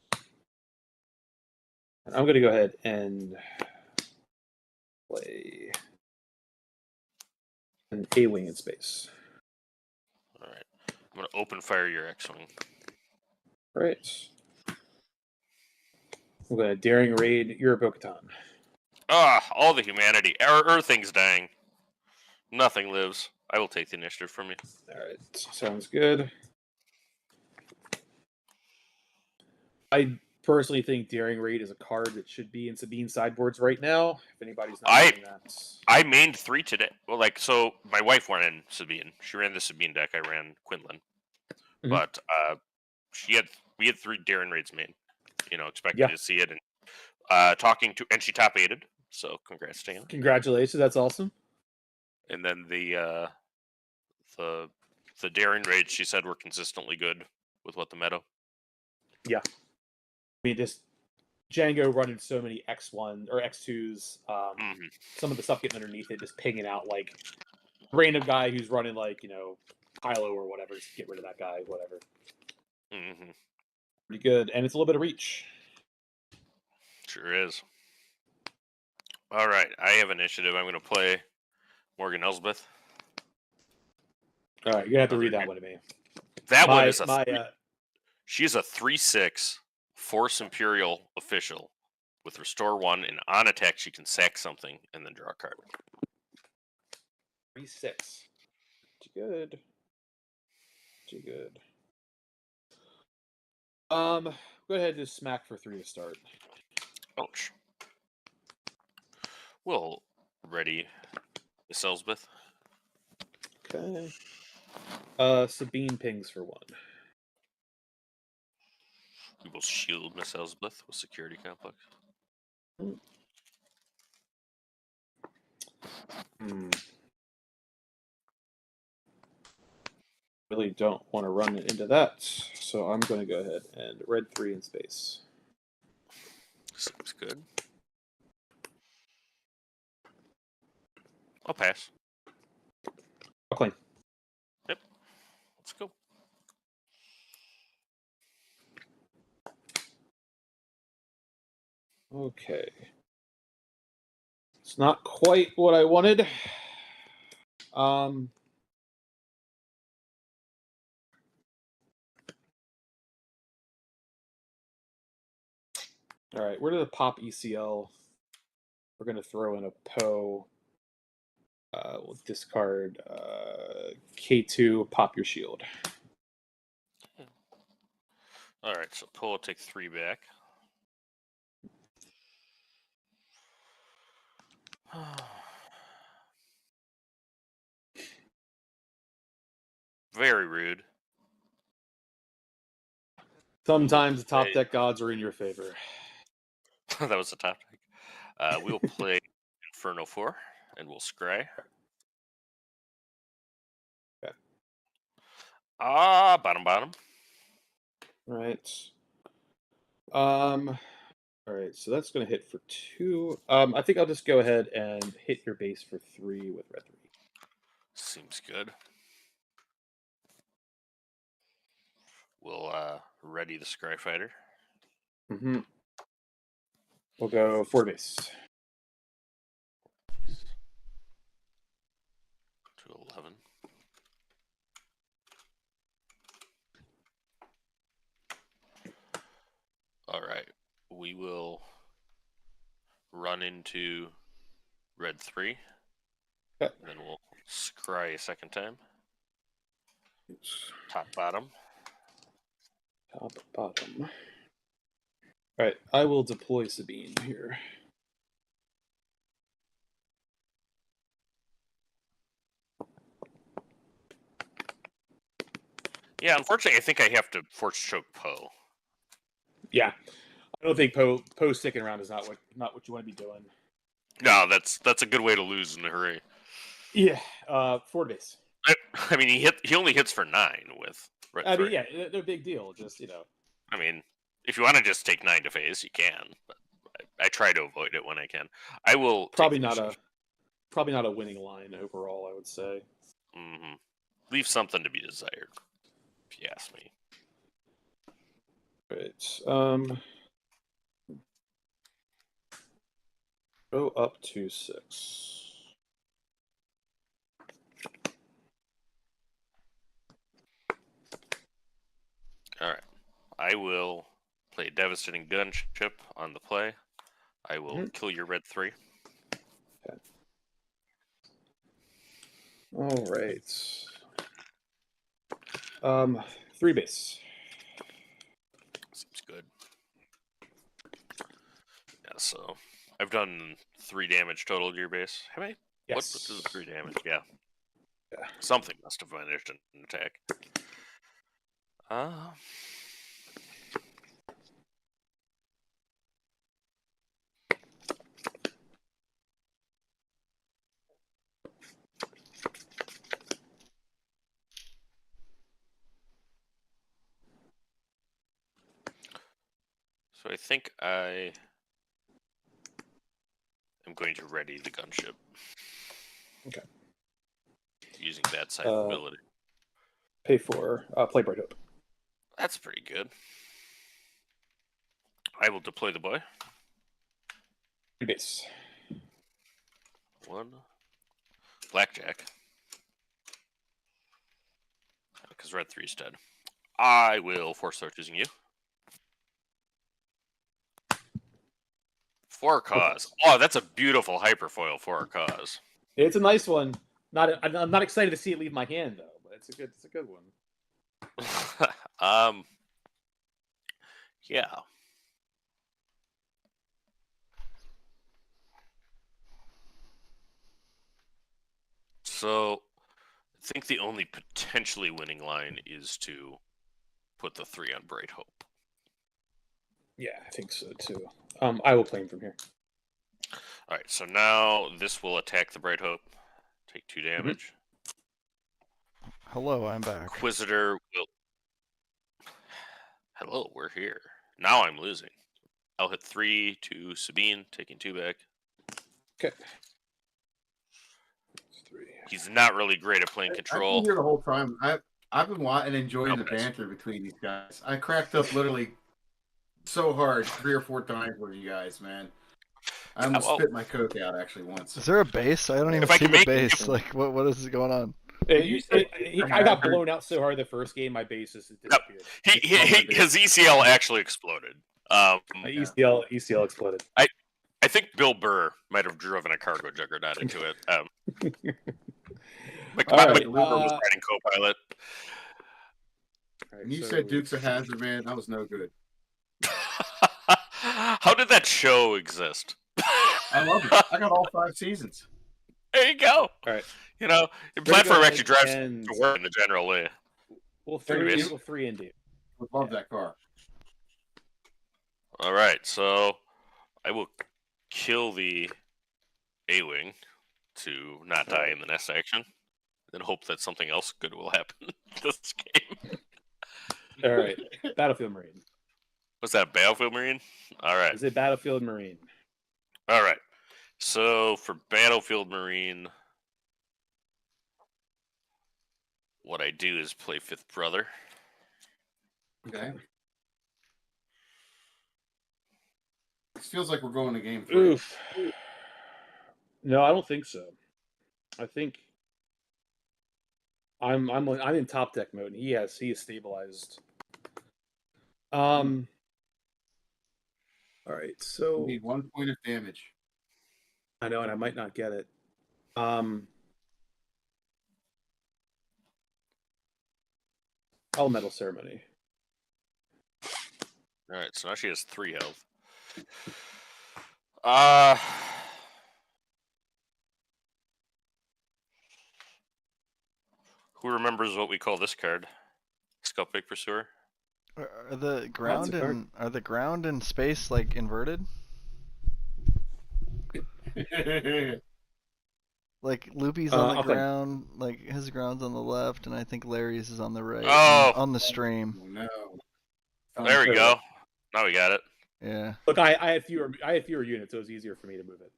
And I'm going to go ahead and play An A-wing in space. All right. I'm going to open fire your X-wing. Right. We're going to daring raid your Bo-Katan. All the humanity. Our Earthing's dying. Nothing lives. I will take the initiative from you. All right. Sounds good. I personally think daring raid is a card that should be in Sabine sideboards right now. If anybody's not doing that. I mained 3 today. Well, so my wife went in Sabine. She ran the Sabine deck. I ran Quinlan. Mhm. But we had 3 Darren raids made. Expected to see it, and talking to, and she top 8'd. So congrats to him. Congratulations, that's awesome. And then the Darren raids, she said, were consistently good with what the meta. Yeah. I mean, just Django running so many X1 or X2s, some of the stuff getting underneath it, just pinging out like random guy who's running like, Kylo or whatever, just get rid of that guy, whatever. Mm-hmm. Pretty good. And it's a little bit of reach. Sure is. All right, I have initiative. I'm going to play Morgan Elsbeth. All right, you're going to have to read that one to me. That one is she's a 3/6 Force Imperial official with Restore 1, and on attack she can sack something and then draw a card. 3/6. Too good. Too good. Go ahead and just smack for 3 to start. Ouch. We'll ready Miss Elsbeth. Okay. Sabine pings for 1. We will shield Miss Elsbeth with Security Complex. Really don't want to run into that, so I'm going to go ahead and red 3 in space. Seems good. I'll pass. I'll claim. Yep. Let's go. Okay. It's not quite what I wanted. All right, we're going to pop ECL. We're going to throw in a Poe. We'll discard K2, pop your shield. All right, so Poe will take 3 back. Very rude. Sometimes the top deck gods are in your favor. That was the top deck. We'll play Inferno 4, and we'll scry. Okay. Bottom. Right. All right, so that's going to hit for 2. I think I'll just go ahead and hit your base for 3 with red 3. Seems good. We'll ready the Scry Fighter. Mm-hmm. We'll go 4 base. To 11. All right. We will run into red 3. Okay. And then we'll scry a second time. Top, bottom. Top, bottom. All right, I will deploy Sabine here. Yeah, unfortunately, I think I have to force choke Poe. Yeah, I don't think Poe sticking around is not what you want to be doing. No, that's a good way to lose in a hurry. Yeah, 4 base. I mean, he only hits for 9 with red 3. I mean, yeah, they're a big deal. Just I mean, if you want to just take 9 to phase, you can. But I try to avoid it when I can. I will probably not a winning line overall, I would say. Mm-hmm. Leave something to be desired, if you ask me. Right. Go up to 6. I will play Devastating Gunship on the play. I will kill your red 3. Okay. All right. 3 base. Seems good. Yeah, so I've done 3 damage total to your base. Have I? Yes. What does 3 damage? Yeah. Yeah. Something must have managed an attack. So I think I am going to ready the gunship. Okay. Using that side ability. Pay for play Bright Hope. That's pretty good. I will deploy the boy. 3 base. 1 blackjack. Because red 3 is dead. I will force start using you. 4 cause. Oh, that's a beautiful hyperfoil for a cause. It's a nice one. I'm not excited to see it leave my hand though, but it's a good one. Yeah. So, I think the only potentially winning line is to put the 3 on Bright Hope. Yeah, I think so too. I will play him from here. All right, so now this will attack the Bright Hope. Take 2 damage. Hello, I'm back. Inquisitor will... Hello, we're here. Now I'm losing. I'll hit 3 to Sabine, taking 2 back. Okay. 3. He's not really great at playing control. I've been here the whole time. I've been watching and enjoying the banter between these guys. I cracked up literally so hard 3 or 4 times with you guys, man. I almost spit my Coke out actually once. Is there a base? I don't even see the base. Like, what is going on? I got blown out so hard the first game, my base just disappeared. His ECL actually exploded. ECL exploded. I think Bill Burr might have driven a cargo juggernaut into it. McLeod was riding co-pilot. When you said Dukes of Hazzard, man, that was no good. How did that show exist? I love it. I got all 5 seasons. There you go. All right. You know, your platform actually drives to work in the general way. We'll 3 and D. Would love that car. All right, so I will kill the A-Wing to not die in the next action, and hope that something else good will happen this game. All right. Battlefield Marine. What's that, Battlefield Marine? All right. Is it Battlefield Marine? All right. So for Battlefield Marine, what I do is play Fifth Brother. Okay. It feels like we're going to game 3. Oof. No, I don't think so. I think I'm in top deck mode. He is stabilized. All right, so we need 1 point of damage. I know, and I might not get it. Elemental Ceremony. All right, so now she has 3 health. Who remembers what we call this card? Skull Pick Pursuer. Are the ground and space like inverted? Like Loopy's on the ground, like his ground's on the left, and I think Larry's is on the right. On the stream. No. There we go. Now we got it. Yeah. Look, I had fewer units, so it was easier for me to move it.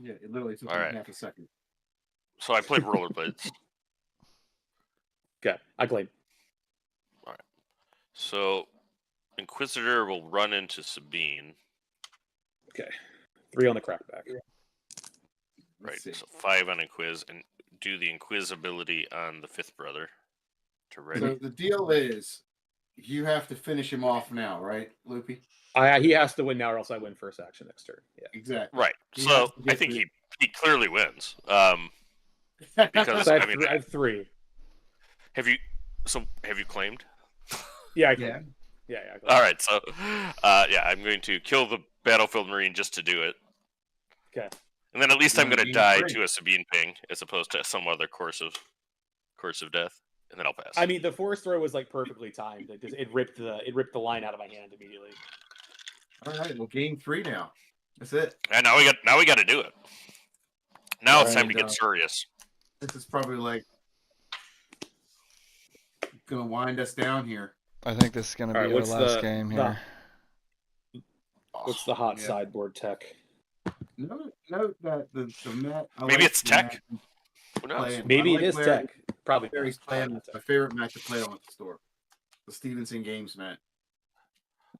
Yeah, it literally took me half a second. So I played Rollerblades. Okay, I claim. All right. So Inquisitor will run into Sabine. Okay. 3 on the crackback. Right, so 5 on Inquiz, and do the Inquiz ability on the Fifth Brother to ready. So the deal is, You have to finish him off now, right, Loopy? He has to win now, or else I win first action next turn. Yeah, exactly. Right. So I think he clearly wins. Because so I mean, I have 3. have you claimed? Yeah, I Yeah. can. Yeah. All right. So, I'm going to kill the Battlefield Marine just to do it. Okay. And then at least I'm going to Game die 3. to a Sabine ping as opposed to some other course of death, and then I'll pass. I mean, the force throw was like perfectly timed. It ripped the line out of my hand immediately. All right. Well, game 3 now. That's it. And now we got to do it. Now it's time And, to get serious. This is probably like gonna wind us down here. I think this is going to be our last game here. What's the hot sideboard tech? Note that the Met. Maybe it's tech. Who knows? Maybe it is tech. Probably Barry's playing. It's my favorite Met to play on at the store. The Stevenson Games Met.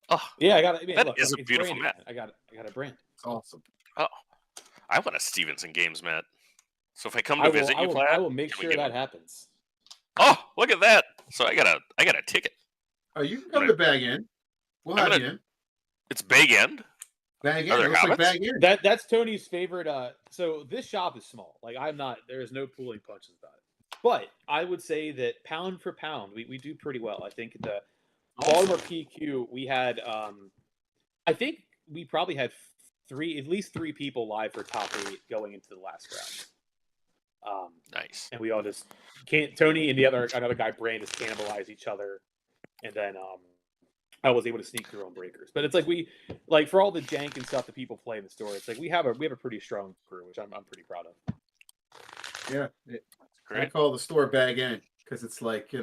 Oh, yeah, I got it. That is a beautiful branded. mat. I got a brand. It's awesome. Oh, I want a Stevenson Games mat. So if I come to visit you, Platt, I will make sure that happens. Oh, look at that! So I got a ticket. Oh, you can come to Bag End. We'll have you in. It's Big End. Bag Are End. there It looks like habits? Bag End. That's Tony's favorite. So this shop is small. Like there is no pulling punches about it. But I would say that pound for pound, we do pretty well. I think the Baltimore PQ, we had, I think we probably had at least three people live for top 8 going into the last round. Nice. And we all just Tony and another guy, Brand, just cannibalize each other, and then I was able to sneak through on breakers. But it's like for all the jank and stuff that people play in the store, it's like we have a pretty strong crew, which I'm pretty proud of. Yeah. Great. I call the store Bag End because it's like, it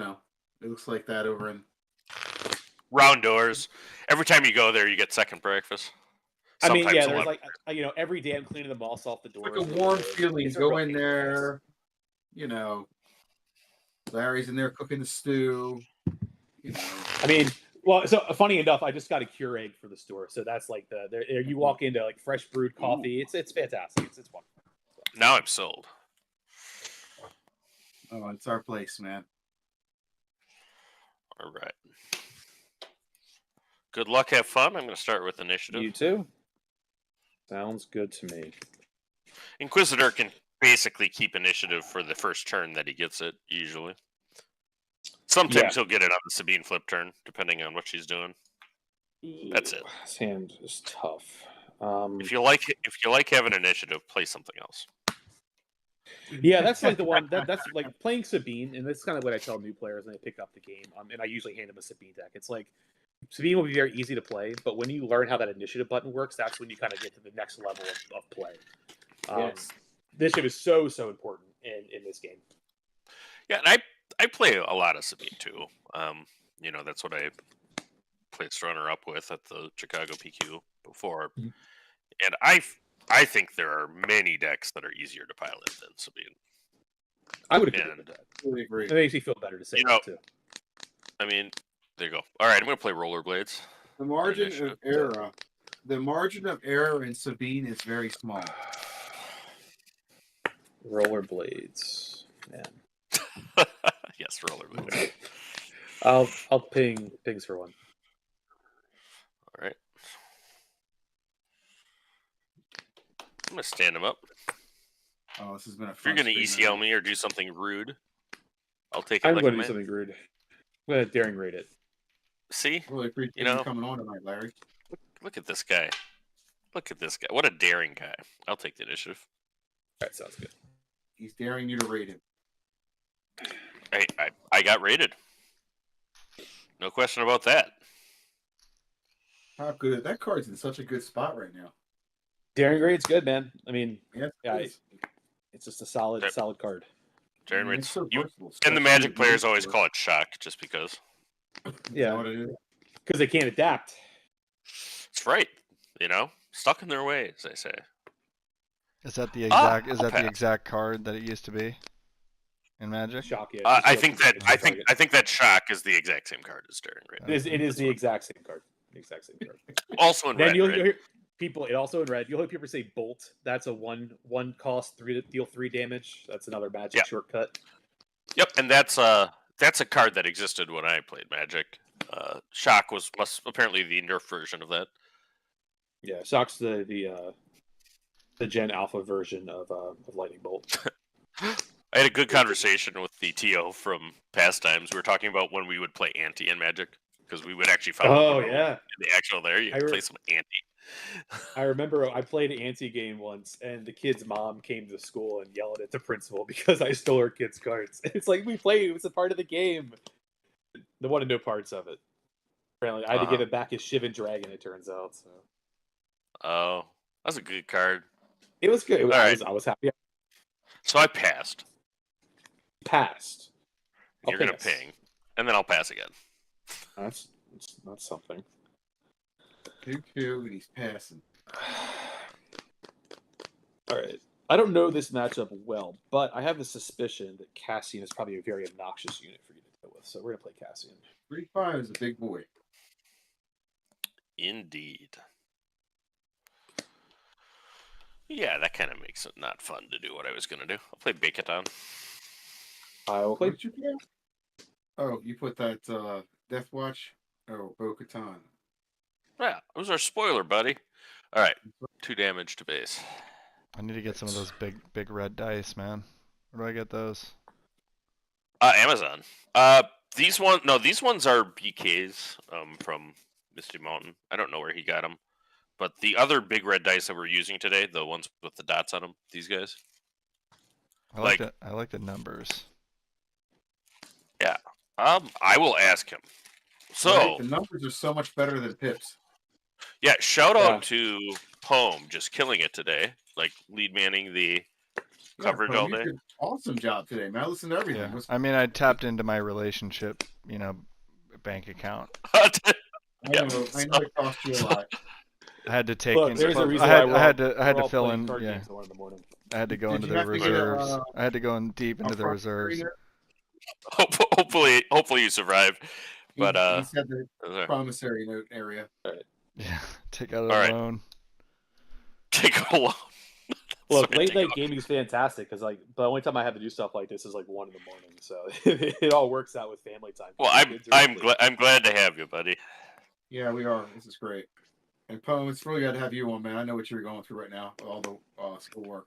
looks like that over in. Round doors. Every time you go there, you get second breakfast. I mean, yeah, Sometimes there's every day I'm cleaning the moss off the door. It's like a warm feeling. Go in there, Larry's in there cooking the stew. I mean, well, so funny enough, I just got a Keurig for the store, so that's like you walk into like fresh brewed coffee. It's fantastic. It's wonderful. Now I'm sold. Oh, it's our place, man. All right. Good luck. Have fun. I'm going to start with initiative. You too. Sounds good to me. Inquisitor can basically keep initiative for the first turn that he gets it, usually. Sometimes he'll get it on the Sabine flip turn, depending on what she's doing. That's it. This hand is tough. If you like having initiative, play something else. Yeah, that's like the one that's like playing Sabine, and that's kind of what I tell new players when they pick up the game. And I usually hand them a Sabine deck. It's like Sabine will be very easy to play, but when you learn how that initiative button works, that's when you kind of get to the next level of play. Yes. Initiative is so important in this game. Yeah, and I play a lot of Sabine too. That's what I placed runner up with at the Chicago PQ before, and I think there are many decks that are easier to pilot than Sabine. I would agree with that. Really agree. It makes me feel better to say that too. I mean, there you go. All right, I'm going to play Rollerblades. The margin of error in Sabine is very small. Rollerblades, man. Yes, Rollerblades. I'll pings for one. All right. I'm going to stand him up. Oh, this has been a If you're fun going to stream, ECL me or do something rude, I'll take it. I'm like going a to do man. something rude. I'm going to daring raid it. See? Really appreciate you coming on tonight, Larry. Look at this guy. Look at this guy. What a daring guy. I'll take the initiative. That sounds good. He's daring you to raid him. I got rated. No question about that. How good. That card's in such a good spot right now. Daring raid's good, man. I mean, Yeah, it's just a solid card. Daring raid's so you versatile, and the especially Magic in players the always store. call it shock just because. Is Yeah, that what it is? because they can't adapt. It's right. Stuck in their ways, they say. Is that the I'll the exact card that it used to be in Magic? Shock, yeah. I think that shock is the exact same card as daring raid. It is the exact same card. The exact same card. Also in Then red. you'll right? hear people. It also in red. You'll hear people say bolt. That's a one cost deal 3 damage. That's another Magic shortcut. Yep, and that's a card that existed when I played Magic. Shock must apparently the Nerf version of that. Yeah, Shock's the Gen Alpha version of Lightning Bolt. I had a good conversation with the TO from Pastimes. We were talking about when we would play Ante in Magic, because we would actually follow in the actual there. You play some Ante. I remember I played an Ante game once, and the kid's mom came to school and yelled at the principal because I stole her kid's cards. It's like, we played; it was a part of the game. They wanted no parts of it. Apparently, I had to give it back as Shivan Dragon. It turns out. So. Oh, that's a good card. It was good. I was happy. So I passed. You're gonna ping, and then I'll pass again. That's something. 2-2, and he's passing. All right. I don't know this matchup well, but I have a suspicion that Cassian is probably a very obnoxious unit for you to deal with. So we're gonna play Cassian. 3-5 is a big boy. Indeed. Yeah, that kind of makes it not fun to do what I was gonna do. I'll play Bakeaton. I will play. What you play? Oh, you put that Death Watch? Oh, Bo-Katan. Yeah, it was our spoiler, buddy. All right, 2 damage to base. I need to get some of those big red dice, man. Where do I get those? Amazon. These ones are BKs from Misty Mountain. I don't know where he got them, but the other big red dice that we're using today, the ones with the dots on them, these guys. I like the numbers. Yeah. I will ask him. So right, the numbers are so much better than Pips. Yeah, shout out to Poem, just killing it today. Like lead manning the coverage Poem, all day. You did an awesome job today, man. I listened to everything. Yeah. I mean, I tapped into my relationship, bank account. I know it cost you a lot. I had to take. There's a reason I had to fill in. Yeah. I had to go into the reserves. I had to go in deep into the reserves. Hopefully you survive. But he said the promissory note area. Yeah, take out a loan. Take a loan. Look, late night gaming is fantastic because the only time I have to do stuff like this is 1 in the morning, so it all works out with family time. Well, I'm glad to have you, buddy. Yeah, we are. This is great. And Poe, it's really good to have you on, man. I know what you're going through right now with all the schoolwork.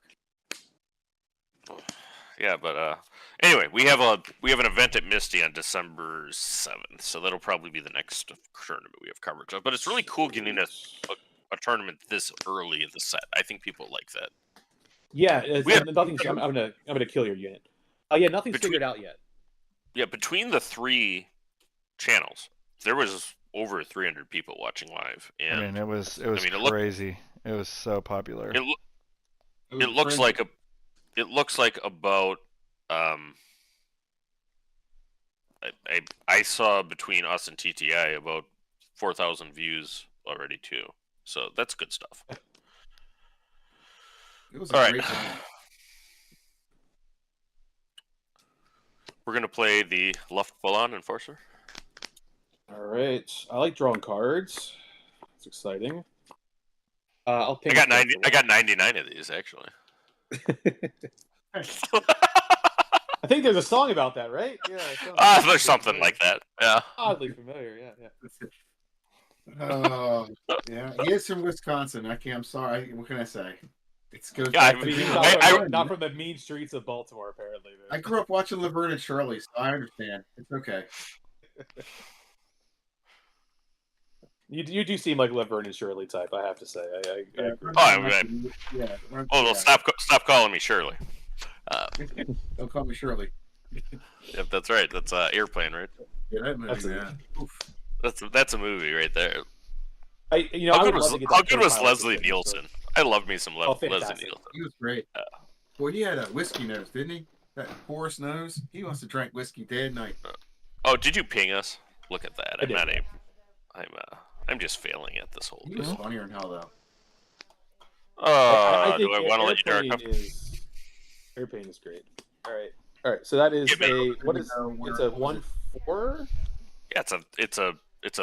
Yeah, but anyway, we have an event at Misty on December 7th, so that'll probably be the next tournament we have coverage of. But it's really cool getting a tournament this early in the set. I think people like that. Yeah, nothing's. I'm gonna kill your unit. Yeah, nothing's figured out yet. Yeah, between the 3 channels, there was over 300 people watching live. And, I mean, it was crazy. It was so popular. It looks like about I saw between us and TTI about 4,000 views already too. So that's good stuff. It was all great right. time. We're gonna play the Luft Ballon Enforcer. All right. I like drawing cards. It's exciting. I'll pick. I got 99 of these actually. I think there's a song about that, right? Yeah. There's something like that. Yeah. Oddly familiar. Yeah. Oh, yeah. He is from Wisconsin. I'm sorry. What can I say? It's good. Not from the mean streets of Baltimore, apparently. I grew up watching Laverne and Shirley, so I understand. It's okay. You do seem like Laverne and Shirley type, I have to say. I agree. Stop calling me Shirley. Don't call me Shirley. Yep, that's right. That's Airplane, right? Yeah, that movie, man. That's a movie right there. How good was Leslie Nielsen? I love me some Leslie Nielsen. He was great. Boy, he had a whiskey nose, didn't he? That porous nose. He wants to drink whiskey day and night. Oh, did you ping us? Look at that. I'm just failing at this whole thing. He was funnier in hell, though. Do I want to let you dark up? Airplane is great. All right. So that is it's a 1/4. Yeah, it's a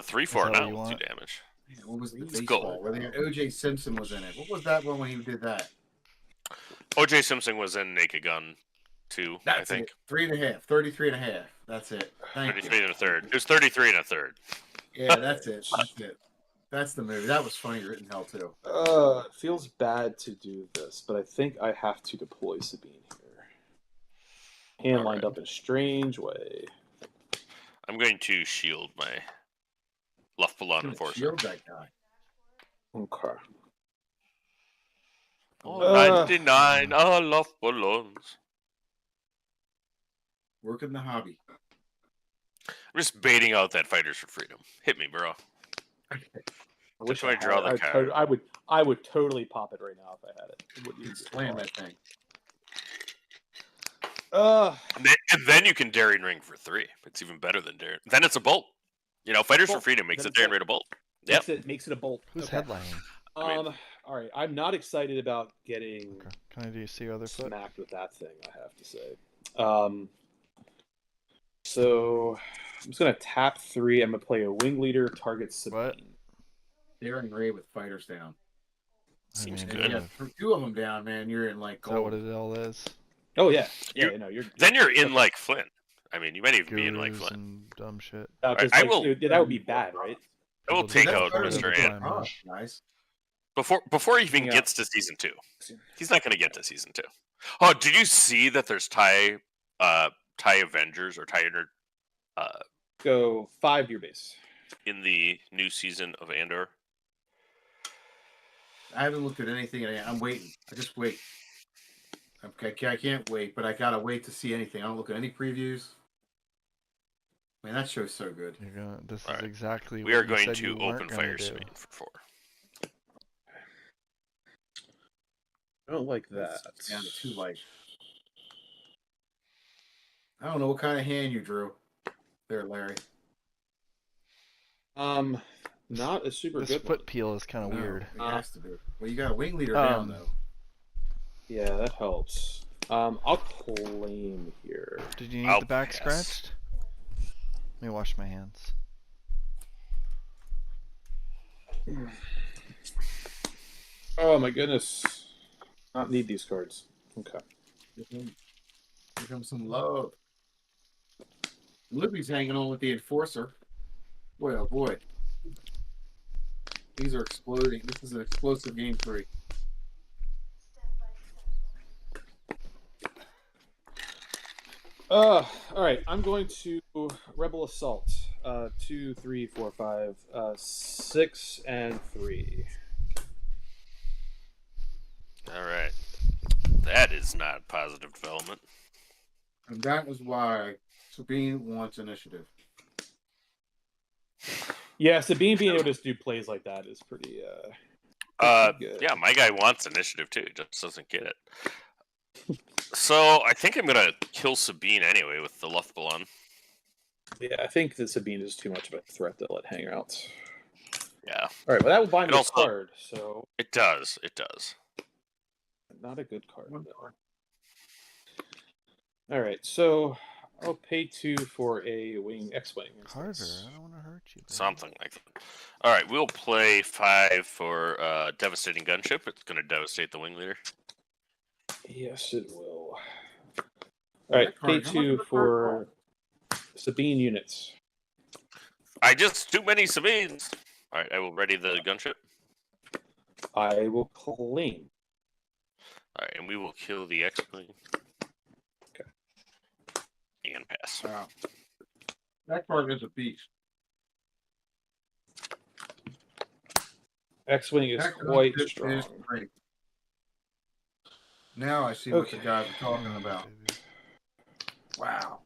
3/4 now with 2 damage. Man, what was the baseball? Where O.J. Simpson was in it. What was that one when he did that? O.J. Simpson was in Naked Gun 2, I think. 33.5. That's it. Thank you. 33 and a third. It was 33 and a third. Yeah, that's it. That's it. That's the movie. That was funny written hell too. It feels bad to do this, but I think I have to deploy Sabine here. Hand lined up in a strange way. I'm going to shield my Luftballon Enforcer. Shield that guy. Okay. Oh, 99 Luftballons. Working the hobby. I'm just baiting out that Fighters for Freedom. Hit me, bro. I wish I draw the card. I would totally pop it right now if I had it. You'd slam that thing. And then you can Daring Ring for 3. It's even better than Daring. Then it's a bolt. You know, Fighters for Freedom makes a Daring Ring a bolt. Yep. Makes it a bolt. Who's headlining? All right. I'm not excited about getting Can I do see other foot? smacked with that thing, I have to say. So I'm just gonna tap 3. I'm gonna play a wing leader, target Sabine. What? Daring Ray with fighters down. Seems And good. you got 2 of them down, man. You're in like Is that what gold. it all is? Oh yeah. You're Then you're in like Flynn. I mean, you might even be in like Gurus Flynn. and dumb shit. that would be bad, right? I will take That's out better than Mr. the Ant time. Nice. before he even Yeah. gets to season 2. He's not going to get to season 2. Oh, did you see that there's TIE Avengers or TIE Go 5 to your base. in the new season of Andor? I haven't looked at anything. I'm waiting. I just wait. Okay, I can't wait, but I gotta wait to see anything. I don't look at any previews. Man, that show's so good. This is Alright. exactly We what are you going said to you weren't open gonna fire do. Sabine for 4. I don't like that. That's down to 2 life. I don't know what kind of hand you drew there, Larry. Not a super This good foot one. peel is kind of No, weird. It has to be. Well, you got a wing leader down though. Yeah, that helps. I'll claim here. Did you need I'll the back pass. scratched? Let me wash my hands. Oh my goodness. Not need these cards. Okay. Here comes some love. Libby's hanging on with the enforcer. Boy, oh boy. These are exploding. This is an explosive game 3. All right. I'm going to Rebel Assault. 2, 3, 4, 5, 6, and 3. All right. That is not positive development. And that is why Sabine wants initiative. Yeah, Sabine being able to do plays like that is pretty good. Yeah, my guy wants initiative too, just doesn't get it. So I think I'm gonna kill Sabine anyway with the Luftballon. Yeah, I think that Sabine is too much of a threat to let hang out. Yeah, All right, well, that will buy me And a also- card, so it does. It does. not a good card. No. All right, so I'll pay 2 for a wing X-wing. Carter, I don't want to hurt you. baby. Something like that. All right, we'll play 5 for devastating gunship. It's gonna devastate the wing leader. Yes, it will. All right, That card- pay how much 2 is the card for Sabine units. I just too many Sabines. All right, I will ready the gunship. I will claim. All right, and we will kill the X-wing. Okay. And pass. Wow. That card is a beast. X-wing is That quite gunship strong. is great. Now I see what the Okay. guys are talking about. Baby. Wow.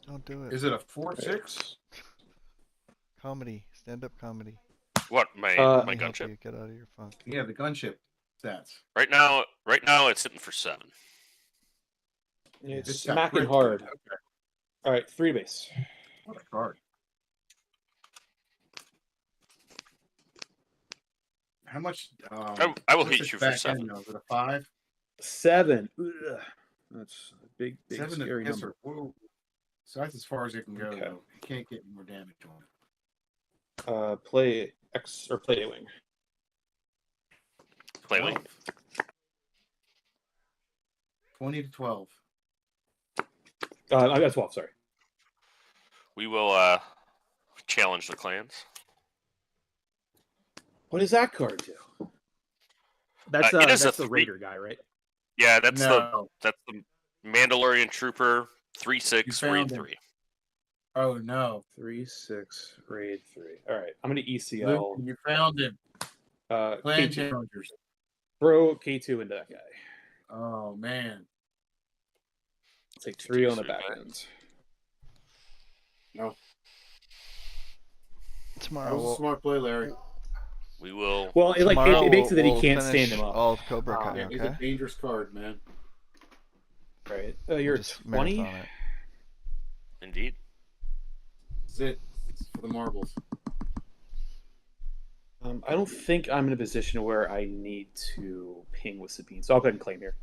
Don't do it. Is it a 4/6? Comedy. Stand-up comedy. What my Uh, my Let me help gunship? you get out of your funk. Yeah, the gunship stats. Right now it's hitting for 7. It's It's got smacking grit. hard. Okay. All right, 3 base. What a card. How much? I will what's hit its you for back 7. end, though? Is it a 5? 7. Ugh. That's a big 7 to scary piss number. or- whoa. So that's as far as it can go, Okay. though. You can't get more damage on it. Play A wing. Play wing. 20-12. That's 12. Sorry. We will challenge the clans. What does that card do? That's it is that's a the Raider guy, right? No. that's the Mandalorian Trooper 3/6 You raid found him. 3. Oh no. 3/6 raid 3. All right, I'm gonna Luke, ECL. you found him. Clan K2. challengers. Throw K2 into that guy. Oh man. Take 3 on the K2 back guy. end. No. That Tomorrow was a smart play, Larry. We will. Well, it makes it that he we'll can't finish stand him up. all of Cobra Kai, Yeah, he's okay? a dangerous card, man. Right. We'll You're just 20. marathon it. Indeed. That's it. It's for the marbles. I don't think I'm in a position where I need to ping with Sabine, so I'll go ahead and claim here.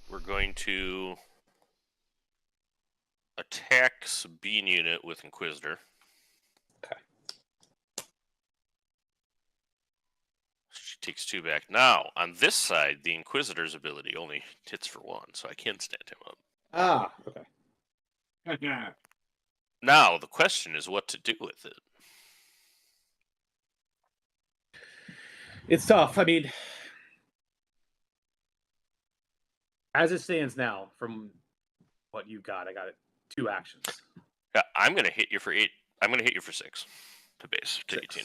We're going to attack Sabine unit with Inquisitor. Okay. She takes 2 back. Now, on this side, the Inquisitor's ability only hits for 1, so I can't stand him up. Ah, okay. Now, the question is what to do with it. It's tough. I mean, as it stands now, from what you got, I got it 2 actions. Yeah, I'm going to hit you for 8. I'm going to hit you for 6 to base, to 18.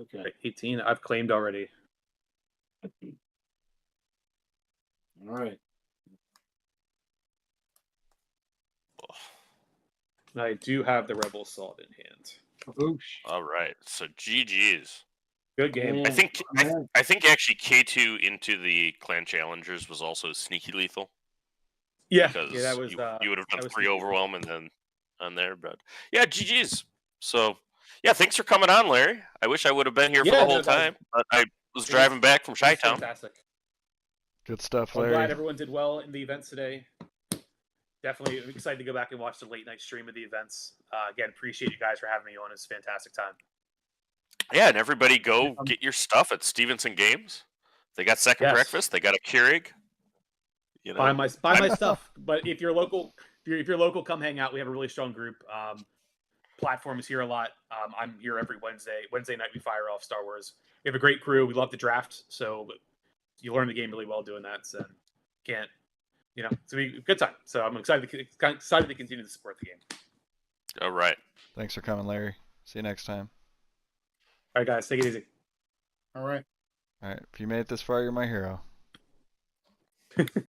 Okay. Okay, 18. I've claimed already. All right. And I do have the Rebel Assault in hand. Oosh. All right, so GG's. Good game. Yeah. I think actually K2 into the Clan Challengers was also sneaky lethal. Yeah, Because that was. you would have done that was 3 sneaky. overwhelm and then on there, but yeah, GG's. So yeah, thanks for coming on, Larry. I wish I would have been here for Yeah, the no, whole that was- time, but I was driving back from That was Chi-Town. fantastic. Good stuff, I'm Larry. glad everyone did well in the events today. Definitely excited to go back and watch the late night stream of the events. Again, appreciate you guys for having me on. It's a fantastic time. Yeah, and everybody go get your stuff at Stevenson Games. They got second Yes. breakfast. They got a Keurig. You know, Buy my stuff. But if you're local, if you're local, come hang out. We have a really strong group. Platform is here a lot. I'm here every Wednesday. Wednesday night we fire off Star Wars. We have a great crew. We love to draft, so you learn the game really well doing that. So can't, it's gonna be a good time. So I'm excited to continue to support the game. All right. Thanks for coming, Larry. See you next time. All right, guys, take it easy. All right. All right, if you made it this far, you're my hero.